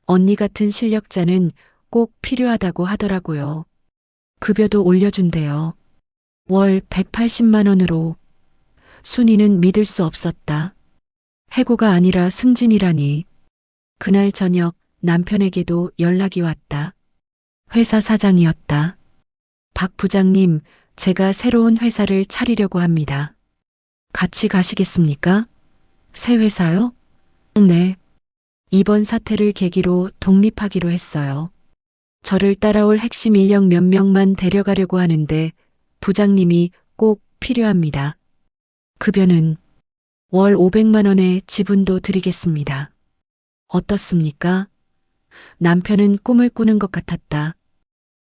언니 같은 실력자는 꼭 필요하다고 하더라고요. 급여도 올려준대요. 월 180만 원으로. 순이는 믿을 수 없었다. 해고가 아니라 승진이라니. 그날 저녁 남편에게도 연락이 왔다. 회사 사장이었다. 박 부장님, 제가 새로운 회사를 차리려고 합니다. 같이 가시겠습니까? 새 회사요? 네. 이번 사태를 계기로 독립하기로 했어요. 저를 따라올 핵심 인력 몇 명만 데려가려고 하는데 부장님이 꼭 필요합니다. 급여는 월 500만 원의 지분도 드리겠습니다. 어떻습니까? 남편은 꿈을 꾸는 것 같았다.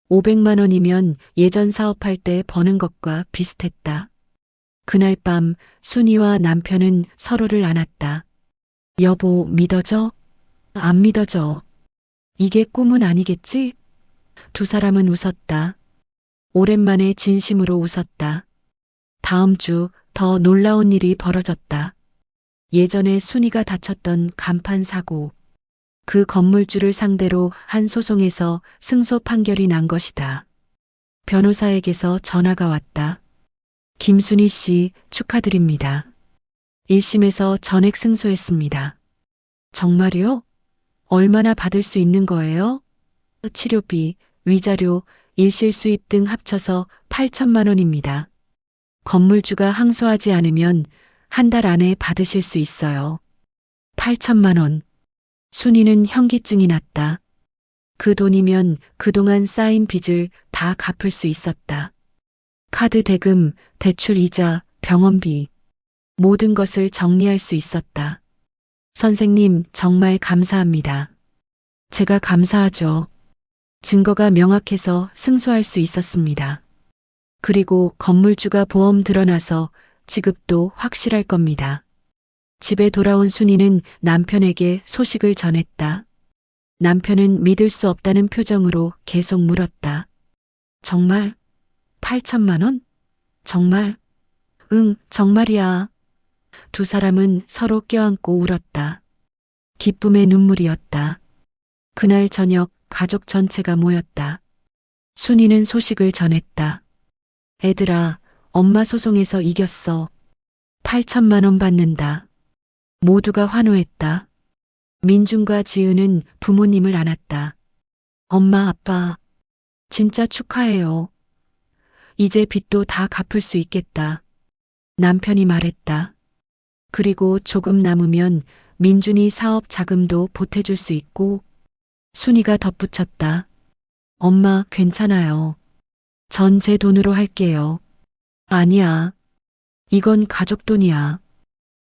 500만 원이면 예전 사업할 때 버는 것과 비슷했다. 그날 밤 순이와 남편은 서로를 안았다. 여보, 믿어져? 안 믿어져. 이게 꿈은 아니겠지? 두 사람은 웃었다. 오랜만에 진심으로 웃었다. 다음 주 더 놀라운 일이 벌어졌다. 예전에 순이가 다쳤던 간판 사고. 그 건물주를 상대로 한 소송에서 승소 판결이 난 것이다. 변호사에게서 전화가 왔다. 김순희 씨, 축하드립니다. 1심에서 전액 승소했습니다. 정말요? 얼마나 받을 수 있는 거예요? 치료비, 위자료, 일실 수입 등 합쳐서 8천만 원입니다. 건물주가 항소하지 않으면 한 달 안에 받으실 수 있어요. 8천만 원. 순이는 현기증이 났다. 그 돈이면 그동안 쌓인 빚을 다 갚을 수 있었다. 카드 대금, 대출 이자, 병원비. 모든 것을 정리할 수 있었다. 선생님, 정말 감사합니다. 제가 감사하죠. 증거가 명확해서 승소할 수 있었습니다. 그리고 건물주가 보험 드러나서 지급도 확실할 겁니다. 집에 돌아온 순이는 남편에게 소식을 전했다. 남편은 믿을 수 없다는 표정으로 계속 물었다. 정말? 8천만 원? 정말? 응, 정말이야. 두 사람은 서로 껴안고 울었다. 기쁨의 눈물이었다. 그날 저녁 가족 전체가 모였다. 순이는 소식을 전했다. 애들아, 엄마 소송에서 이겼어. 8천만 원 받는다. 모두가 환호했다. 민준과 지은은 부모님을 안았다. 엄마, 아빠, 진짜 축하해요. 이제 빚도 다 갚을 수 있겠다. 남편이 말했다. 그리고 조금 남으면 민준이 사업 자금도 보태줄 수 있고. 순이가 덧붙였다. 엄마, 괜찮아요. 전 제 돈으로 할게요. 아니야. 이건 가족 돈이야.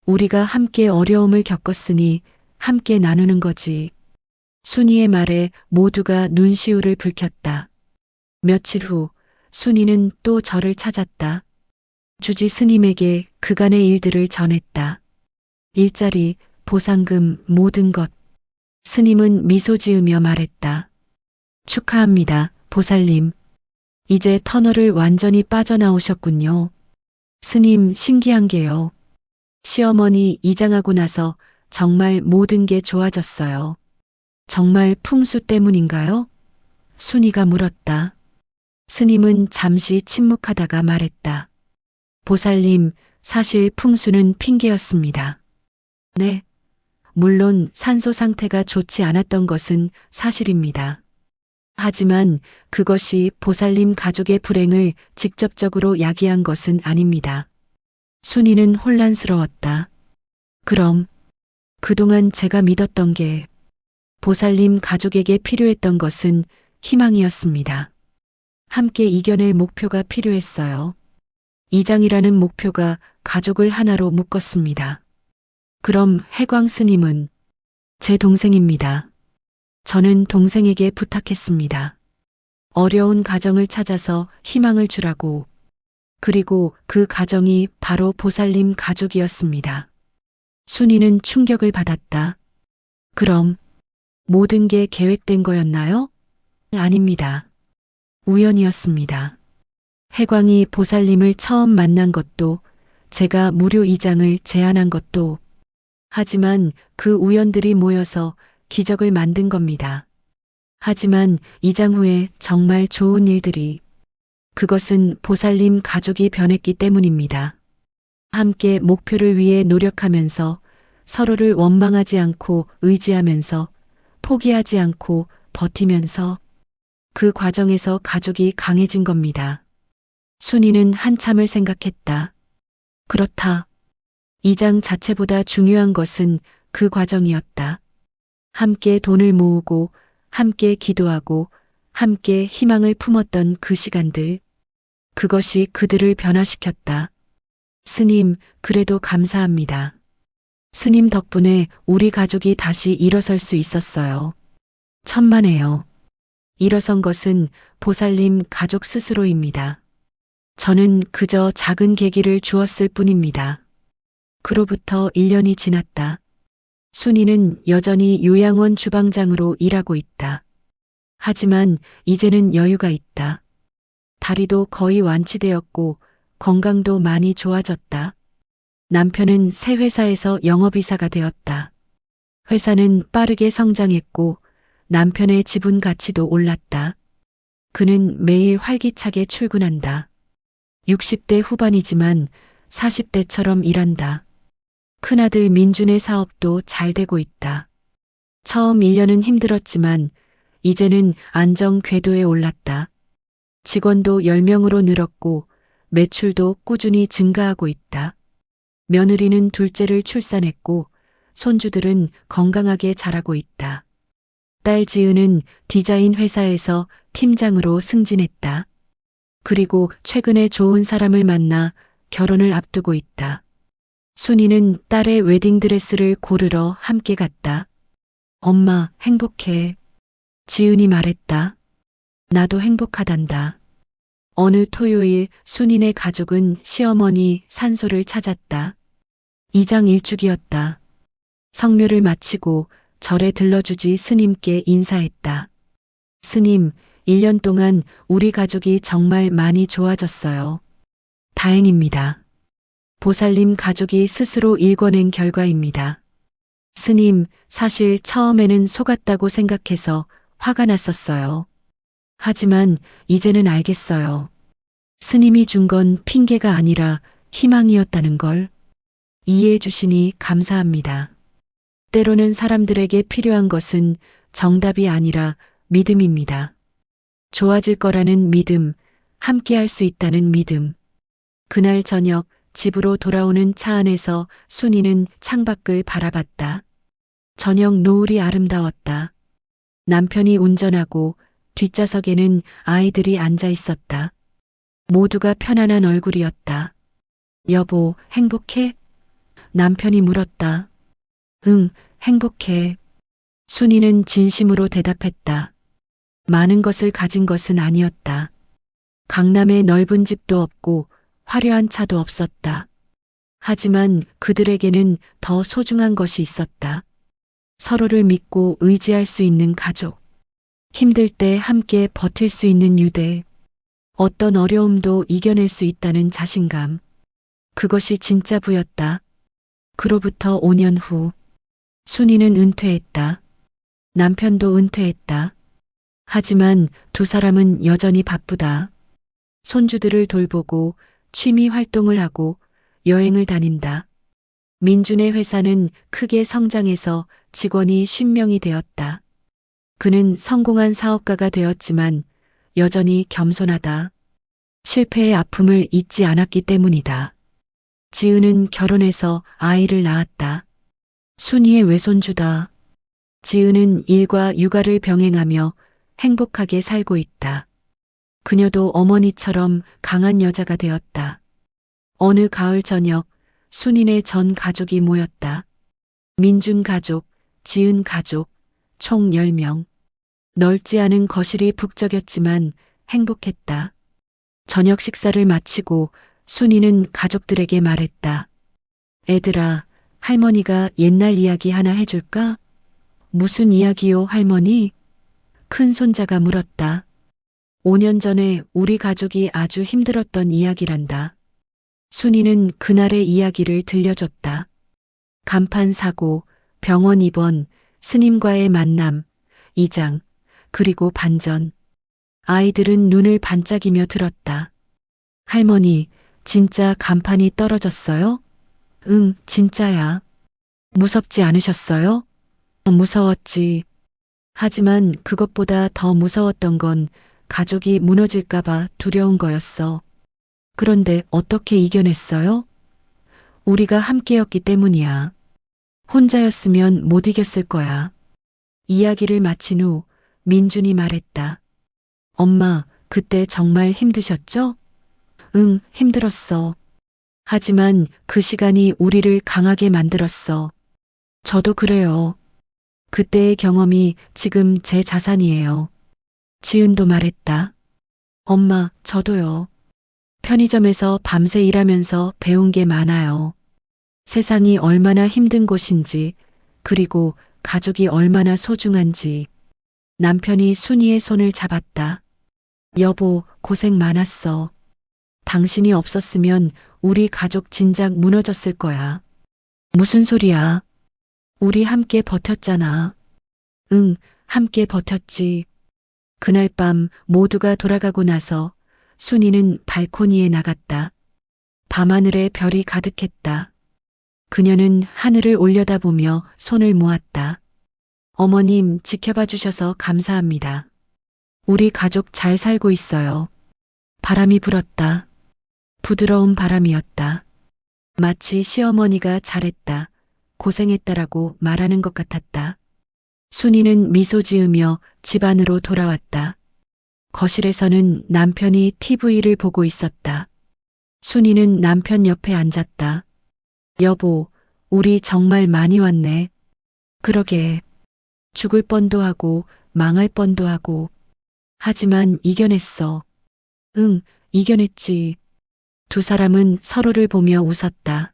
우리가 함께 어려움을 겪었으니 함께 나누는 거지. 순이의 말에 모두가 눈시울을 붉혔다. 며칠 후 순이는 또 저를 찾았다. 주지 스님에게 그간의 일들을 전했다. 일자리, 보상금, 모든 것. 스님은 미소 지으며 말했다. 축하합니다, 보살님. 이제 터널을 완전히 빠져나오셨군요. 스님, 신기한 게요. 시어머니 이장하고 나서 정말 모든 게 좋아졌어요. 정말 풍수 때문인가요? 순이가 물었다. 스님은 잠시 침묵하다가 말했다. 보살님, 사실 풍수는 핑계였습니다. 네. 물론 산소 상태가 좋지 않았던 것은 사실입니다. 하지만 그것이 보살님 가족의 불행을 직접적으로 야기한 것은 아닙니다. 순이는 혼란스러웠다. 그럼 그동안 제가 믿었던 게 보살님 가족에게 필요했던 것은 희망이었습니다. 함께 이겨낼 목표가 필요했어요. 이장이라는 목표가 가족을 하나로 묶었습니다. 그럼 해광 스님은 제 동생입니다. 저는 동생에게 부탁했습니다. 어려운 가정을 찾아서 희망을 주라고. 그리고 그 가정이 바로 보살님 가족이었습니다. 순이는 충격을 받았다. 그럼 모든 게 계획된 거였나요? 아닙니다. 우연이었습니다. 해광이 보살님을 처음 만난 것도, 제가 무료 이장을 제안한 것도, 하지만 그 우연들이 모여서 기적을 만든 겁니다. 하지만 이장 후에 정말 좋은 일들이, 그것은 보살님 가족이 변했기 때문입니다. 함께 목표를 위해 노력하면서 서로를 원망하지 않고 의지하면서 포기하지 않고 버티면서 그 과정에서 가족이 강해진 겁니다. 순이는 한참을 생각했다. 그렇다. 이장 자체보다 중요한 것은 그 과정이었다. 함께 돈을 모으고 함께 기도하고 함께 희망을 품었던 그 시간들. 그것이 그들을 변화시켰다. 스님, 그래도 감사합니다. 스님 덕분에 우리 가족이 다시 일어설 수 있었어요. 천만에요. 일어선 것은 보살님 가족 스스로입니다. 저는 그저 작은 계기를 주었을 뿐입니다. 그로부터 1년이 지났다. 순이는 여전히 요양원 주방장으로 일하고 있다. 하지만 이제는 여유가 있다. 다리도 거의 완치되었고 건강도 많이 좋아졌다. 남편은 새 회사에서 영업이사가 되었다. 회사는 빠르게 성장했고 남편의 지분 가치도 올랐다. 그는 매일 활기차게 출근한다. 60대 후반이지만 40대처럼 일한다. 큰아들 민준의 사업도 잘 되고 있다. 처음 1년은 힘들었지만 이제는 안정 궤도에 올랐다. 직원도 10명으로 늘었고 매출도 꾸준히 증가하고 있다. 며느리는 둘째를 출산했고 손주들은 건강하게 자라고 있다. 딸 지은은 디자인 회사에서 팀장으로 승진했다. 그리고 최근에 좋은 사람을 만나 결혼을 앞두고 있다. 순이는 딸의 웨딩드레스를 고르러 함께 갔다. 엄마, 행복해. 지은이 말했다. 나도 행복하단다. 어느 토요일 순이네 가족은 시어머니 산소를 찾았다. 이장 일주기였다. 성묘를 마치고 절에 들러주지 스님께 인사했다. 스님, 1년 동안 우리 가족이 정말 많이 좋아졌어요. 다행입니다. 보살님 가족이 스스로 일궈낸 결과입니다. 스님, 사실 처음에는 속았다고 생각해서 화가 났었어요. 하지만 이제는 알겠어요. 스님이 준 건 핑계가 아니라 희망이었다는 걸. 이해해 주시니 감사합니다. 때로는 사람들에게 필요한 것은 정답이 아니라 믿음입니다. 좋아질 거라는 믿음, 함께 할 수 있다는 믿음. 그날 저녁 집으로 돌아오는 차 안에서 순이는 창밖을 바라봤다. 저녁 노을이 아름다웠다. 남편이 운전하고 뒷좌석에는 아이들이 앉아 있었다. 모두가 편안한 얼굴이었다. 여보, 행복해? 남편이 물었다. 응, 행복해. 순이는 진심으로 대답했다. 많은 것을 가진 것은 아니었다. 강남에 넓은 집도 없고 화려한 차도 없었다. 하지만 그들에게는 더 소중한 것이 있었다. 서로를 믿고 의지할 수 있는 가족. 힘들 때 함께 버틸 수 있는 유대. 어떤 어려움도 이겨낼 수 있다는 자신감. 그것이 진짜 부였다. 그로부터 5년 후 순이는 은퇴했다. 남편도 은퇴했다. 하지만 두 사람은 여전히 바쁘다. 손주들을 돌보고 취미 활동을 하고 여행을 다닌다. 민준의 회사는 크게 성장해서 직원이 10명이 되었다. 그는 성공한 사업가가 되었지만 여전히 겸손하다. 실패의 아픔을 잊지 않았기 때문이다. 지은은 결혼해서 아이를 낳았다. 순이의 외손주다. 지은은 일과 육아를 병행하며 행복하게 살고 있다. 그녀도 어머니처럼 강한 여자가 되었다. 어느 가을 저녁 순이네 전 가족이 모였다. 민준 가족, 지은 가족, 총 10명. 넓지 않은 거실이 북적였지만 행복했다. 저녁 식사를 마치고 순이는 가족들에게 말했다. 애들아, 할머니가 옛날 이야기 하나 해줄까? 무슨 이야기요, 할머니? 큰 손자가 물었다. 5년 전에 우리 가족이 아주 힘들었던 이야기란다. 순이는 그날의 이야기를 들려줬다. 간판 사고, 병원 입원, 스님과의 만남, 이장, 그리고 반전. 아이들은 눈을 반짝이며 들었다. 할머니, 진짜 간판이 떨어졌어요? 응, 진짜야. 무섭지 않으셨어요? 무서웠지. 하지만 그것보다 더 무서웠던 건 가족이 무너질까봐 두려운 거였어. 그런데 어떻게 이겨냈어요? 우리가 함께였기 때문이야. 혼자였으면 못 이겼을 거야. 이야기를 마친 후 민준이 말했다. 엄마, 그때 정말 힘드셨죠? 응, 힘들었어. 하지만 그 시간이 우리를 강하게 만들었어. 저도 그래요. 그때의 경험이 지금 제 자산이에요. 지은도 말했다. 엄마, 저도요. 편의점에서 밤새 일하면서 배운 게 많아요. 세상이 얼마나 힘든 곳인지, 그리고 가족이 얼마나 소중한지. 남편이 순이의 손을 잡았다. 여보, 고생 많았어. 당신이 없었으면 우리 가족 진작 무너졌을 거야. 무슨 소리야? 우리 함께 버텼잖아. 응, 함께 버텼지. 그날 밤 모두가 돌아가고 나서 순이는 발코니에 나갔다. 밤하늘에 별이 가득했다. 그녀는 하늘을 올려다보며 손을 모았다. 어머님, 지켜봐 주셔서 감사합니다. 우리 가족 잘 살고 있어요. 바람이 불었다. 부드러운 바람이었다. 마치 시어머니가 잘했다, 고생했다라고 말하는 것 같았다. 순이는 미소 지으며 집 안으로 돌아왔다. 거실에서는 남편이 TV를 보고 있었다. 순이는 남편 옆에 앉았다. 여보, 우리 정말 많이 왔네. 그러게. 죽을 뻔도 하고 망할 뻔도 하고. 하지만 이겨냈어. 응, 이겨냈지. 두 사람은 서로를 보며 웃었다.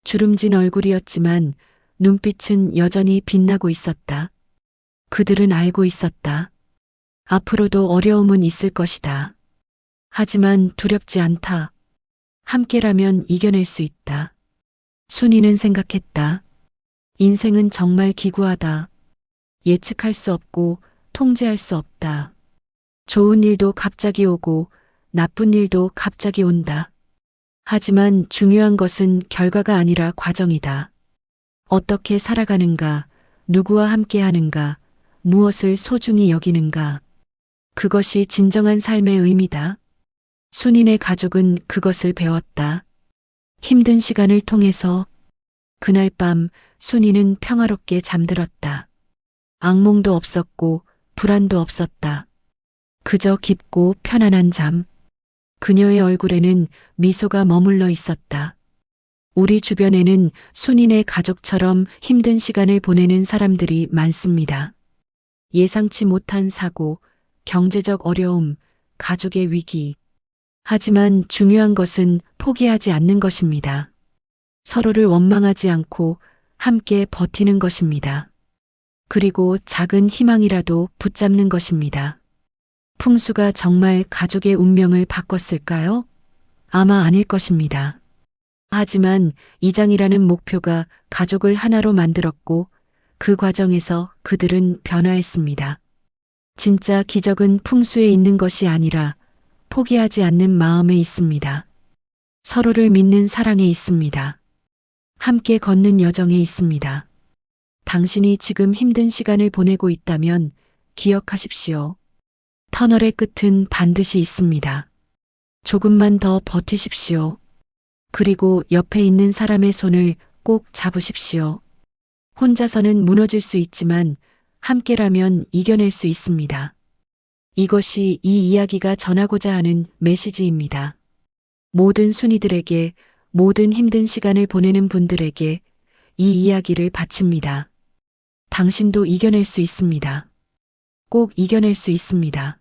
주름진 얼굴이었지만 눈빛은 여전히 빛나고 있었다. 그들은 알고 있었다. 앞으로도 어려움은 있을 것이다. 하지만 두렵지 않다. 함께라면 이겨낼 수 있다. 순이는 생각했다. 인생은 정말 기구하다. 예측할 수 없고 통제할 수 없다. 좋은 일도 갑자기 오고 나쁜 일도 갑자기 온다. 하지만 중요한 것은 결과가 아니라 과정이다. 어떻게 살아가는가, 누구와 함께 하는가, 무엇을 소중히 여기는가. 그것이 진정한 삶의 의미다. 순인의 가족은 그것을 배웠다. 힘든 시간을 통해서. 그날 밤 순이는 평화롭게 잠들었다. 악몽도 없었고 불안도 없었다. 그저 깊고 편안한 잠. 그녀의 얼굴에는 미소가 머물러 있었다. 우리 주변에는 순인의 가족처럼 힘든 시간을 보내는 사람들이 많습니다. 예상치 못한 사고, 경제적 어려움, 가족의 위기. 하지만 중요한 것은 포기하지 않는 것입니다. 서로를 원망하지 않고 함께 버티는 것입니다. 그리고 작은 희망이라도 붙잡는 것입니다. 풍수가 정말 가족의 운명을 바꿨을까요? 아마 아닐 것입니다. 하지만 이장이라는 목표가 가족을 하나로 만들었고 그 과정에서 그들은 변화했습니다. 진짜 기적은 풍수에 있는 것이 아니라 포기하지 않는 마음에 있습니다. 서로를 믿는 사랑에 있습니다. 함께 걷는 여정에 있습니다. 당신이 지금 힘든 시간을 보내고 있다면 기억하십시오. 터널의 끝은 반드시 있습니다. 조금만 더 버티십시오. 그리고 옆에 있는 사람의 손을 꼭 잡으십시오. 혼자서는 무너질 수 있지만 함께라면 이겨낼 수 있습니다. 이것이 이 이야기가 전하고자 하는 메시지입니다. 모든 순이들에게, 모든 힘든 시간을 보내는 분들에게 이 이야기를 바칩니다. 당신도 이겨낼 수 있습니다. 꼭 이겨낼 수 있습니다.